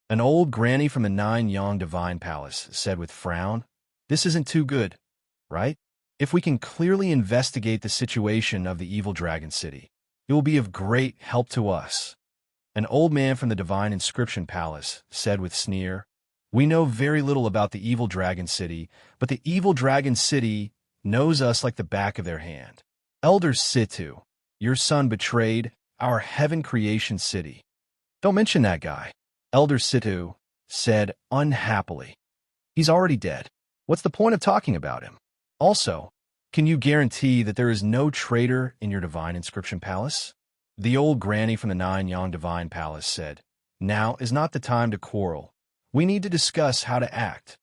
An old granny from the Nine-Yang Divine Palace said with frown, this isn't too good, right? If we can clearly investigate the situation of the evil dragon city, it will be of great help to us. An old man from the Divine Inscription Palace said with sneer, we know very little about the evil dragon city, but the evil dragon city knows us like the back of their hand. Elder Situ, your son betrayed our heaven creation city. Don't mention that guy. Elder Situ said unhappily. He's already dead. What's the point of talking about him? Also, can you guarantee that there is no traitor in your Divine Inscription Palace? The old granny from the Nine-Yang Divine Palace said, now is not the time to quarrel. We need to discuss how to act.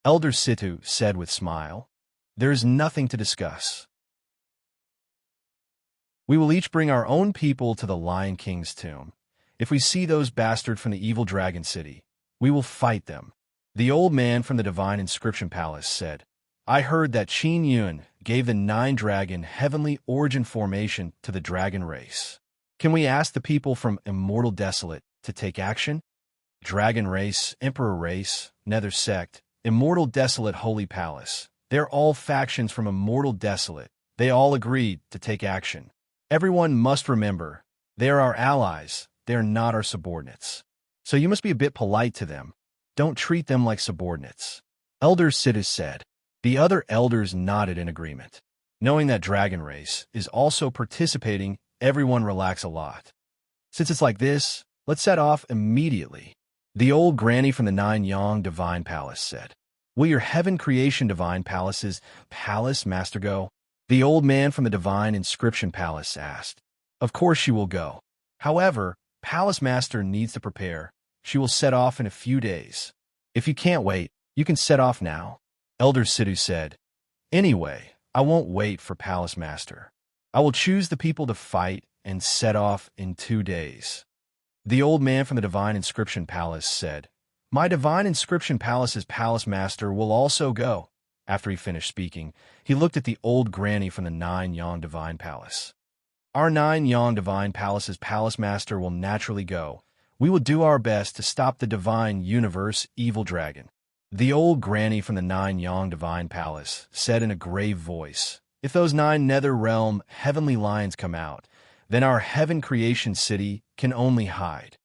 Elder Situ said with smile, there is nothing to discuss. We will each bring our own people to the Lion King's tomb. If we see those bastards from the evil dragon city, we will fight them. The old man from the Divine Inscription Palace said, I heard that Qin Yun gave the Nine-Dragon heavenly origin formation to the dragon race. Can we ask the people from Immortal Desolate to take action? Dragon race, Emperor race, Nether sect, Immortal Desolate Holy Palace. They're all factions from Immortal Desolate. They all agreed to take action. Everyone must remember, they are our allies. They are not our subordinates. So you must be a bit polite to them. Don't treat them like subordinates. Elder Siddhis said. The other elders nodded in agreement. Knowing that Dragon Race is also participating, everyone relax a lot. Since it's like this, let's set off immediately. The old granny from the Nine-Yang Divine Palace said. Will your Heaven Creation Divine Palace's Palace Master go? The old man from the Divine Inscription Palace asked. Of course she will go. However, Palace Master needs to prepare. She will set off in a few days. If you can't wait, you can set off now. Elder Sidhu said, anyway, I won't wait for Palace Master. I will choose the people to fight and set off in 2 days. The old man from the Divine Inscription Palace said, my Divine Inscription Palace's Palace Master will also go. After he finished speaking, he looked at the old granny from the Nine-Yang Divine Palace. Our Nine-Yang Divine Palace's Palace Master will naturally go. We will do our best to stop the Divine Universe Evil Dragon. The old granny from the Nine-Yang Divine Palace said in a grave voice, if those 9 Nether Realm Heavenly Lions come out, then our Heaven Creation City can only hide.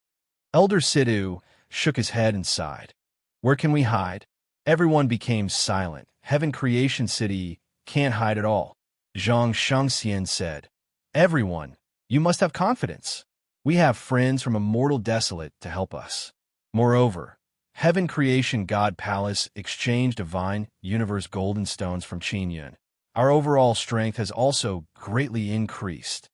Elder Sidhu shook his head and sighed. Where can we hide? Everyone became silent. Heaven Creation City can't hide at all. Zhang Shangxian said, everyone, you must have confidence. We have friends from Immortal Desolate to help us. Moreover, Heaven Creation God Palace exchanged Divine Universe Golden Stones from Qin Yun. Our overall strength has also greatly increased.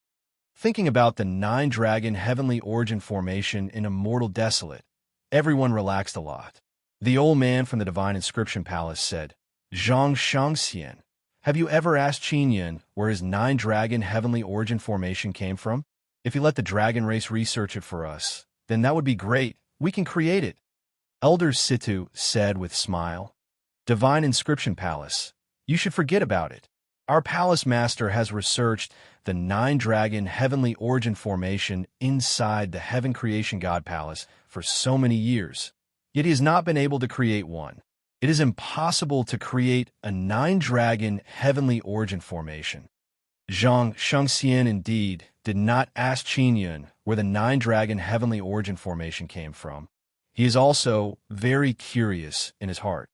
Thinking about the 9-Dragon Heavenly Origin Formation in Immortal Desolate, everyone relaxed a lot. The old man from the Divine Inscription Palace said, Zhang Shangxian, have you ever asked Qin Yun where his 9-Dragon Heavenly Origin Formation came from? If you let the Dragon Race research it for us, then that would be great. We can create it. Elder Situ said with smile, Divine Inscription Palace, you should forget about it. Our Palace Master has researched the 9-Dragon Heavenly Origin Formation inside the Heaven Creation God Palace for so many years, yet he has not been able to create one. It is impossible to create a 9-Dragon Heavenly Origin Formation. Zhang Shangxian indeed did not ask Qin Yun where the 9-Dragon Heavenly Origin Formation came from. He is also very curious in his heart.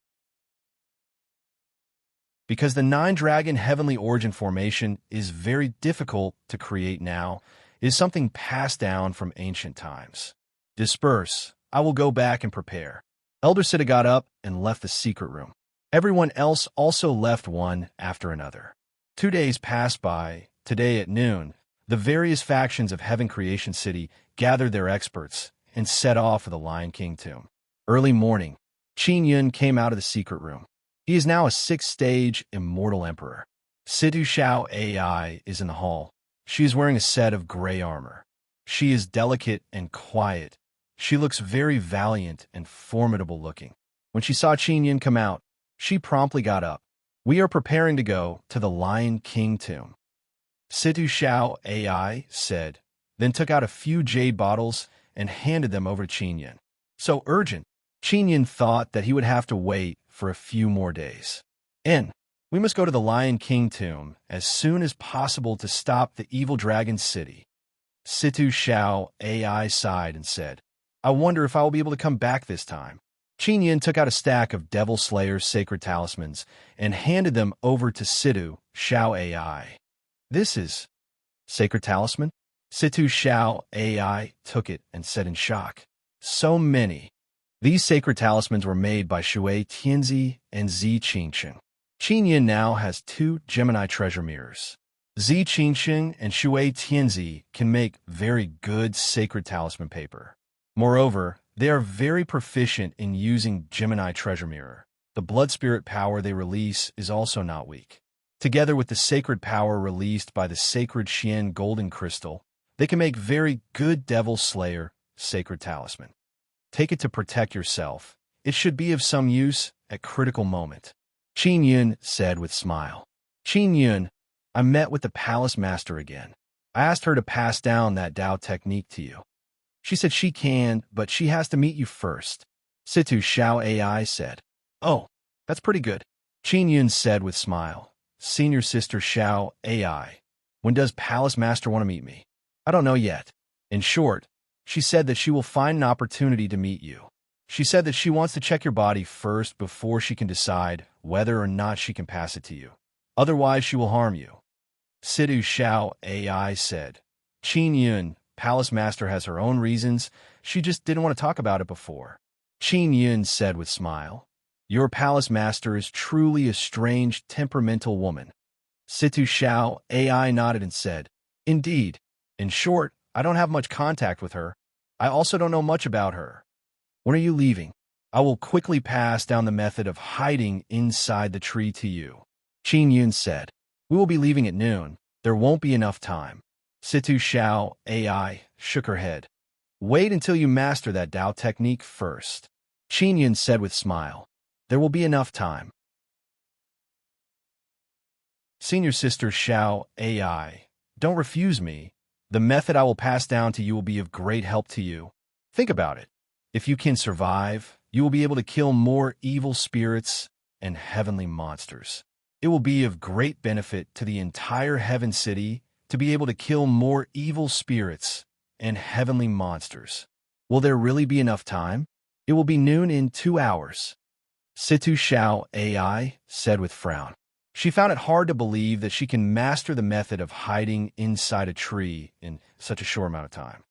Because the 9-Dragon Heavenly Origin Formation is very difficult to create now, it is something passed down from ancient times. Disperse. I will go back and prepare. Elder Siddha got up and left the secret room. Everyone else also left one after another. 2 days passed by. Today at noon, the various factions of Heaven Creation City gathered their experts and set off for the Lion King tomb. Early morning, Qin Yun came out of the secret room. He is now a sixth-stage immortal emperor. Situ Xiao AI is in the hall. She is wearing a set of gray armor. She is delicate and quiet. She looks very valiant and formidable looking. When she saw Qin Yun come out, she promptly got up. We are preparing to go to the Lion King tomb, Situ Xiao AI said, then took out a few jade bottles and handed them over to Qin Yun. So urgent, Qin Yun thought that he would have to wait for a few more days. And we must go to the Lion King tomb as soon as possible to stop the evil dragon city. Situ Xiao AI sighed and said, I wonder if I will be able to come back this time. Qin Yun took out a stack of Devil Slayer's sacred talismans and handed them over to Situ Xiao AI. This is sacred talisman? Situ Xiao AI took it and said in shock, so many. These sacred talismans were made by Shui Tianzi and Zi Qingsheng. Qin Yun now has 2 Gemini treasure mirrors. Zi Qingsheng and Shui Tianzi can make very good sacred talisman paper. Moreover, they are very proficient in using Gemini treasure mirror. The blood spirit power they release is also not weak. Together with the sacred power released by the sacred Xian golden crystal, they can make very good Devil Slayer sacred talisman. Take it to protect yourself. It should be of some use at critical moment. Qin Yun said with smile. Qin Yun, I met with the palace master again. I asked her to pass down that Dao technique to you. She said she can, but she has to meet you first. Situ Xiao AI said. Oh, that's pretty good. Qin Yun said with smile. Senior Sister Xiao AI, when does Palace Master want to meet me? I don't know yet. In short, she said that she will find an opportunity to meet you. She said that she wants to check your body first before she can decide whether or not she can pass it to you. Otherwise, she will harm you. Situ Xiao AI said. Qin Yun, Palace Master has her own reasons. She just didn't want to talk about it before. Qin Yun said with smile. Your Palace Master is truly a strange, temperamental woman. Situ Xiao AI nodded and said, Indeed. In short, I don't have much contact with her. I also don't know much about her. When are you leaving? I will quickly pass down the method of hiding inside the tree to you. Qin Yun said, We will be leaving at noon. There won't be enough time. Situ Xiao AI shook her head. Wait until you master that Dao technique first. Qin Yun said with smile. There will be enough time. Senior Sister Xiao AI, don't refuse me. The method I will pass down to you will be of great help to you. Think about it. If you can survive, you will be able to kill more evil spirits and heavenly monsters. It will be of great benefit to the entire Heaven City to be able to kill more evil spirits and heavenly monsters. Will there really be enough time? It will be noon in 2 hours. Situ Xiao AI said with frown. She found it hard to believe that she can master the method of hiding inside a tree in such a short amount of time.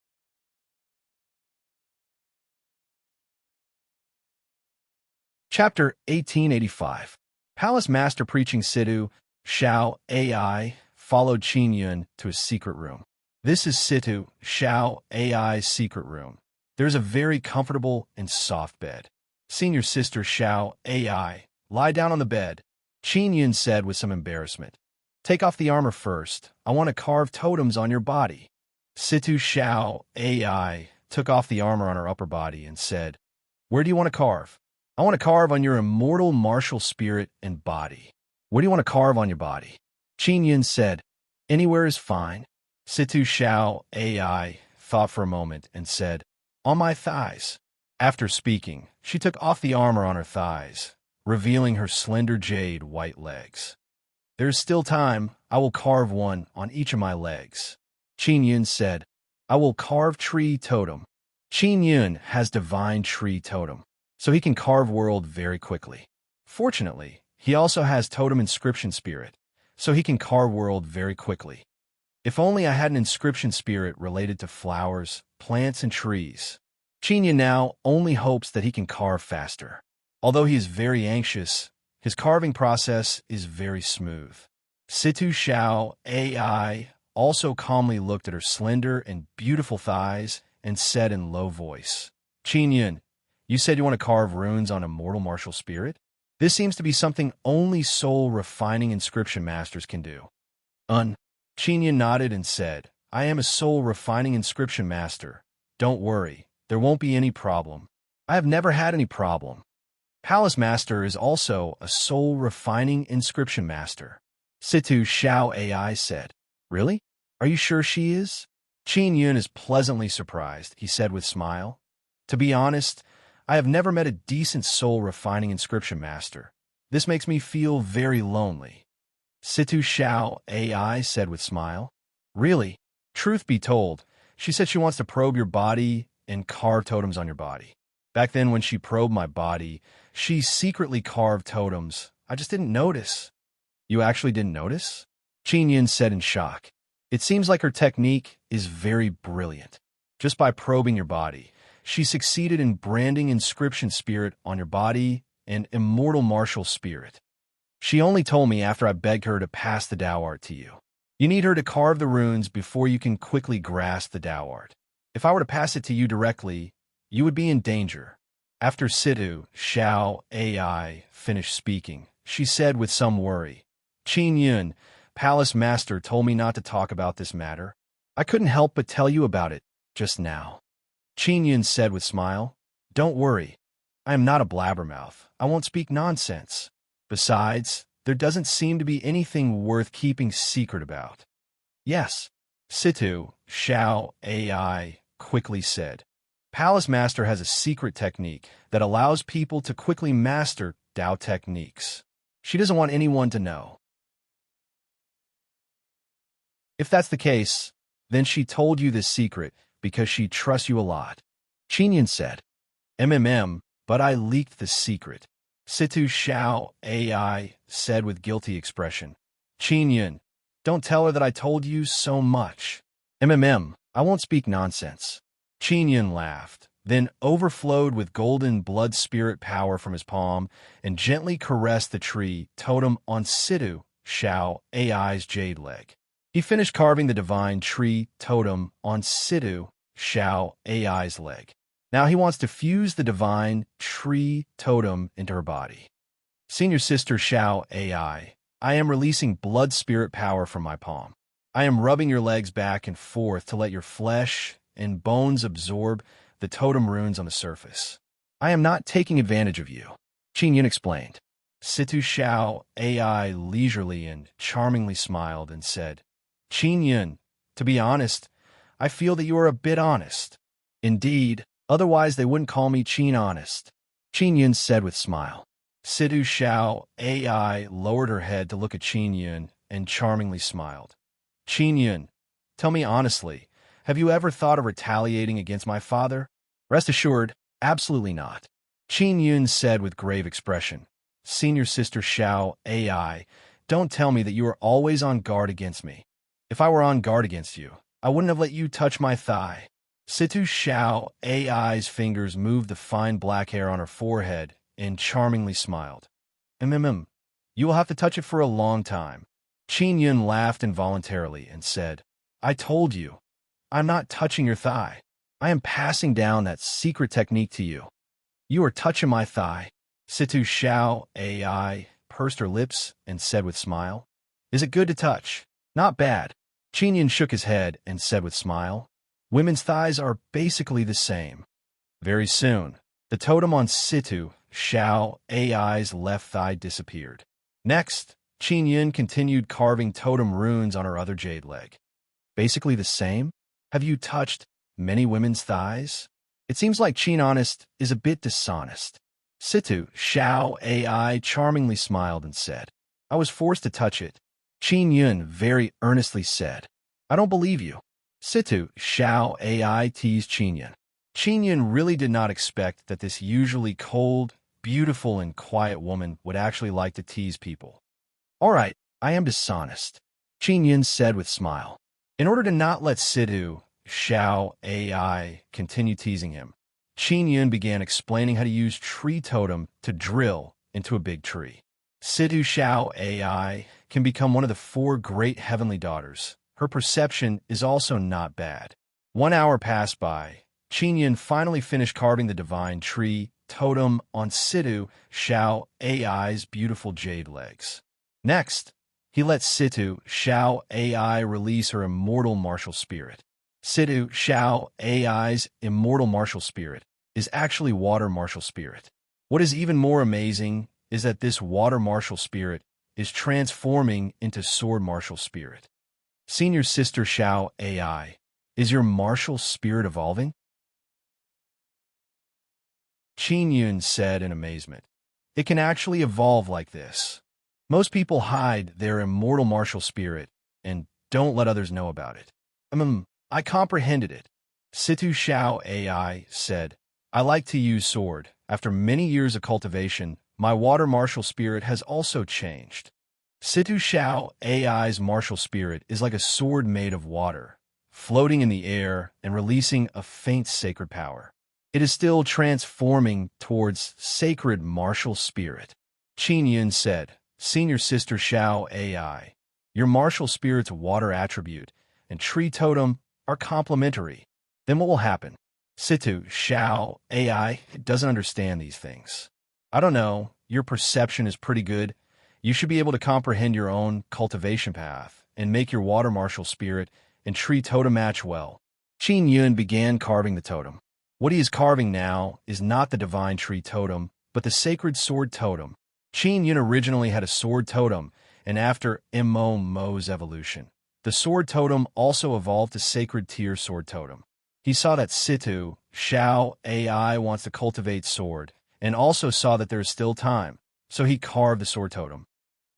Chapter 1885. Palace Master preaching Situ Xiao AI followed Qin Yun to a secret room. This is Situ Xiao AI's secret room. There is a very comfortable and soft bed. Senior Sister Xiao AI, lie down on the bed. Qin Yun said with some embarrassment. Take off the armor first. I want to carve totems on your body. Situ Xiao AI took off the armor on her upper body and said, Where do you want to carve? I want to carve on your immortal martial spirit and body. Where do you want to carve on your body? Qin Yun said, Anywhere is fine. Situ Xiao AI thought for a moment and said, On my thighs. After speaking, she took off the armor on her thighs, revealing her slender jade white legs. There is still time. I will carve one on each of my legs. Qin Yun said, I will carve tree totem. Qin Yun has divine tree totem, so he can carve world very quickly. Fortunately, he also has totem inscription spirit, so he can carve world very quickly. If only I had an inscription spirit related to flowers, plants, and trees. Qin Yun now only hopes that he can carve faster. Although he is very anxious, his carving process is very smooth. Situ Xiao AI also calmly looked at her slender and beautiful thighs and said in low voice, Qin Yun, You said you want to carve runes on a mortal martial spirit? This seems to be something only soul-refining inscription masters can do. Qin nodded and said, I am a soul-refining inscription master. Don't worry, there won't be any problem. I have never had any problem. Palace Master is also a soul-refining inscription master. Situ Xiao AI said. Really? Are you sure she is? Qin Yun is pleasantly surprised, he said with smile. To be honest, I have never met a decent soul-refining inscription master. This makes me feel very lonely. Situ Xiao AI said with smile. Really? Truth be told, she said she wants to probe your body and carve totems on your body. Back then when she probed my body, she secretly carved totems. I just didn't notice. You actually didn't notice? Qin Yun said in shock. It seems like her technique is very brilliant. Just by probing your body, she succeeded in branding inscription spirit on your body and immortal martial spirit. She only told me after I begged her to pass the Tao art to you. You need her to carve the runes before you can quickly grasp the Tao art. If I were to pass it to you directly, you would be in danger. After Situ Xiao AI finished speaking, she said with some worry, Qin Yun, Palace Master told me not to talk about this matter. I couldn't help but tell you about it just now. Qin Yun said with smile, Don't worry. I am not a blabbermouth. I won't speak nonsense. Besides, there doesn't seem to be anything worth keeping secret about. Yes, Situ Xiao AI quickly said. Palace Master has a secret technique that allows people to quickly master Tao techniques. She doesn't want anyone to know. If that's the case, then she told you this secret because she trusts you a lot. Qin Yun said. But I leaked the secret. Situ Xiao AI said with guilty expression. Qin Yun, don't tell her that I told you so much. I won't speak nonsense. Qin Yun laughed, then overflowed with golden blood spirit power from his palm and gently caressed the tree totem on Situ Xiao AI's jade leg. He finished carving the divine tree totem on Situ Xiao AI's leg. Now he wants to fuse the divine tree totem into her body. Senior Sister Xiao AI, I am releasing blood spirit power from my palm. I am rubbing your legs back and forth to let your flesh and bones absorb the totem runes on the surface. I am not taking advantage of you, Qin Yun explained. Situ Xiao AI leisurely and charmingly smiled and said, Qin Yun, to be honest, I feel that you are a bit honest. Indeed, otherwise they wouldn't call me Qin Honest. Qin Yun said with smile. Situ Xiao AI lowered her head to look at Qin Yun and charmingly smiled. Qin Yun, tell me honestly, have you ever thought of retaliating against my father? Rest assured, absolutely not. Qin Yun said with grave expression. Senior Sister Xiao AI, don't tell me that you are always on guard against me. If I were on guard against you, I wouldn't have let you touch my thigh. Situ Xiao AI's fingers moved the fine black hair on her forehead and charmingly smiled. You will have to touch it for a long time. Qin Yun laughed involuntarily and said, I told you, I'm not touching your thigh. I am passing down that secret technique to you. You are touching my thigh. Situ Xiao AI pursed her lips and said with smile, Is it good to touch? Not bad. Qin Yun shook his head and said with smile, Women's thighs are basically the same. Very soon, the totem on Situ Xiao AI's left thigh disappeared. Next, Qin Yun continued carving totem runes on her other jade leg. Basically the same? Have you touched many women's thighs? It seems like Qin Honest is a bit dishonest. Situ Xiao AI charmingly smiled and said, I was forced to touch it. Qin Yun very earnestly said, I don't believe you. Situ Xiao AI teased Qin Yun. Qin Yun really did not expect that this usually cold, beautiful, and quiet woman would actually like to tease people. All right, I am dishonest, Qin Yun said with smile. In order to not let Situ Xiao AI continue teasing him, Qin Yun began explaining how to use tree totem to drill into a big tree. Situ Xiao AI can become one of the 4 great heavenly daughters. Her perception is also not bad. 1 hour passed by. Qin Yun finally finished carving the divine tree totem on Situ Xiao AI's beautiful jade legs. Next, he let Situ Xiao AI release her immortal martial spirit. Situ Xiao AI's immortal martial spirit is actually water martial spirit. What is even more amazing is that this water martial spirit is transforming into sword martial spirit. Senior Sister Xiao AI, is your martial spirit evolving? Qin Yun said in amazement. It can actually evolve like this. Most people hide their immortal martial spirit and don't let others know about it. I comprehended it. Situ Xiao AI said, I like to use sword. After many years of cultivation, my water martial spirit has also changed. Situ Xiao AI's martial spirit is like a sword made of water, floating in the air and releasing a faint sacred power. It is still transforming towards sacred martial spirit. Qin Yun said, Senior Sister Xiao AI, your martial spirit's water attribute and tree totem are complementary. Then what will happen? Situ Xiao AI doesn't understand these things. I don't know, your perception is pretty good. You should be able to comprehend your own cultivation path and make your water martial spirit and tree totem match well. Qin Yun began carving the totem. What he is carving now is not the divine tree totem, but the sacred sword totem. Qin Yun originally had a sword totem, and after Mo's evolution, the sword totem also evolved to sacred tier sword totem. He saw that Situ Xiao AI wants to cultivate sword, and also saw that there is still time, so he carved the sword totem.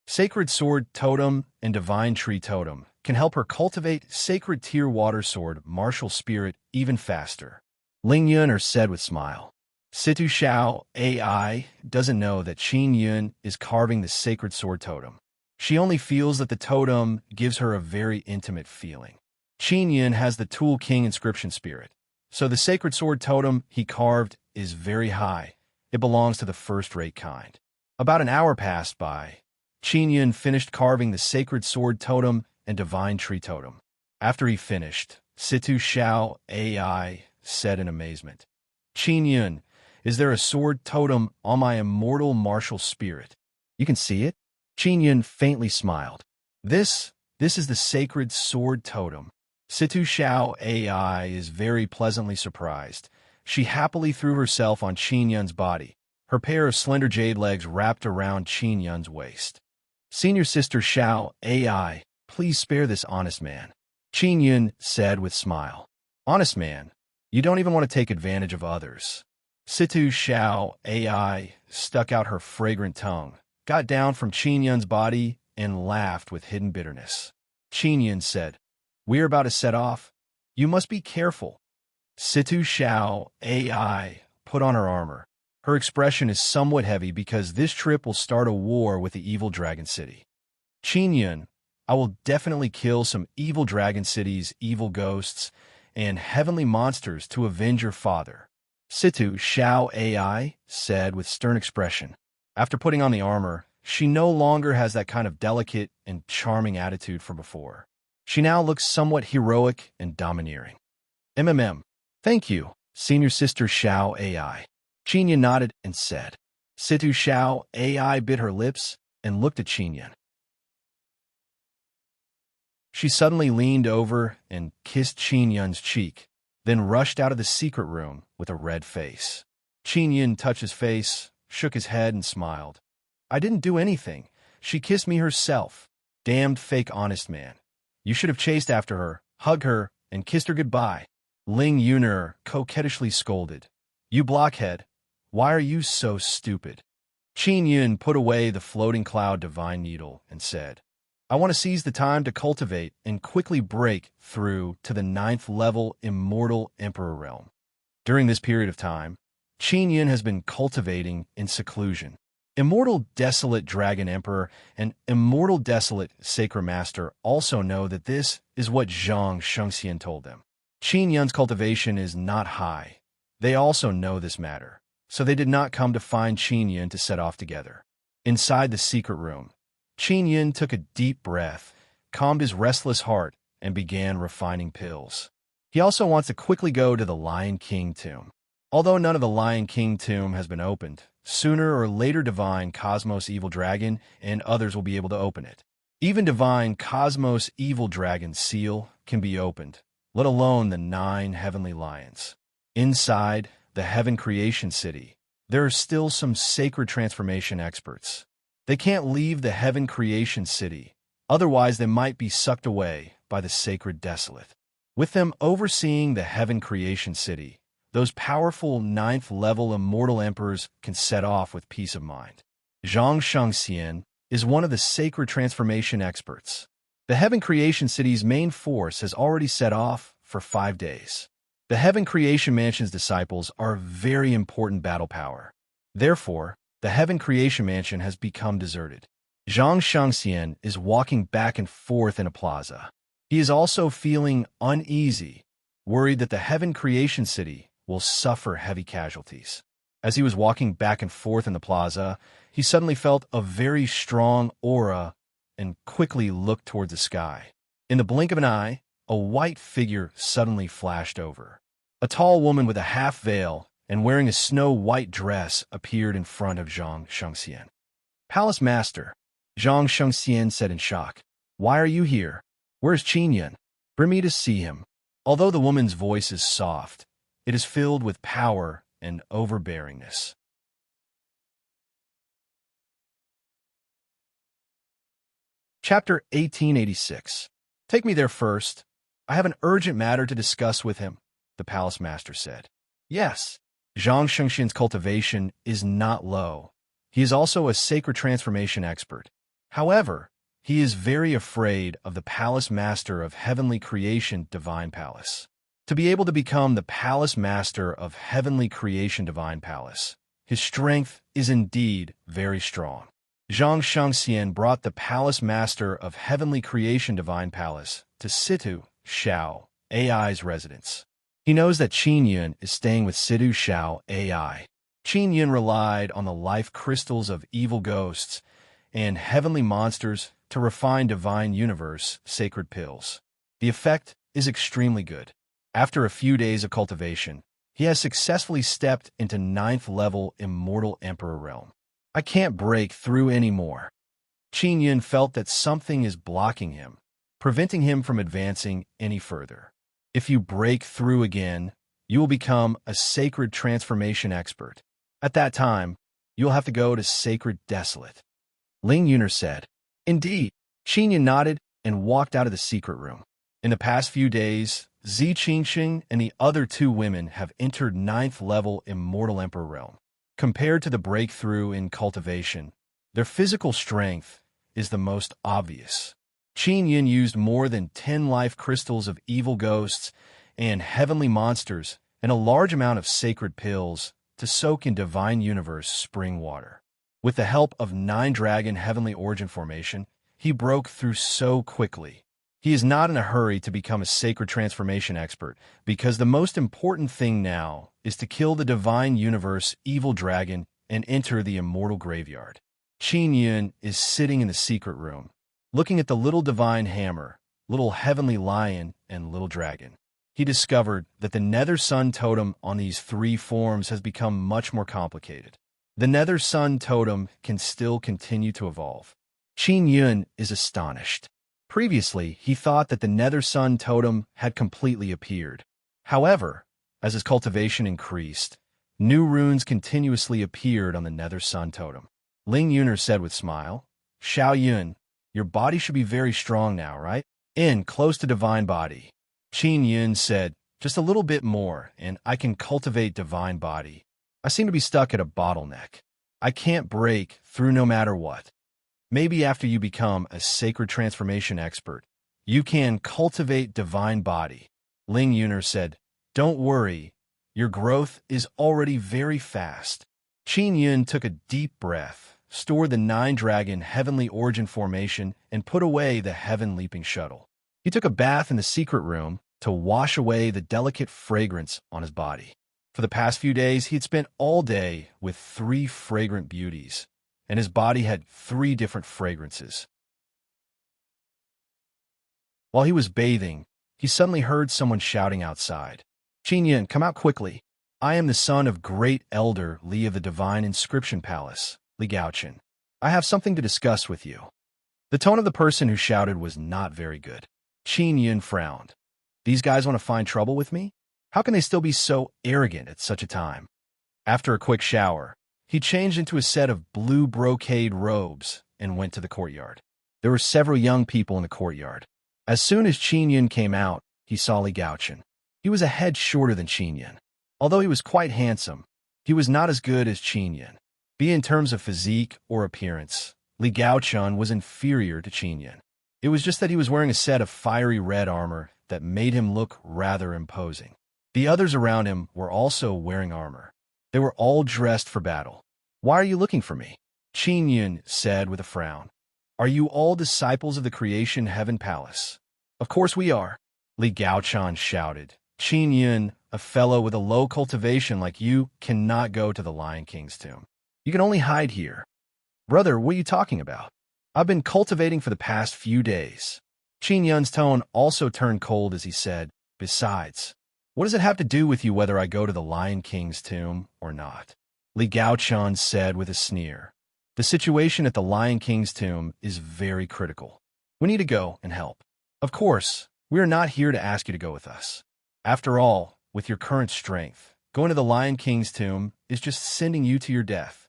Sacred sword totem and divine tree totem can help her cultivate sacred tier water sword martial spirit even faster. Ling Yun said with smile. Situ Xiao AI doesn't know that Qin Yun is carving the sacred sword totem. She only feels that the totem gives her a very intimate feeling. Qin Yun has the Tool King inscription spirit, so the sacred sword totem he carved is very high. It belongs to the first-rate kind. About an hour passed by. Qin Yun finished carving the sacred sword totem and divine tree totem. After he finished, Situ Xiao AI said in amazement, Qin Yun, is there a sword totem on my immortal martial spirit? You can see it? Qin Yun faintly smiled. This is the sacred sword totem. Situ Xiao AI is very pleasantly surprised. She happily threw herself on Qin Yun's body, her pair of slender jade legs wrapped around Qin Yun's waist. Senior Sister Xiao AI, please spare this honest man. Qin Yun said with smile. Honest man, you don't even want to take advantage of others. Situ Xiao AI stuck out her fragrant tongue, got down from Qin Yun's body, and laughed with hidden bitterness. Qin Yun said, We are about to set off. You must be careful. Situ Xiao AI put on her armor. Her expression is somewhat heavy because this trip will start a war with the evil Dragon City. Qin Yun, I will definitely kill some evil Dragon City's evil ghosts and heavenly monsters to avenge your father. Situ Xiao AI said with stern expression. After putting on the armor, she no longer has that kind of delicate and charming attitude from before. She now looks somewhat heroic and domineering. Thank you, Senior Sister Xiao AI. Qin Yun nodded and said. Situ Xiao AI bit her lips and looked at Qin Yun. She suddenly leaned over and kissed Qin Yun's cheek, then rushed out of the secret room with a red face. Qin Yun touched his face, shook his head, and smiled. I didn't do anything. She kissed me herself. Damned fake honest man. You should have chased after her, hugged her, and kissed her goodbye. Ling Yun coquettishly scolded. You blockhead. Why are you so stupid? Qin Yun put away the floating cloud divine needle and said, I want to seize the time to cultivate and quickly break through to the 9th level immortal emperor realm. During this period of time, Qin Yun has been cultivating in seclusion. Immortal Desolate Dragon Emperor and Immortal Desolate Sacred Master also know that this is what Zhang Shengxian told them. Qin Yun's cultivation is not high. They also know this matter, so they did not come to find Qin Yun to set off together. Inside the secret room, Qin Yun took a deep breath, calmed his restless heart, and began refining pills. He also wants to quickly go to the Lion King tomb. Although none of the Lion King tomb has been opened, sooner or later Divine Cosmos Evil Dragon and others will be able to open it. Even Divine Cosmos Evil Dragon's seal can be opened, let alone the 9 heavenly lions. Inside the Heaven Creation City, there are still some sacred transformation experts. They can't leave the Heaven Creation City, otherwise they might be sucked away by the sacred desolate. With them overseeing the Heaven Creation City, those powerful 9th-level immortal emperors can set off with peace of mind. Zhang Shengxian is one of the sacred transformation experts. The Heaven Creation City's main force has already set off for 5 days. The Heaven Creation Mansion's disciples are a very important battle power. Therefore, the Heaven Creation Mansion has become deserted. Zhang Shengxian is walking back and forth in a plaza. He is also feeling uneasy, worried that the Heaven Creation City will suffer heavy casualties. As he was walking back and forth in the plaza, he suddenly felt a very strong aura and quickly looked toward the sky. In the blink of an eye, a white figure suddenly flashed over. A tall woman with a half veil and wearing a snow-white dress appeared in front of Zhang Shengxian. "Palace Master," Zhang Shengxian said in shock. "Why are you here? Where's Qin Yun? Bring me to see him." Although the woman's voice is soft, it is filled with power and overbearingness. Chapter 1886. "Take me there first. I have an urgent matter to discuss with him," the palace master said. Yes, Zhang Shengxian's cultivation is not low. He is also a sacred transformation expert. However, he is very afraid of the palace master of heavenly creation, Divine Palace. To be able to become the palace master of heavenly creation, Divine Palace, his strength is indeed very strong. Zhang Shengxian brought the palace master of heavenly creation, Divine Palace, to Situ Shao AI's residence. He knows that Qin Yun is staying with Situ Shao AI. Qin Yun relied on the life crystals of evil ghosts and heavenly monsters to refine Divine Universe sacred pills. The effect is extremely good. After a few days of cultivation, he has successfully stepped into 9th-level Immortal Emperor realm. "I can't break through anymore." Qin Yun felt that something is blocking him, preventing him from advancing any further. If you break through again, you will become a sacred transformation expert. At that time, you will have to go to Sacred Desolate. Ling Yuner said. Indeed. Qin Yun nodded and walked out of the secret room. In the past few days, Zi Qingxing and the other 2 women have entered 9th-level Immortal Emperor realm. Compared to the breakthrough in cultivation, their physical strength is the most obvious. Qin Yun used more than 10 life crystals of evil ghosts and heavenly monsters and a large amount of sacred pills to soak in Divine Universe spring water. With the help of 9-dragon heavenly origin formation, he broke through so quickly. He is not in a hurry to become a sacred transformation expert because the most important thing now is to kill the Divine Universe evil dragon and enter the immortal graveyard. Qin Yun is sitting in the secret room, looking at the little divine hammer, little heavenly lion, and little dragon. He discovered that the Nether Sun totem on these 3 forms has become much more complicated. The Nether Sun totem can still continue to evolve. Qin Yun is astonished. Previously, he thought that the Nether Sun totem had completely appeared. However, as his cultivation increased, new runes continuously appeared on the Nether Sun totem. Ling Yuner said with smile, "Xiao Yun, your body should be very strong now, right? In close to divine body." Qin Yun said, "Just a little bit more, and I can cultivate divine body. I seem to be stuck at a bottleneck. I can't break through no matter what. Maybe after you become a sacred transformation expert, you can cultivate divine body." Ling Yuner said, "Don't worry, your growth is already very fast." Qin Yun took a deep breath, stored the 9-dragon heavenly origin formation, and put away the heaven-leaping shuttle. He took a bath in the secret room to wash away the delicate fragrance on his body. For the past few days, he had spent all day with 3 fragrant beauties, and his body had 3 different fragrances. While he was bathing, he suddenly heard someone shouting outside. "Qin Yun, come out quickly." I am the son of great elder Li of the divine inscription palace, Li Gaochen. I have something to discuss with you. The tone of the person who shouted was not very good. Qin Yun frowned. These guys want to find trouble with me? How can they still be so arrogant at such a time? After a quick shower, he changed into a set of blue brocade robes and went to the courtyard. There were several young people in the courtyard. As soon as Qin Yun came out, he saw Li Gaochen. He was a head shorter than Qin Yun. Although he was quite handsome, he was not as good as Qin Yun. Be in terms of physique or appearance, Li Gaochen was inferior to Qin Yun. It was just that he was wearing a set of fiery red armor that made him look rather imposing. The others around him were also wearing armor. They were all dressed for battle. Why are you looking for me? Qin Yun said with a frown. Are you all disciples of the Creation Heaven Palace? Of course we are, Li Gaochen shouted. Qin Yun, a fellow with a low cultivation like you, cannot go to the Lion King's tomb. You can only hide here. Brother, what are you talking about? I've been cultivating for the past few days. Qin Yun's tone also turned cold as he said, besides, what does it have to do with you whether I go to the Lion King's tomb or not? Li Gaochen said with a sneer. The situation at the Lion King's tomb is very critical. We need to go and help. Of course, we are not here to ask you to go with us. After all, with your current strength, going to the Lion King's tomb is just sending you to your death.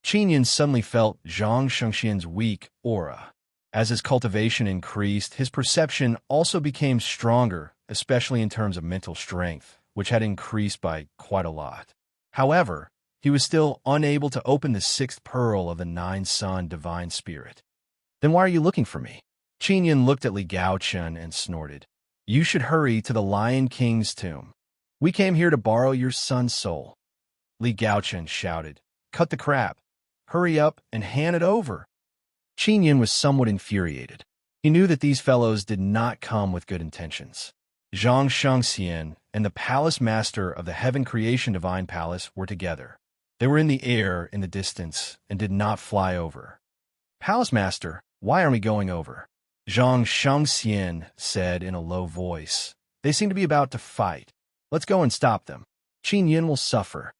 Qin Yun suddenly felt Zhang Shengxian's weak aura. As his cultivation increased, his perception also became stronger, especially in terms of mental strength, which had increased by quite a lot. However, he was still unable to open the sixth pearl of the nine-sun divine spirit. Then why are you looking for me? Qin Yun looked at Li Gaochen and snorted. You should hurry to the Lion King's tomb. We came here to borrow your son's soul. Li Gaochen shouted. Cut the crap. Hurry up and hand it over. Qin Yun was somewhat infuriated. He knew that these fellows did not come with good intentions. Zhang Shengxian and the palace master of the Heaven Creation Divine Palace were together. They were in the air in the distance and did not fly over. Palace master, why aren't we going over? Zhang Shengxian said in a low voice. They seem to be about to fight. Let's go and stop them. Qin Yun will suffer.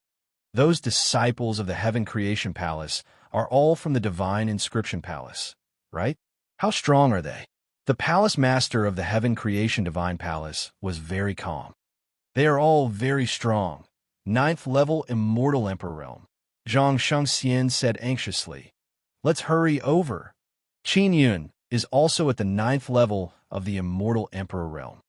Those disciples of the Heaven Creation Palace are all from the Divine Inscription Palace, right? How strong are they? The palace master of the Heaven Creation Divine Palace was very calm. They are all very strong. 9th level Immortal Emperor Realm. Zhang Shengxian said anxiously. Let's hurry over. Qin Yun is also at the 9th level of the Immortal Emperor Realm.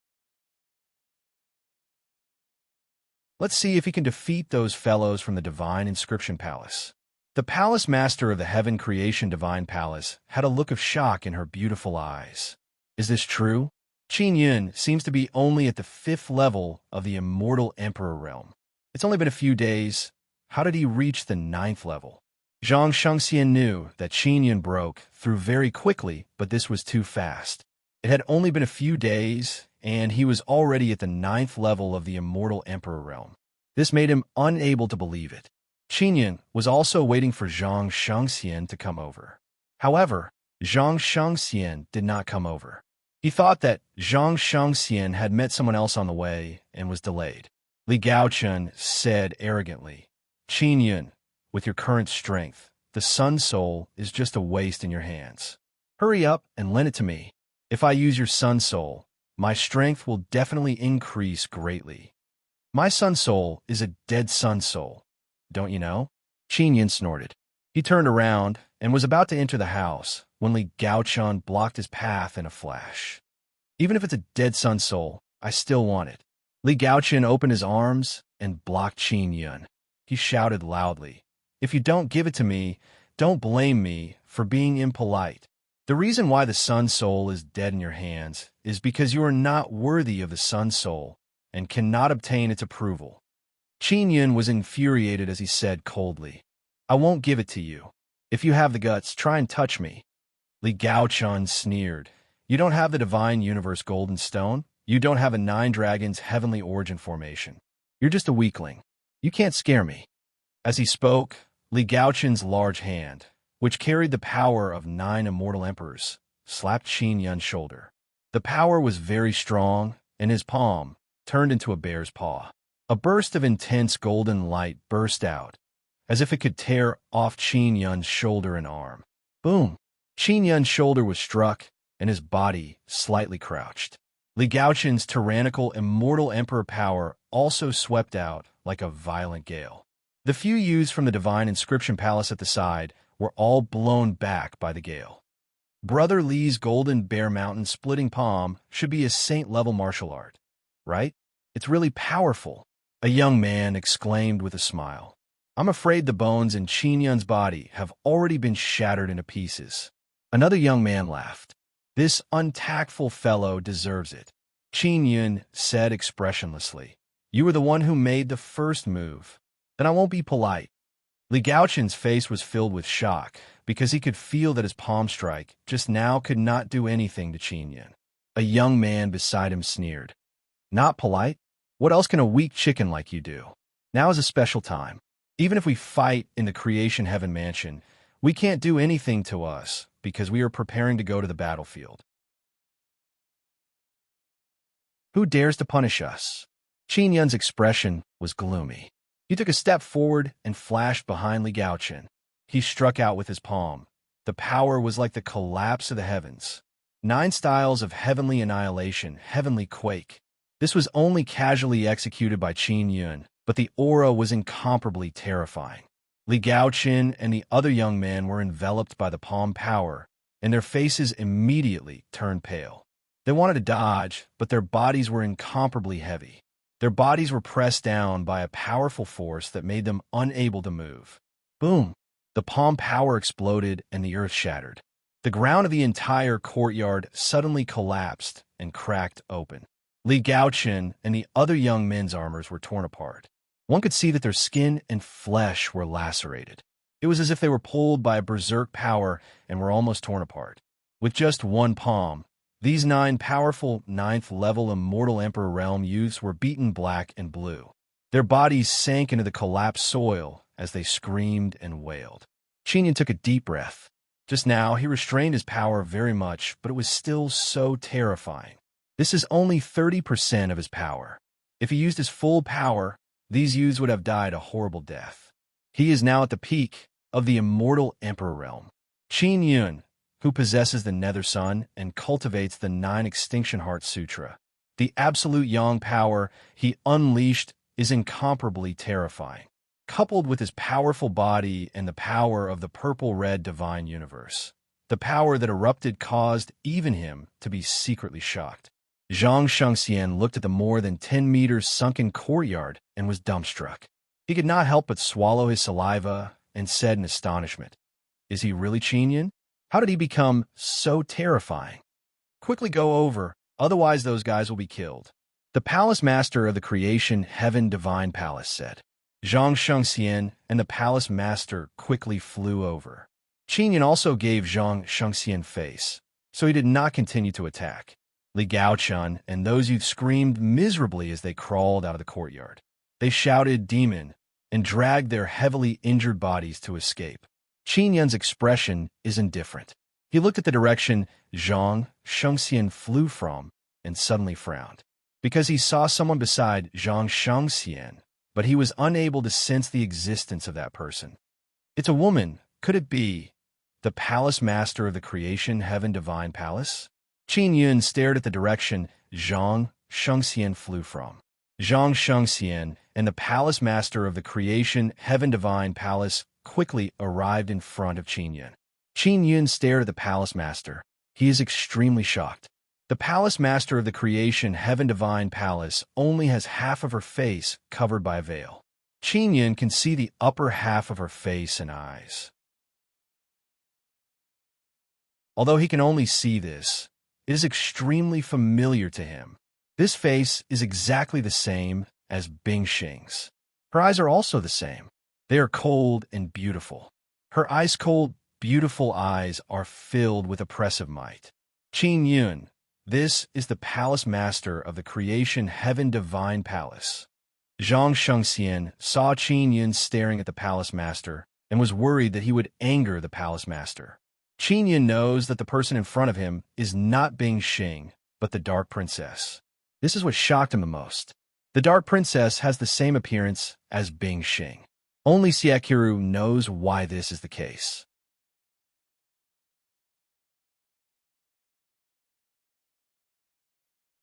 Let's see if he can defeat those fellows from the Divine Inscription Palace. The palace master of the Heaven Creation Divine Palace had a look of shock in her beautiful eyes. Is this true? Qin Yun seems to be only at the 5th level of the Immortal Emperor Realm. It's only been a few days. How did he reach the 9th level? Zhang Shengxian knew that Qin Yun broke through very quickly, but this was too fast. It had only been a few days, and he was already at the 9th level of the Immortal Emperor Realm. This made him unable to believe it. Qin Yun was also waiting for Zhang Shengxian to come over. However, Zhang Shengxian did not come over. He thought that Zhang Shengxian had met someone else on the way and was delayed. Li Gaochen said arrogantly, Qin Yun, with your current strength, the Sun Soul is just a waste in your hands. Hurry up and lend it to me. If I use your Sun Soul, my strength will definitely increase greatly. My Sun Soul is a dead Sun Soul. Don't you know? Qin Yun snorted. He turned around and was about to enter the house when Li Gaochen blocked his path in a flash. Even if it's a dead Sun Soul, I still want it. Li Gaochen opened his arms and blocked Qin Yun. He shouted loudly, If you don't give it to me, don't blame me for being impolite. The reason why the Sun Soul is dead in your hands is because you are not worthy of the Sun Soul and cannot obtain its approval. Qin Yun was infuriated as he said coldly, I won't give it to you. If you have the guts, try and touch me. Li Gaochen sneered. You don't have the Divine Universe Golden Stone. You don't have a 9 Dragons Heavenly Origin formation. You're just a weakling. You can't scare me. As he spoke, Li Gaochen's large hand, which carried the power of 9 immortal emperors, slapped Qin Yun's shoulder. The power was very strong, and his palm turned into a bear's paw. A burst of intense golden light burst out, as if it could tear off Qin Yun's shoulder and arm. Boom! Qin Yun's shoulder was struck, and his body slightly crouched. Li Gaoqin's tyrannical immortal emperor power also swept out like a violent gale. The few youths from the divine inscription palace at the side were all blown back by the gale. Brother Li's golden bear mountain splitting palm should be a saint-level martial art, right? It's really powerful, a young man exclaimed with a smile. I'm afraid the bones in Qin Yun's body have already been shattered into pieces. Another young man laughed. This untactful fellow deserves it. Qin Yun said expressionlessly. You were the one who made the first move. Then I won't be polite. Li Gaoqin's face was filled with shock because he could feel that his palm strike just now could not do anything to Qin Yun. A young man beside him sneered. Not polite? What else can a weak chicken like you do? Now is a special time. Even if we fight in the Creation Heaven Mansion, we can't do anything to us because we are preparing to go to the battlefield. Who dares to punish us? Qin Yun's expression was gloomy. He took a step forward and flashed behind Li Gaoqin. He struck out with his palm. The power was like the collapse of the heavens. 9 styles of heavenly annihilation, heavenly quake. This was only casually executed by Qin Yun, but the aura was incomparably terrifying. Li Gaoqin and the other young man were enveloped by the palm power, and their faces immediately turned pale. They wanted to dodge, but their bodies were incomparably heavy. Their bodies were pressed down by a powerful force that made them unable to move. Boom! The palm power exploded and the earth shattered. The ground of the entire courtyard suddenly collapsed and cracked open. Li Gaoqin and the other young men's armors were torn apart. One could see that their skin and flesh were lacerated. It was as if they were pulled by a berserk power and were almost torn apart. With just one palm, these 9 powerful 9th-level immortal Emperor Realm youths were beaten black and blue. Their bodies sank into the collapsed soil as they screamed and wailed. Qin Yun took a deep breath. Just now, he restrained his power very much, but it was still so terrifying. This is only 30% of his power. If he used his full power, these youths would have died a horrible death. He is now at the peak of the immortal Emperor Realm. Qin Yun, who possesses the Nether Sun and cultivates the 9 Extinction Heart Sutra. The absolute Yang power he unleashed is incomparably terrifying, coupled with his powerful body and the power of the purple-red divine universe. The power that erupted caused even him to be secretly shocked. Zhang Shengxian looked at the more than 10 meters sunken courtyard and was dumbstruck. He could not help but swallow his saliva and said in astonishment, "Is he really Qin Yun? How did he become so terrifying? Quickly go over, otherwise those guys will be killed." The palace master of the Creation Heaven Divine Palace said. Zhang Shengxian and the palace master quickly flew over. Qin Yun also gave Zhang Shengxian face, so he did not continue to attack. Li Gaoqin and those youths screamed miserably as they crawled out of the courtyard. They shouted demon and dragged their heavily injured bodies to escape. Qin Yun's expression is indifferent. He looked at the direction Zhang Shengxian flew from and suddenly frowned, because he saw someone beside Zhang Shengxian, but he was unable to sense the existence of that person. It's a woman. Could it be the palace master of the Creation Heaven Divine Palace? Qin Yun stared at the direction Zhang Shengxian flew from. Zhang Shengxian and the palace master of the Creation Heaven Divine Palace quickly arrived in front of Qin Yun. Qin Yun stared at the palace master. He is extremely shocked. The palace master of the Creation Heaven Divine Palace only has half of her face covered by a veil. Qin Yun can see the upper half of her face and eyes. Although he can only see this, it is extremely familiar to him. This face is exactly the same as Bing Xing's. Her eyes are also the same. They are cold and beautiful. Her ice-cold, beautiful eyes are filled with oppressive might. Qin Yun, this is the palace master of the Creation Heaven Divine Palace. Zhang Shengxian saw Qin Yun staring at the palace master and was worried that he would anger the palace master. Qin Yun knows that the person in front of him is not Bing Xing, but the Dark Princess. This is what shocked him the most. The Dark Princess has the same appearance as Bing Xing. Only Siekiru knows why this is the case.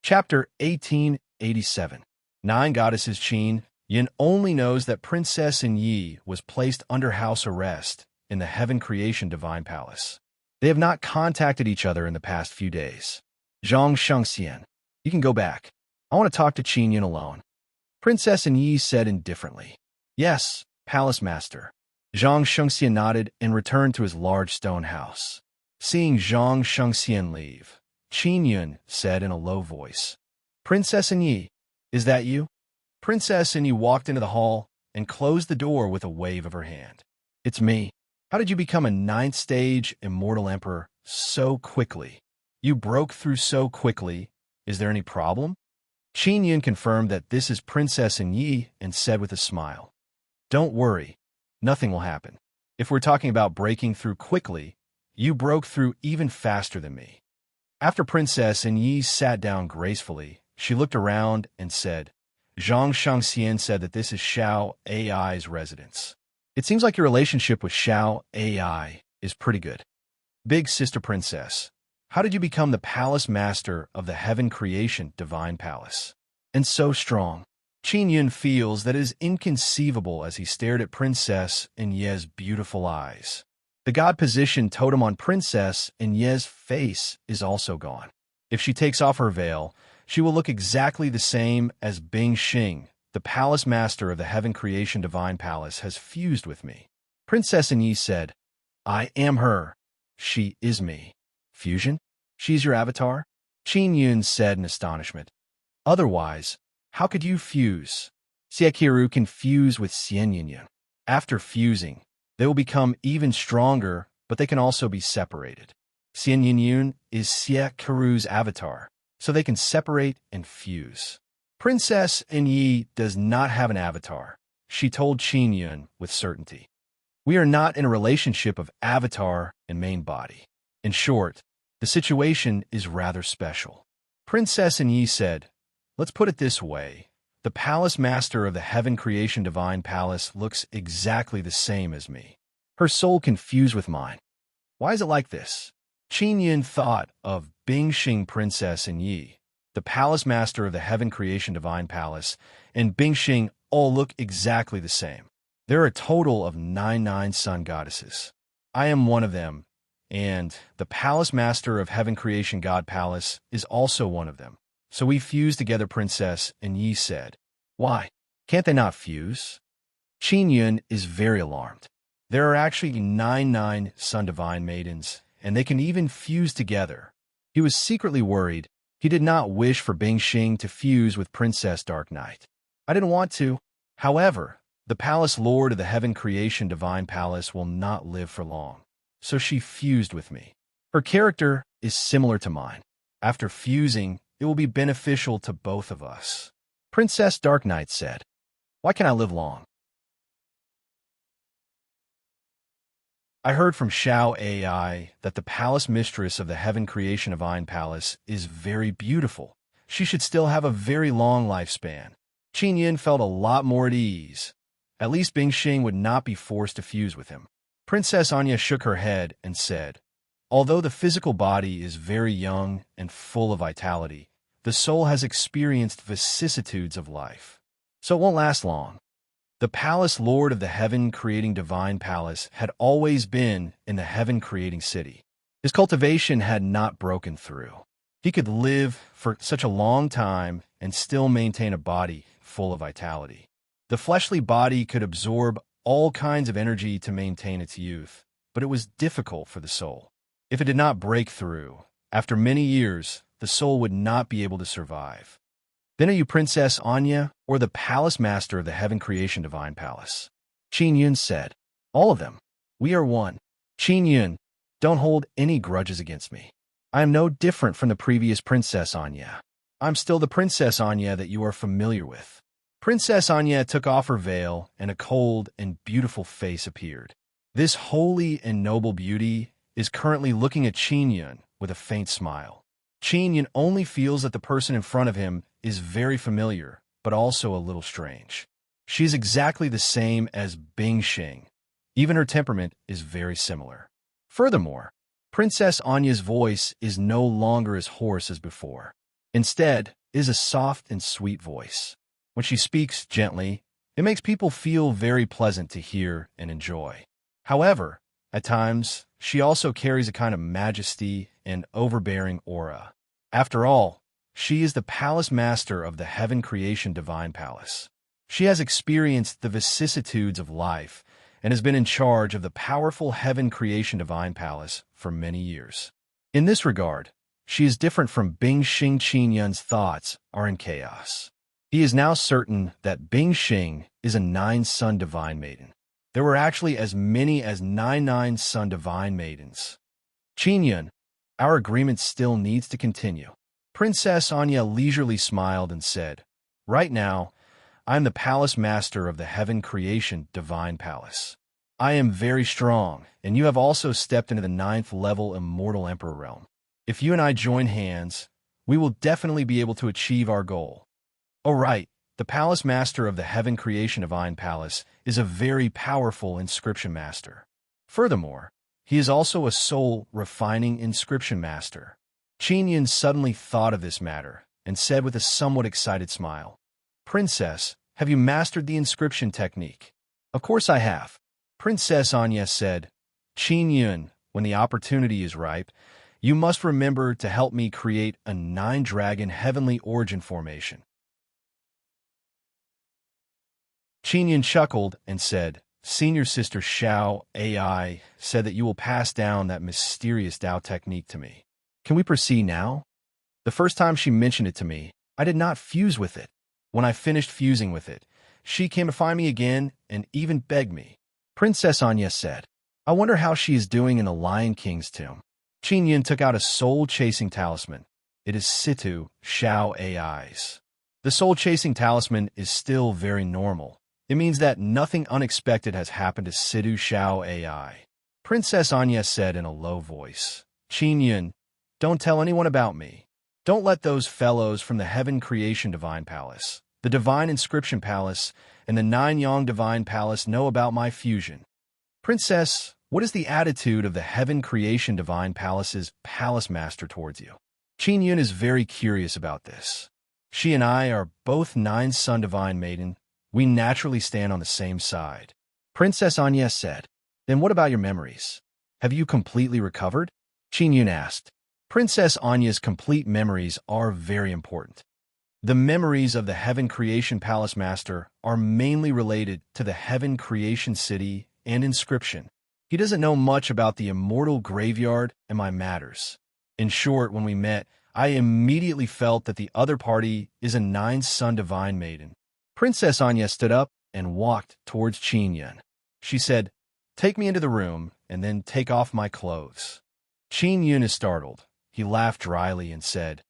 Chapter 1887. Nine Goddesses. Qin Yin only knows that Princess Yi was placed under house arrest in the Heaven Creation Divine Palace. They have not contacted each other in the past few days. Zhang Shengxian, you can go back. I want to talk to Qin Yin alone. Princess Yi said indifferently. Yes, Palace Master. Zhang Shengxian nodded and returned to his large stone house. Seeing Zhang Shengxian leave, Qin Yin said in a low voice, Princess Yi, is that you? Princess Yi walked into the hall and closed the door with a wave of her hand. It's me. How did you become a ninth stage immortal emperor so quickly? You broke through so quickly. Is there any problem? Qin Yin confirmed that this is Princess Yi and said with a smile, Don't worry, nothing will happen. If we're talking about breaking through quickly, you broke through even faster than me. After Princess Yi sat down gracefully, she looked around and said, Zhang Shengxian said that this is Xiao Ai's residence. It seems like your relationship with Xiao Ai is pretty good. Big Sister Princess, how did you become the Palace Master of the Heaven Creation Divine Palace? And so strong. Qin Yin feels that it is inconceivable as he stared at Princess Yi's beautiful eyes. The god position totem on Princess Yi's face is also gone. If she takes off her veil, she will look exactly the same as Bing Xing. The Palace Master of the Heaven Creation Divine Palace has fused with me. Princess Yi said, I am her. She is me. Fusion? She's your avatar? Qin Yin said in astonishment. Otherwise, how could you fuse? Siekiru can fuse with Xian Yin. After fusing, they will become even stronger, but they can also be separated. Xian Yin is Siekiru's avatar, so they can separate and fuse. Princess Yi does not have an avatar, she told Qin Yin with certainty. We are not in a relationship of avatar and main body. In short, the situation is rather special. Princess Yi said, Let's put it this way. The Palace Master of the Heaven Creation Divine Palace looks exactly the same as me. Her soul can fuse with mine. Why is it like this? Qin Yin thought of Bing Xing Princess Yi, the Palace Master of the Heaven Creation Divine Palace, and Bing Xing all look exactly the same. There are a total of 99 sun goddesses. I am one of them, and the Palace Master of Heaven Creation God Palace is also one of them. So we fused together, Princess Yi said. Why? Can't they not fuse? Qin Yin is very alarmed. There are actually 99 sun divine maidens, and they can even fuse together. He was secretly worried. He did not wish for Bing Xing to fuse with Princess Dark Knight. I didn't want to. However, the Palace Lord of the Heaven Creation Divine Palace will not live for long. So she fused with me. Her character is similar to mine. After fusing, it will be beneficial to both of us. Princess Dark Knight said, Why can't I live long? I heard from Xiao Ai that the Palace Mistress of the Heaven Creation Divine Palace is very beautiful. She should still have a very long lifespan. Qin Yin felt a lot more at ease. At least Bing Xing would not be forced to fuse with him. Princess Anya shook her head and said, Although the physical body is very young and full of vitality, the soul has experienced vicissitudes of life. So it won't last long. The Palace Lord of the Heaven Creating Divine Palace had always been in the Heaven Creating City. His cultivation had not broken through. He could live for such a long time and still maintain a body full of vitality. The fleshly body could absorb all kinds of energy to maintain its youth, but it was difficult for the soul. If it did not break through, after many years, the soul would not be able to survive. Then are you Princess Anya or the Palace Master of the Heaven Creation Divine Palace? Qin Yun said, All of them. We are one. Qin Yun, don't hold any grudges against me. I am no different from the previous Princess Anya. I'm still the Princess Anya that you are familiar with. Princess Anya took off her veil and a cold and beautiful face appeared. This holy and noble beauty is currently looking at Qin Yun with a faint smile. Qin Yun only feels that the person in front of him is very familiar, but also a little strange. She is exactly the same as Bing Xing. Even her temperament is very similar. Furthermore, Princess Anya's voice is no longer as hoarse as before. Instead, it is a soft and sweet voice. When she speaks gently, it makes people feel very pleasant to hear and enjoy. However, at times, she also carries a kind of majesty and overbearing aura. After all, she is the palace master of the Heaven Creation Divine Palace. She has experienced the vicissitudes of life and has been in charge of the powerful Heaven Creation Divine Palace for many years. In this regard, she is different from Bing Xing. Qin Yun's thoughts are in chaos. He is now certain that Bing Xing is a 9-son divine maiden. There were actually as many as 9 9-son divine maidens. Qin Yun, our agreement still needs to continue. Princess Anya leisurely smiled and said, "Right now, I am the palace master of the Heaven Creation Divine Palace. I am very strong, and you have also stepped into the 9th level Immortal Emperor realm. If you and I join hands, we will definitely be able to achieve our goal." Oh right, the palace master of the Heaven Creation Divine Palace is a very powerful inscription master. Furthermore, he is also a soul refining inscription master. Qin Yun suddenly thought of this matter and said with a somewhat excited smile, "Princess, have you mastered the inscription technique?" "Of course I have," Princess Anya said. "Qin Yun, when the opportunity is ripe, you must remember to help me create a 9-dragon heavenly origin formation." Qin Yun chuckled and said, "Senior Sister Xiao AI said that you will pass down that mysterious Dao technique to me. Can we proceed now?" The first time she mentioned it to me, I did not fuse with it. When I finished fusing with it, she came to find me again and even begged me. Princess Anya said, "I wonder how she is doing in the Lion King's tomb." Qin Yun took out a soul-chasing talisman. It is Situ Xiao AI's. The soul-chasing talisman is still very normal. It means that nothing unexpected has happened to Situ Xiao AI. Princess Anya said in a low voice, "Qin Yun, don't tell anyone about me. Don't let those fellows from the Heaven Creation Divine Palace, the Divine Inscription Palace, and the 9-Yang Divine Palace know about my fusion." "Princess, what is the attitude of the Heaven Creation Divine Palace's palace master towards you?" Qin Yun is very curious about this. She and I are both 9-son divine maiden. We naturally stand on the same side. Princess Anya said, "Then what about your memories? Have you completely recovered?" Qin Yun asked. Princess Anya's complete memories are very important. The memories of the Heaven Creation Palace Master are mainly related to the Heaven Creation City and inscription. He doesn't know much about the immortal graveyard and my matters. In short, when we met, I immediately felt that the other party is a 9-son divine maiden. Princess Anya stood up and walked towards Qin Yun. She said, "Take me into the room and then take off my clothes." Qin Yun is startled. He laughed dryly and said,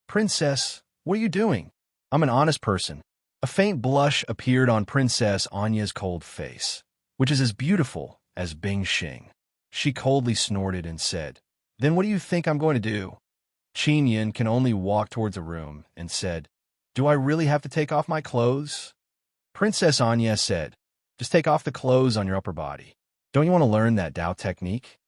"Princess, what are you doing? I'm an honest person." A faint blush appeared on Princess Anya's cold face, which is as beautiful as Bing Xing. She coldly snorted and said, "Then what do you think I'm going to do?" Qin Yun can only walk towards the room and said, "Do I really have to take off my clothes?" Princess Anya said, "Just take off the clothes on your upper body. Don't you want to learn that Dao technique?"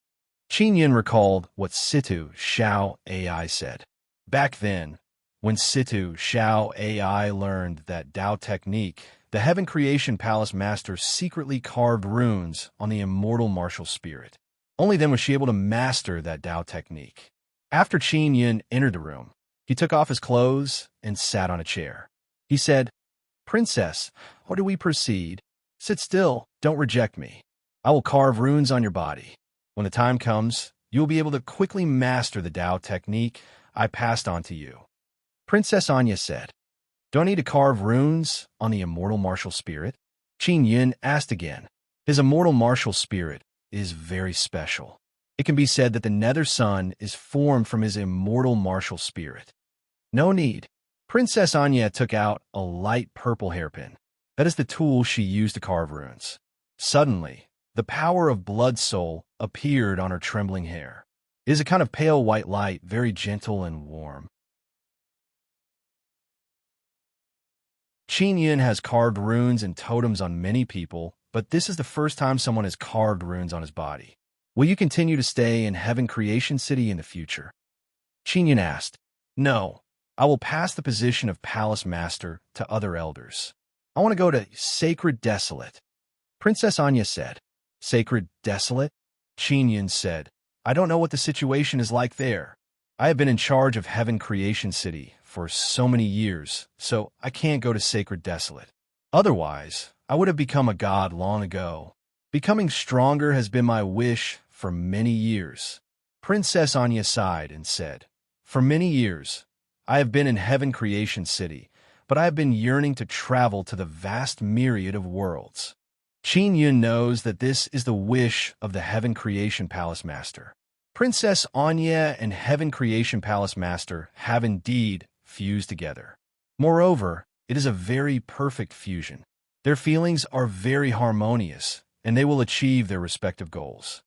Qin Yun recalled what Situ Xiao AI said. Back then, when Situ Xiao AI learned that Dao technique, the Heaven Creation Palace Master secretly carved runes on the immortal martial spirit. Only then was she able to master that Dao technique. After Qin Yun entered the room, he took off his clothes and sat on a chair. He said, "Princess, how do we proceed? Sit still, don't reject me. I will carve runes on your body. When the time comes, you will be able to quickly master the Dao technique I passed on to you." Princess Anya said, "Do I need to carve runes on the immortal martial spirit?" Qin Yun asked again. His immortal martial spirit is very special. It can be said that the Nether Sun is formed from his immortal martial spirit. "No need." Princess Anya took out a light purple hairpin. That is the tool she used to carve runes. Suddenly, the power of Blood Soul appeared on her trembling hair. It is a kind of pale white light, very gentle and warm. Qin Yun has carved runes and totems on many people, but this is the first time someone has carved runes on his body. Will you continue to stay in Heaven Creation City in the future? Qin Yun asked. No, I will pass the position of Palace Master to other elders. I want to go to Sacred Desolate. Princess Anya said. Sacred Desolate? Qin Yun said. I don't know what the situation is like there. I have been in charge of Heaven Creation City for so many years, so I can't go to Sacred Desolate. Otherwise, I would have become a god long ago. Becoming stronger has been my wish for many years. Princess Anya sighed and said, For many years, I have been in Heaven Creation City, but I have been yearning to travel to the vast myriad of worlds. Qin Yun knows that this is the wish of the Heaven Creation Palace Master. Princess Anya and Heaven Creation Palace Master have indeed fused together. Moreover, it is a very perfect fusion. Their feelings are very harmonious, and they will achieve their respective goals.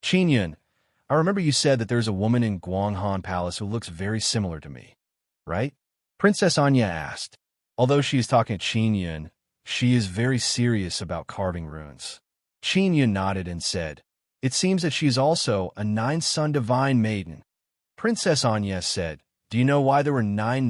Qin Yun, I remember you said that there's a woman in Guanghan Palace who looks very similar to me, right? Princess Anya asked. Although she is talking to Qin Yun, she is very serious about carving runes. Qin Yun nodded and said, It seems that she is also a 9-son divine maiden. Princess Anya said, Do you know why there were 9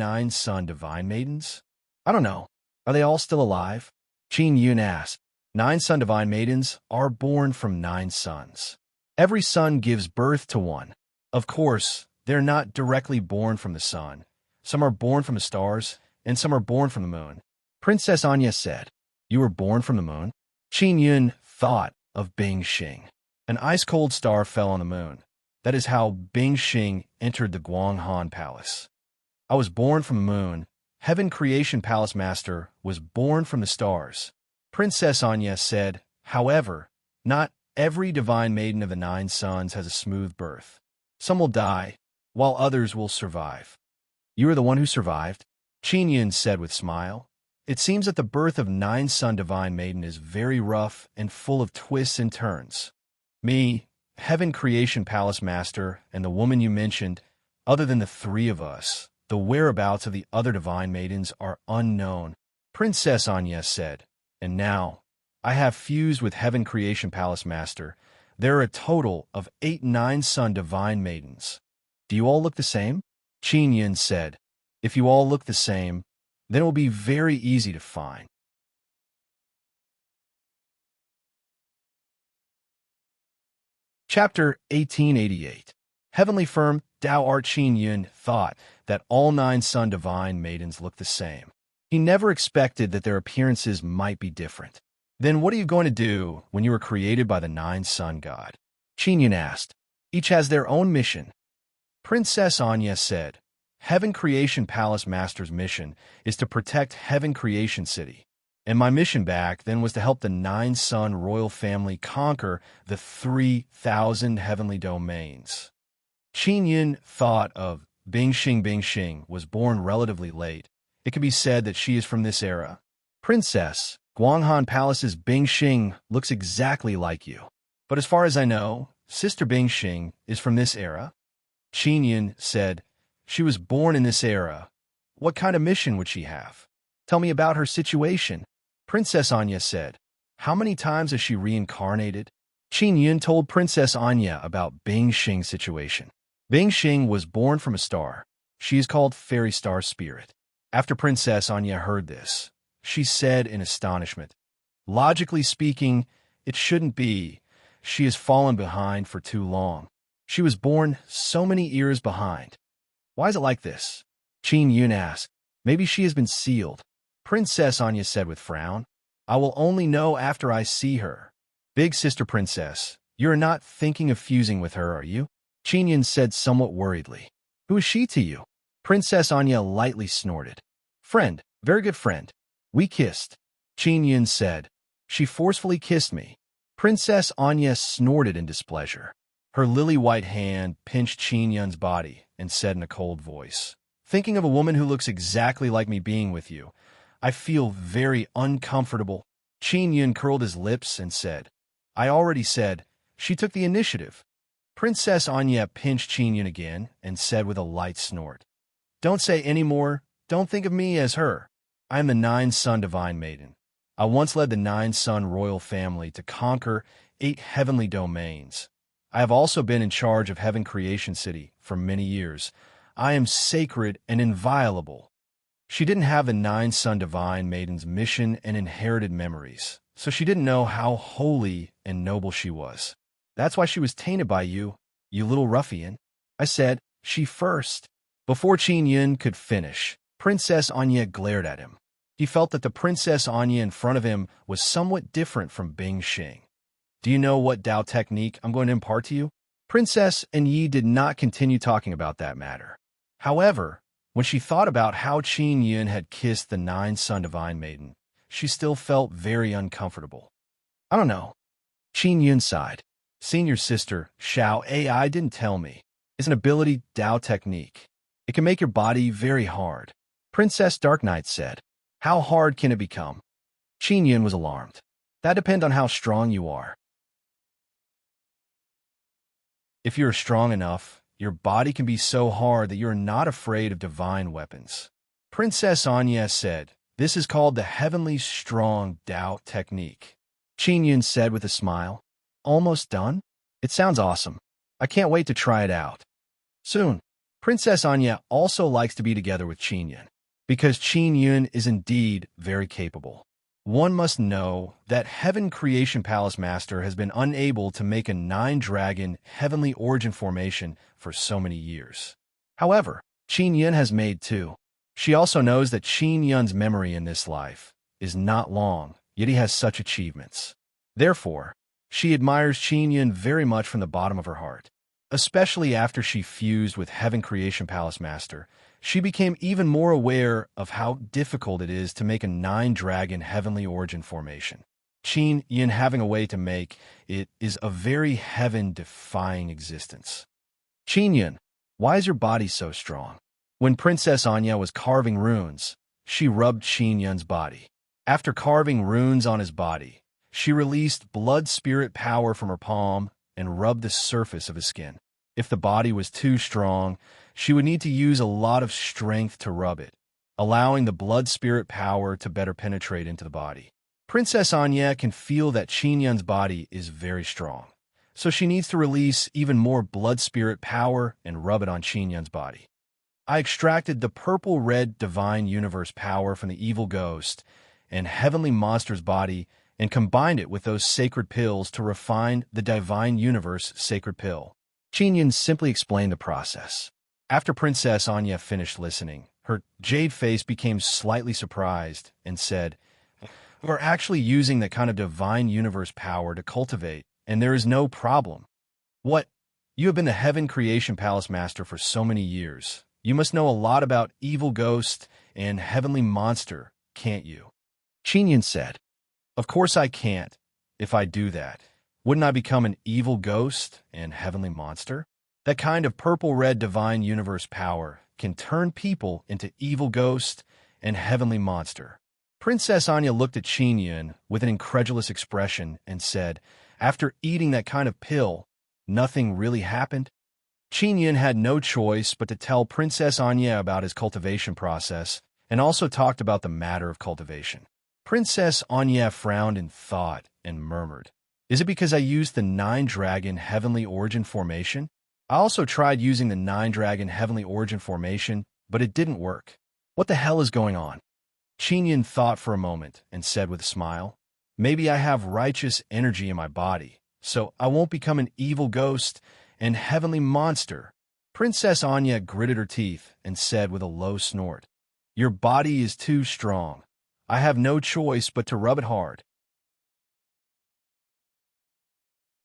divine maidens? I don't know. Are they all still alive? Qin Yun asked. 9-son divine maidens are born from 9 sons. Every son gives birth to one. Of course, they're not directly born from the sun. Some are born from the stars, and some are born from the moon. Princess Anya said, You were born from the moon? Qin Yun thought of Bing Xing. An ice-cold star fell on the moon. That is how Bing Xing entered the Guanghan Palace. I was born from the moon. Heaven Creation Palace Master was born from the stars. Princess Anya said, However, not every divine maiden of the 9 sons has a smooth birth. Some will die, while others will survive. You are the one who survived? Qin Yun said with a smile. It seems that the birth of 9-son divine maiden is very rough and full of twists and turns. Me, Heaven Creation Palace Master, and the woman you mentioned, other than the 3 of us, the whereabouts of the other divine maidens are unknown. Princess Anya said, And now, I have fused with Heaven Creation Palace Master. There are a total of 8 9-son divine maidens. Do you all look the same? Qin Yun said, If you all look the same, then it will be very easy to find. Chapter 1888. Heavenly Firm Tao Art Qin Yun thought that all 9-son divine maidens looked the same. He never expected that their appearances might be different. Then what are you going to do when you were created by the 9-son god? Qin Yun asked. Each has their own mission. Princess Anya said, Heaven Creation Palace Master's mission is to protect Heaven Creation City. And my mission back then was to help the 9-son royal family conquer the 3,000 heavenly domains. Qin Yun thought of Bing Xing. Bing Xing was born relatively late. It could be said that she is from this era. Princess, Guanghan Palace's Bing Xing looks exactly like you. But as far as I know, Sister Bing Xing is from this era. Qin Yun said, She was born in this era. What kind of mission would she have? Tell me about her situation. Princess Anya said, How many times has she reincarnated? Qin Yun told Princess Anya about Bing Xing's situation. Bing Xing was born from a star. She is called Fairy Star Spirit. After Princess Anya heard this, she said in astonishment, Logically speaking, it shouldn't be. She has fallen behind for too long. She was born so many years behind. Why is it like this? Qin Yun asked. Maybe she has been sealed. Princess Anya said with frown, I will only know after I see her. Big sister princess, you are not thinking of fusing with her, are you? Qin Yun said somewhat worriedly. Who is she to you? Princess Anya lightly snorted. Friend, very good friend. We kissed. Qin Yun said. She forcefully kissed me. Princess Anya snorted in displeasure. Her lily-white hand pinched Qin Yun's body and said in a cold voice, Thinking of a woman who looks exactly like me being with you, I feel very uncomfortable. Qin Yun curled his lips and said, I already said, she took the initiative. Princess Anya pinched Qin Yun again and said with a light snort, Don't say any more. Don't think of me as her. I am the nine-son divine maiden. I once led the nine-son royal family to conquer 8 heavenly domains. I have also been in charge of Heaven Creation City for many years. I am sacred and inviolable. She didn't have the nine-son divine maiden's mission and inherited memories, so she didn't know how holy and noble she was. That's why she was tainted by you, you little ruffian. I said, she first. Before Qin Yun could finish, Princess Anya glared at him. He felt that the Princess Anya in front of him was somewhat different from Bing Xing. Do you know what Dao technique I'm going to impart to you? Princess and Yi did not continue talking about that matter. However, when she thought about how Qin Yun had kissed the nine-son divine maiden, she still felt very uncomfortable. I don't know. Qin Yun sighed. Senior sister, Xiao AI didn't tell me. It's an ability Dao technique. It can make your body very hard. Princess Dark Knight said. How hard can it become? Qin Yun was alarmed. That depends on how strong you are. If you're strong enough, your body can be so hard that you're not afraid of divine weapons. Princess Anya said, this is called the heavenly strong Dao technique. Qin Yun said with a smile. Almost done? It sounds awesome. I can't wait to try it out. Soon. Princess Anya also likes to be together with Qin Yun, because Qin Yun is indeed very capable. One must know that Heaven Creation Palace Master has been unable to make a 9-dragon heavenly origin formation for so many years. However, Qin Yun has made 2. She also knows that Qin Yun's memory in this life is not long, yet he has such achievements. Therefore, she admires Qin Yun very much from the bottom of her heart. Especially after she fused with Heaven Creation Palace Master, she became even more aware of how difficult it is to make a 9-dragon heavenly origin formation. Qin Yun having a way to make it is a very heaven-defying existence. Qin Yun, why is your body so strong? When Princess Anya was carving runes, she rubbed Qin Yun's body. After carving runes on his body, she released blood spirit power from her palm and rubbed the surface of his skin. If the body was too strong, she would need to use a lot of strength to rub it, allowing the blood spirit power to better penetrate into the body. Princess Anya can feel that Qin Yun's body is very strong, so she needs to release even more blood spirit power and rub it on Qin Yun's body. I extracted the purple-red divine universe power from the evil ghost and heavenly monster's body and combined it with those sacred pills to refine the divine universe sacred pill. Qin Yun simply explained the process. After Princess Anya finished listening, her jade face became slightly surprised and said, we're actually using that kind of divine universe power to cultivate, and there is no problem. What? You have been the Heaven Creation Palace Master for so many years. You must know a lot about evil ghost and heavenly monster, can't you? Qin Yun said, of course I can't. If I do that, wouldn't I become an evil ghost and heavenly monster? That kind of purple-red divine universe power can turn people into evil ghost and heavenly monster. Princess Anya looked at Qin Yun with an incredulous expression and said, after eating that kind of pill, nothing really happened? Qin Yun had no choice but to tell Princess Anya about his cultivation process and also talked about the matter of cultivation. Princess Anya frowned in thought and murmured, is it because I used the 9-dragon heavenly origin formation? I also tried using the 9-dragon heavenly origin formation, but it didn't work. What the hell is going on? Qin Yun thought for a moment and said with a smile, maybe I have righteous energy in my body, so I won't become an evil ghost and heavenly monster. Princess Anya gritted her teeth and said with a low snort, your body is too strong. I have no choice but to rub it hard.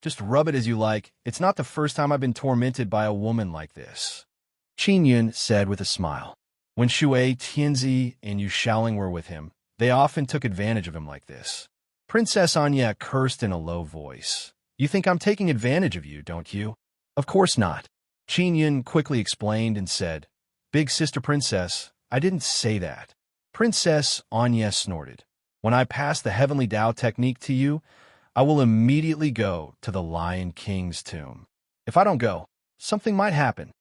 Just rub it as you like. It's not the first time I've been tormented by a woman like this. Qin Yun said with a smile. When Shui, Tianzi, and Yu Shaoling were with him, they often took advantage of him like this. Princess Anya cursed in a low voice. You think I'm taking advantage of you, don't you? Of course not. Qin Yun quickly explained and said, Big sister princess, I didn't say that. Princess Anya snorted. When I pass the heavenly Dao technique to you, I will immediately go to the Lion King's tomb. If I don't go, something might happen.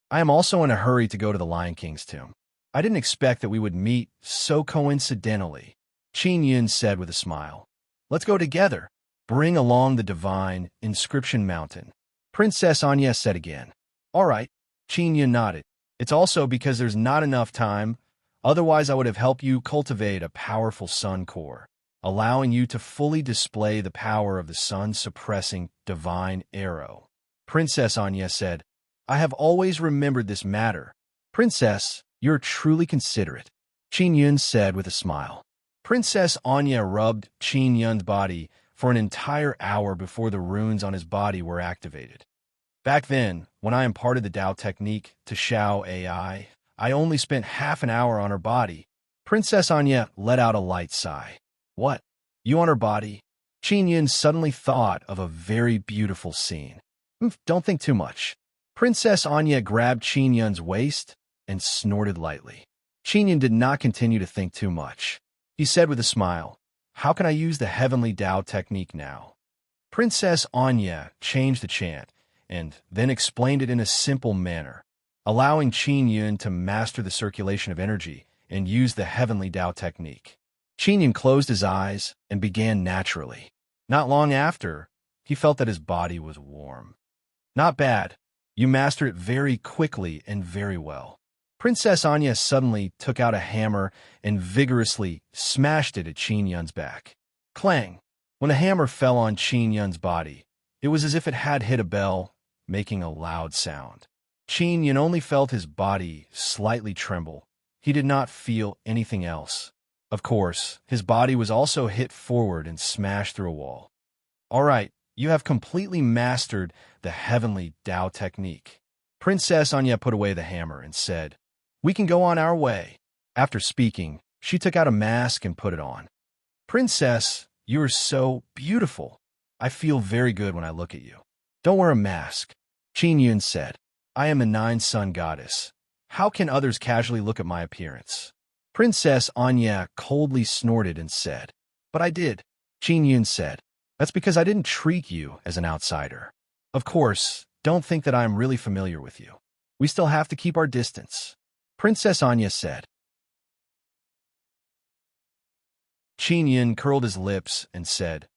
I am also in a hurry to go to the Lion King's tomb. I didn't expect that we would meet so coincidentally, Qin Yun said with a smile. Let's go together. Bring along the divine inscription mountain. Princess Anya said again. All right, Qin Yun nodded. It's also because there's not enough time. Otherwise, I would have helped you cultivate a powerful sun core, allowing you to fully display the power of the sun-suppressing divine arrow. Princess Anya said, I have always remembered this matter. Princess, you're truly considerate, Qin Yun said with a smile. Princess Anya rubbed Qin Yun's body for an entire hour before the runes on his body were activated. Back then, when I imparted the Tao technique to Xiao AI, I only spent half an hour on her body. Princess Anya let out a light sigh. What? You on her body? Qin Yun suddenly thought of a very beautiful scene. Don't think too much. Princess Anya grabbed Qin Yun's waist and snorted lightly. Qin Yun did not continue to think too much. He said with a smile, How can I use the heavenly Tao technique now? Princess Anya changed the chant and then explained it in a simple manner, allowing Qin Yun to master the circulation of energy and use the heavenly Tao technique. Qin Yun closed his eyes and began naturally. Not long after, he felt that his body was warm. Not bad. You master it very quickly and very well. Princess Anya suddenly took out a hammer and vigorously smashed it at Qin Yun's back. Clang! When the hammer fell on Qin Yun's body, it was as if it had hit a bell, making a loud sound. Qin Yun only felt his body slightly tremble. He did not feel anything else. Of course, his body was also hit forward and smashed through a wall. All right, you have completely mastered the heavenly Tao technique. Princess Anya put away the hammer and said, We can go on our way. After speaking, she took out a mask and put it on. Princess, you are so beautiful. I feel very good when I look at you. Don't wear a mask, Qin Yun said. I am a nine-sun goddess. How can others casually look at my appearance? Princess Anya coldly snorted and said, But I did, Qin Yun said. That's because I didn't treat you as an outsider. Of course, don't think that I am really familiar with you. We still have to keep our distance, Princess Anya said. Qin Yun curled his lips and said,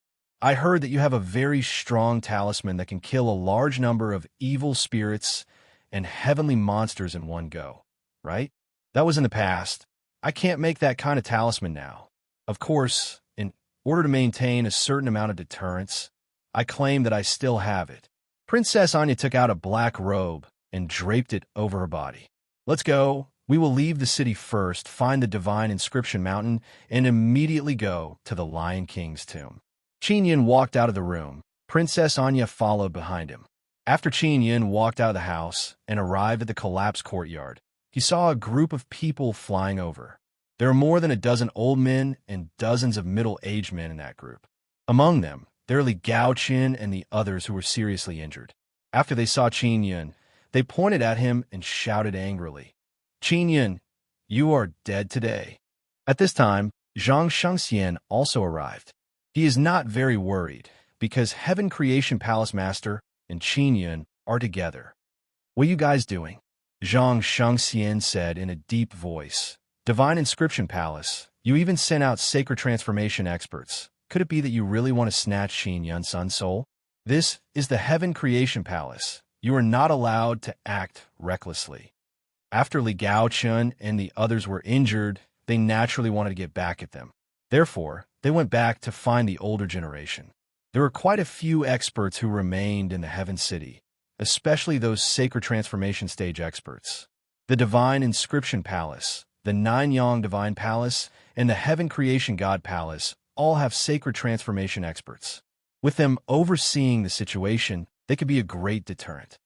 I heard that you have a very strong talisman that can kill a large number of evil spirits and heavenly monsters in one go, right? That was in the past. I can't make that kind of talisman now. Of course, in order to maintain a certain amount of deterrence, I claim that I still have it. Princess Anya took out a black robe and draped it over her body. Let's go. We will leave the city first, find the divine inscription mountain, and immediately go to the Lion King's tomb. Qin Yun walked out of the room. Princess Anya followed behind him. After Qin Yun walked out of the house and arrived at the collapsed courtyard, he saw a group of people flying over. There were more than a dozen old men and dozens of middle-aged men in that group. Among them, there were Li Gaoqin and the others who were seriously injured. After they saw Qin Yun, they pointed at him and shouted angrily, Qin Yun, you are dead today. At this time, Zhang Shengxian also arrived. He is not very worried because Heaven Creation Palace Master and Qin Yun are together. What are you guys doing? Zhang Shengxian said in a deep voice. Divine Inscription Palace, you even sent out sacred transformation experts. Could it be that you really want to snatch Qin Yun's sun's soul? This is the Heaven Creation Palace. You are not allowed to act recklessly. After Li Gaoqin and the others were injured, they naturally wanted to get back at them. Therefore, they went back to find the older generation. There were quite a few experts who remained in the Heaven City, especially those sacred transformation stage experts. The Divine Inscription Palace, the Nine-Yang Divine Palace, and the Heaven Creation God Palace all have sacred transformation experts. With them overseeing the situation, they could be a great deterrent.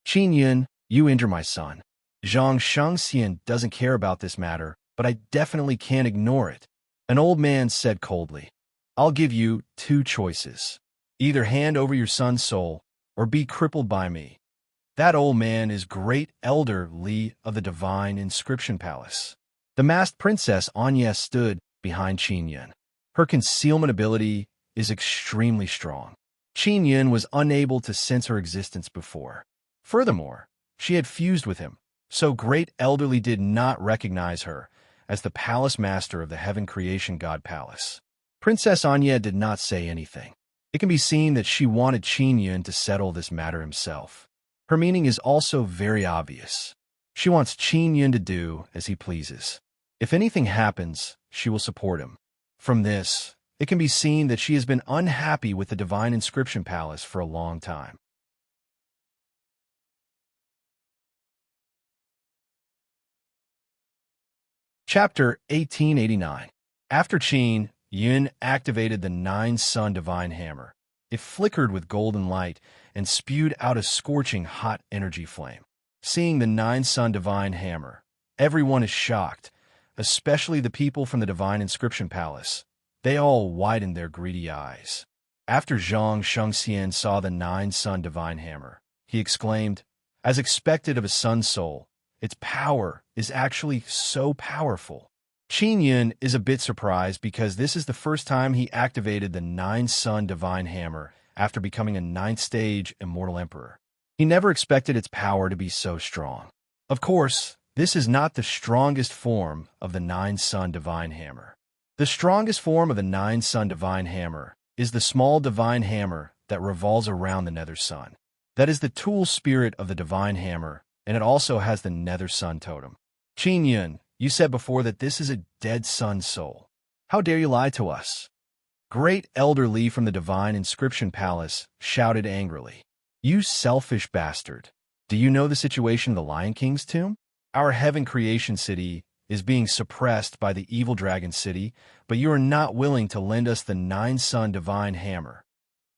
Qin Yun, you injure my son. Zhang Shengxian doesn't care about this matter, but I definitely can't ignore it. An old man said coldly, I'll give you two choices. Either hand over your son's soul or be crippled by me. That old man is Great Elder Li of the Divine Inscription Palace. The masked princess Anya stood behind Qin Yun. Her concealment ability is extremely strong. Qin Yun was unable to sense her existence before. Furthermore, she had fused with him, So Great Elderly did not recognize her as the palace master of the Heaven Creation God Palace. Princess Anya did not say anything. It can be seen that she wanted Qin Yun to settle this matter himself. Her meaning is also very obvious. She wants Qin Yun to do as he pleases. If anything happens, she will support him. From this, it can be seen that she has been unhappy with the Divine Inscription Palace for a long time. Chapter 1889. After Qin Yun activated the Nine-Sun Divine Hammer, it flickered with golden light and spewed out a scorching hot energy flame. Seeing the Nine-Sun Divine Hammer, everyone is shocked, especially the people from the Divine Inscription Palace. They all widened their greedy eyes. After Zhang Shengxian saw the Nine-Sun Divine Hammer, he exclaimed, as expected of a sun soul, its power is actually so powerful. Qin Yun is a bit surprised because this is the first time he activated the Nine-Sun Divine Hammer after becoming a ninth-stage Immortal Emperor. He never expected its power to be so strong. Of course, this is not the strongest form of the Nine-Sun Divine Hammer. The strongest form of the Nine-Sun Divine Hammer is the small Divine Hammer that revolves around the Nether Sun. That is the tool spirit of the Divine Hammer, and it also has the Nether Sun totem. Qin Yun, you said before that this is a dead sun soul. How dare you lie to us? Great Elderly from the Divine Inscription Palace shouted angrily. You selfish bastard. Do you know the situation of the Lion King's tomb? Our Heaven Creation City is being suppressed by the Evil Dragon City, but you are not willing to lend us the Nine-Sun Divine Hammer.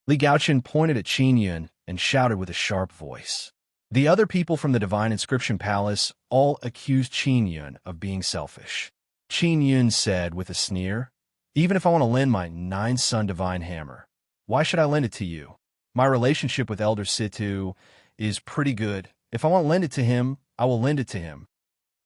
Li Gaochen pointed at Qin Yun and shouted with a sharp voice. The other people from the Divine Inscription Palace all accused Qin Yun of being selfish. Qin Yun said with a sneer, even if I want to lend my Nine-Sun Divine Hammer, why should I lend it to you? My relationship with Elder Situ is pretty good. If I want to lend it to him, I will lend it to him.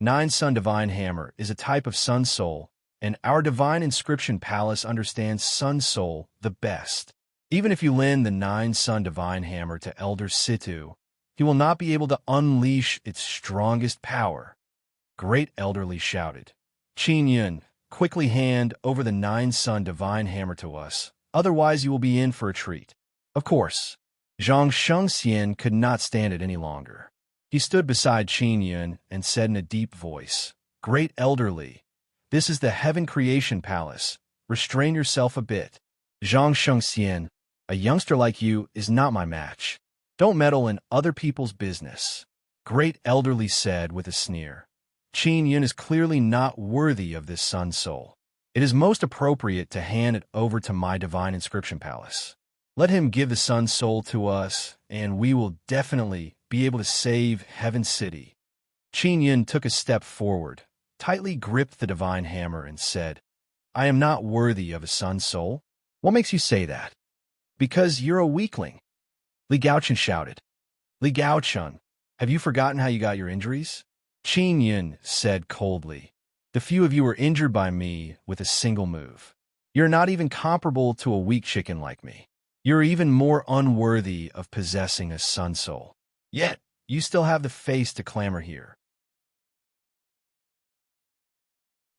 Nine-Sun Divine Hammer is a type of Sun Soul, and our Divine Inscription Palace understands Sun Soul the best. Even if you lend the Nine-Sun Divine Hammer to Elder Situ, he will not be able to unleash its strongest power. Great Elderly shouted. Qin Yun, quickly hand over the Nine-Sun Divine Hammer to us, otherwise you will be in for a treat. Of course, Zhang Shengxian could not stand it any longer. He stood beside Qin Yun and said in a deep voice, Great Elderly, this is the Heaven Creation Palace. Restrain yourself a bit. Zhang Shengxian, a youngster like you is not my match. Don't meddle in other people's business. Great Elderly said with a sneer. Qin Yun is clearly not worthy of this Sun Soul. It is most appropriate to hand it over to my Divine Inscription Palace. Let him give the Sun Soul to us, and we will definitely be able to save Heaven City. Qin Yun took a step forward, tightly gripped the Divine Hammer, and said, I am not worthy of a Sun Soul. What makes you say that? Because you're a weakling. Li Gaochen shouted. Li Gaochen, have you forgotten how you got your injuries? Qin Yun said coldly. The few of you were injured by me with a single move. You're not even comparable to a weak chicken like me. You're even more unworthy of possessing a Sun Soul. Yet, you still have the face to clamor here.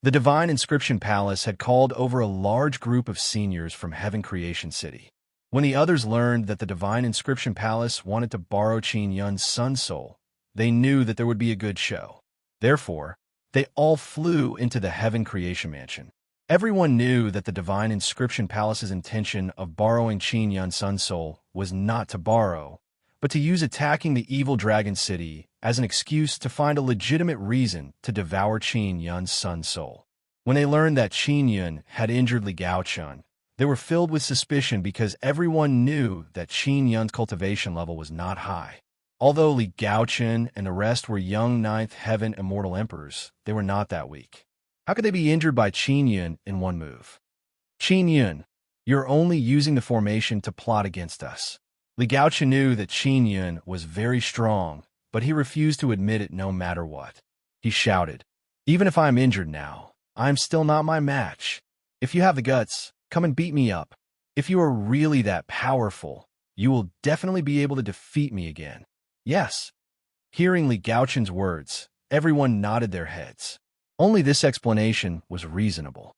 The Divine Inscription Palace had called over a large group of seniors from Heaven Creation City. When the others learned that the Divine Inscription Palace wanted to borrow Qin Yun's Sun Soul, they knew that there would be a good show. Therefore, they all flew into the Heaven Creation Mansion. Everyone knew that the Divine Inscription Palace's intention of borrowing Qin Yun's Sun Soul was not to borrow, but to use attacking the Evil Dragon City as an excuse to find a legitimate reason to devour Qin Yun's Sun Soul. When they learned that Qin Yun had injured Li Gaochen, they were filled with suspicion because everyone knew that Qin Yun's cultivation level was not high. Although Li Gaochen and the rest were young Ninth Heaven Immortal Emperors, they were not that weak. How could they be injured by Qin Yun in one move? Qin Yun, you're only using the formation to plot against us. Li Gaochen knew that Qin Yun was very strong, but he refused to admit it no matter what. He shouted, even if I'm injured now, I'm still not my match. If you have the guts, come and beat me up. If you are really that powerful, you will definitely be able to defeat me again. Yes. Hearing Li Gaochen's words, everyone nodded their heads. Only this explanation was reasonable.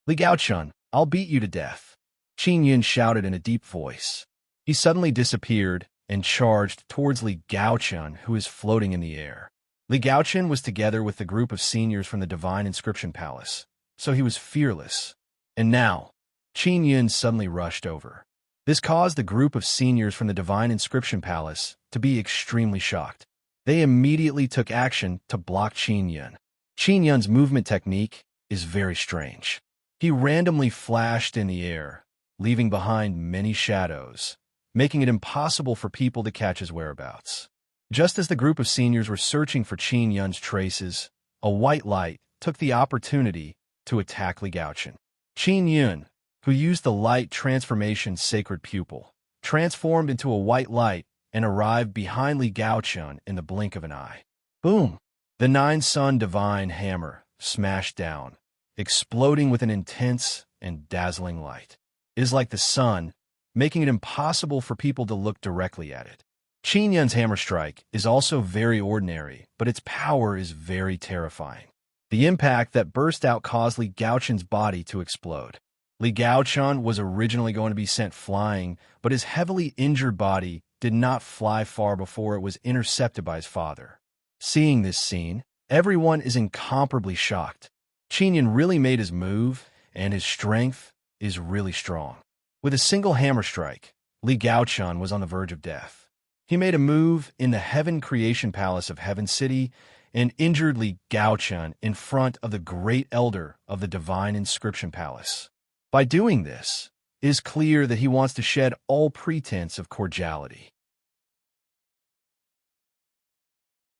Li Gaochun, I'll beat you to death, Qin Yun shouted in a deep voice. He suddenly disappeared and charged towards Li Gaochun, who is floating in the air. Li Gaochun was together with the group of seniors from the Divine Inscription Palace, so he was fearless. And now, Qin Yun suddenly rushed over. This caused the group of seniors from the Divine Inscription Palace to be extremely shocked. They immediately took action to block Qin Yun. Qin Yun's movement technique is very strange. He randomly flashed in the air, leaving behind many shadows, making it impossible for people to catch his whereabouts. Just as the group of seniors were searching for Qin Yun's traces, a white light took the opportunity to attack Li Gaochun. Qin Yun, who used the light transformation sacred pupil, transformed into a white light and arrived behind Li Gaochun in the blink of an eye. Boom! The nine-sun divine hammer smashed down, exploding with an intense and dazzling light. It is like the sun, making it impossible for people to look directly at it. Qin Yun's hammer strike is also very ordinary, but its power is very terrifying. The impact that burst out caused Li Gaochun's body to explode. Li Gaochun was originally going to be sent flying, but his heavily injured body did not fly far before it was intercepted by his father. Seeing this scene, everyone is incomparably shocked. Qin Yun really made his move, and his strength is really strong. With a single hammer strike, Li Gaochun was on the verge of death. He made a move in the Heaven Creation Palace of Heaven City and injured Li Gaochun in front of the Great Elder of the Divine Inscription Palace. By doing this, it is clear that he wants to shed all pretense of cordiality.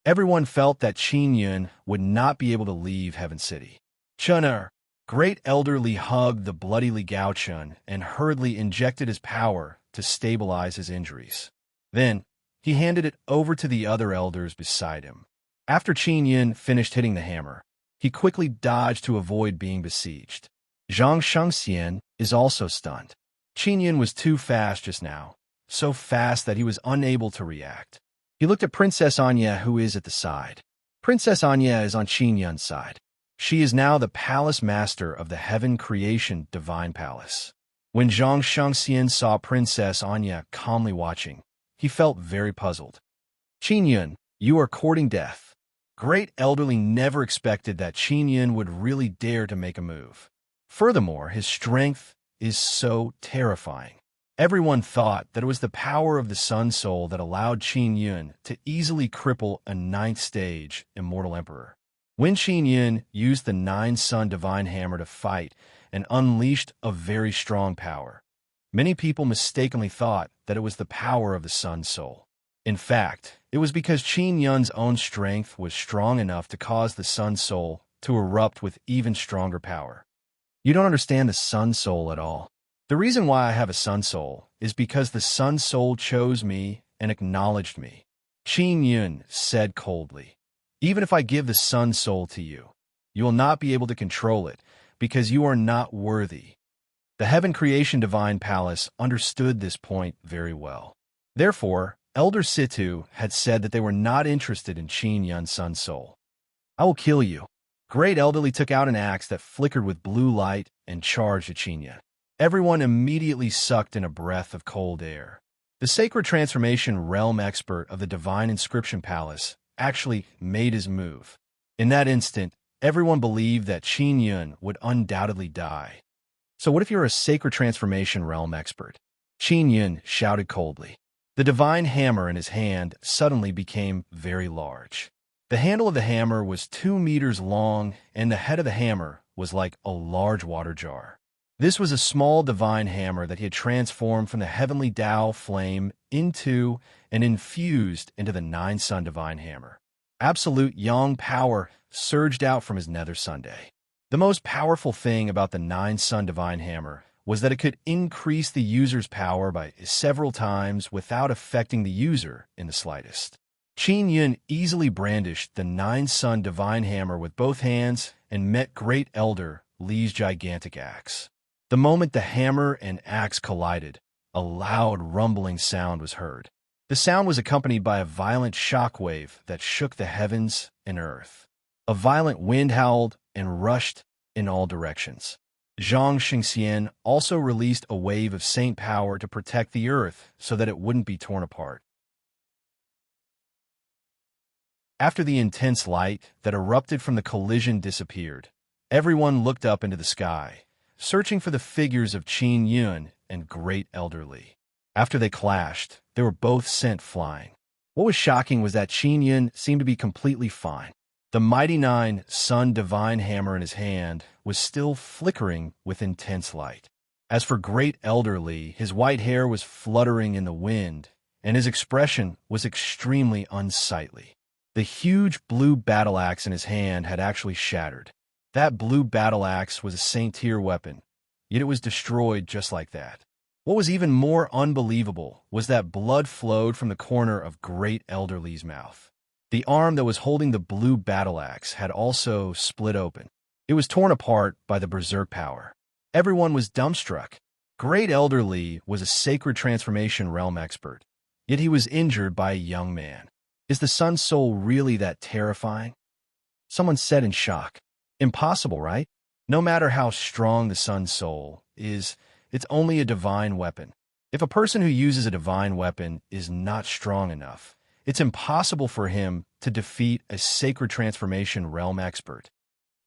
Everyone felt that Qin Yun would not be able to leave Heaven City. Chun'er, Great Elder Li hugged the bloody Li Gaochun and hurriedly injected his power to stabilize his injuries. Then, he handed it over to the other elders beside him. After Qin Yun finished hitting the hammer, he quickly dodged to avoid being besieged. Zhang Shengxian is also stunned. Qin Yun was too fast just now, so fast that he was unable to react. He looked at Princess Anya, who is at the side. Princess Anya is on Qin Yun's side. She is now the palace master of the Heaven Creation Divine Palace. When Zhang Shengxian saw Princess Anya calmly watching, he felt very puzzled. Qin Yun, you are courting death. Great Elderly never expected that Qin Yun would really dare to make a move. Furthermore, his strength is so terrifying. Everyone thought that it was the power of the Sun Soul that allowed Qin Yun to easily cripple a 9th stage Immortal Emperor. When Qin Yun used the 9-Sun Divine Hammer to fight and unleashed a very strong power, many people mistakenly thought that it was the power of the Sun Soul. In fact, it was because Qin Yun's own strength was strong enough to cause the Sun Soul to erupt with even stronger power. You don't understand the Sun Soul at all. The reason why I have a Sun Soul is because the Sun Soul chose me and acknowledged me, Qin Yun said coldly. Even if I give the Sun Soul to you, you will not be able to control it because you are not worthy. The Heaven Creation Divine Palace understood this point very well. Therefore, Elder Situ had said that they were not interested in Qin Yun's Sun Soul. I will kill you. Great Elderly took out an axe that flickered with blue light and charged at Qin Yun. Everyone immediately sucked in a breath of cold air. The Sacred Transformation Realm expert of the Divine Inscription Palace actually made his move. In that instant, everyone believed that Qin Yun would undoubtedly die. So what if you're a Sacred Transformation Realm expert? Qin Yun shouted coldly. The divine hammer in his hand suddenly became very large. The handle of the hammer was 2 meters long, and the head of the hammer was like a large water jar. This was a small divine hammer that he had transformed from the heavenly Tao flame into and infused into the 9-Sun Divine Hammer. Absolute yang power surged out from his nether Sunday. The most powerful thing about the 9-Sun Divine Hammer was that it could increase the user's power by several times without affecting the user in the slightest. Qin Yun easily brandished the 9-Sun Divine Hammer with both hands and met Great Elder Li's gigantic axe. The moment the hammer and axe collided, a loud rumbling sound was heard. The sound was accompanied by a violent shockwave that shook the heavens and earth. A violent wind howled and rushed in all directions. Zhang Xingxian also released a wave of saint power to protect the earth so that it wouldn't be torn apart. After the intense light that erupted from the collision disappeared, everyone looked up into the sky, searching for the figures of Qin Yun and Great Elderly. After they clashed, they were both sent flying. What was shocking was that Qin Yun seemed to be completely fine. The mighty nine-sun divine hammer in his hand was still flickering with intense light. As for Great Elderly, his white hair was fluttering in the wind, and his expression was extremely unsightly. The huge blue battle axe in his hand had actually shattered. That blue battle axe was a saint-tier weapon, yet it was destroyed just like that. What was even more unbelievable was that blood flowed from the corner of Great Elderly's mouth. The arm that was holding the blue battle axe had also split open. It was torn apart by the berserk power. Everyone was dumbstruck. Great Elderly was a sacred transformation realm expert, yet he was injured by a young man. Is the Sun Soul really that terrifying? Someone said in shock. Impossible, right? No matter how strong the Sun Soul is, it's only a divine weapon. If a person who uses a divine weapon is not strong enough, it's impossible for him to defeat a sacred transformation realm expert.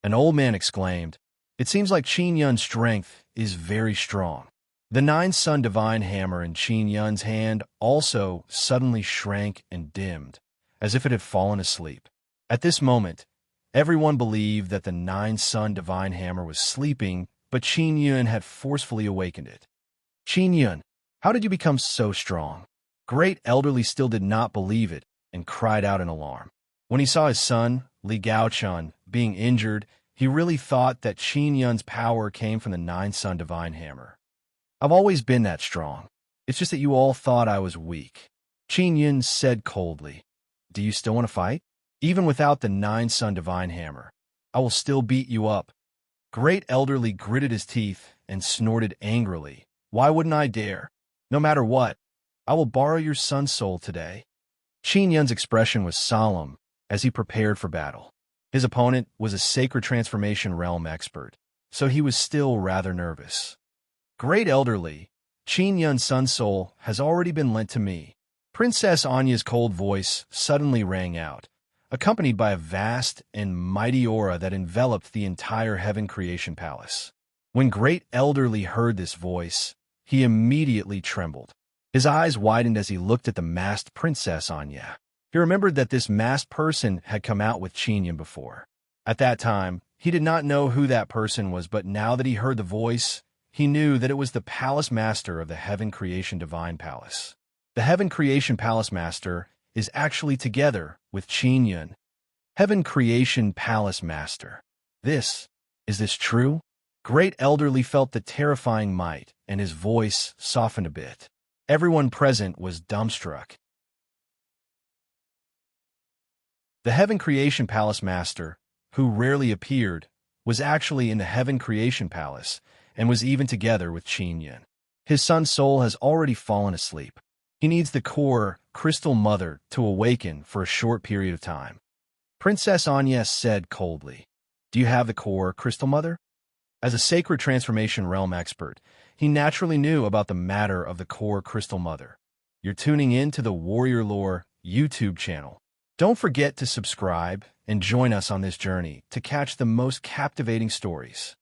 An old man exclaimed, "It seems like Qin Yun's strength is very strong." The nine-sun divine hammer in Qin Yun's hand also suddenly shrank and dimmed, as if it had fallen asleep. At this moment, everyone believed that the nine-sun divine hammer was sleeping, but Qin Yun had forcefully awakened it. "Qin Yun, how did you become so strong?" Great Elderly still did not believe it and cried out in alarm. When he saw his son, Li Gaochun, being injured, he really thought that Qin Yun's power came from the nine-sun divine hammer. "I've always been that strong. It's just that you all thought I was weak," Qin Yun said coldly. "Do you still want to fight? Even without the nine-sun divine hammer, I will still beat you up." Great Elderly gritted his teeth and snorted angrily. "Why wouldn't I dare? No matter what, I will borrow your Sun Soul today." Qin Yun's expression was solemn as he prepared for battle. His opponent was a sacred transformation realm expert, so he was still rather nervous. "Great Elderly, Qin Yun's Sun Soul has already been lent to me." Princess Anya's cold voice suddenly rang out, accompanied by a vast and mighty aura that enveloped the entire Heaven Creation Palace. When Great Elderly heard this voice, he immediately trembled. His eyes widened as he looked at the masked Princess Anya. He remembered that this masked person had come out with Qin Yun before. At that time, he did not know who that person was, but now that he heard the voice, he knew that it was the Palace Master of the Heaven Creation Divine Palace. The Heaven Creation Palace Master is actually together with Qin Yun. Heaven Creation Palace Master. Is this true? Great Elderly felt the terrifying might, and his voice softened a bit. Everyone present was dumbstruck. The Heaven Creation Palace Master, who rarely appeared, was actually in the Heaven Creation Palace and was even together with Qin Yun. His Sun Soul has already fallen asleep. He needs the core Crystal Mother to awaken for a short period of time. Princess Anya said coldly, "Do you have the core Crystal Mother?" As a sacred transformation realm expert, he naturally knew about the matter of the core Crystal Mother. You're tuning in to the Warrior Lore YouTube channel. Don't forget to subscribe and join us on this journey to catch the most captivating stories.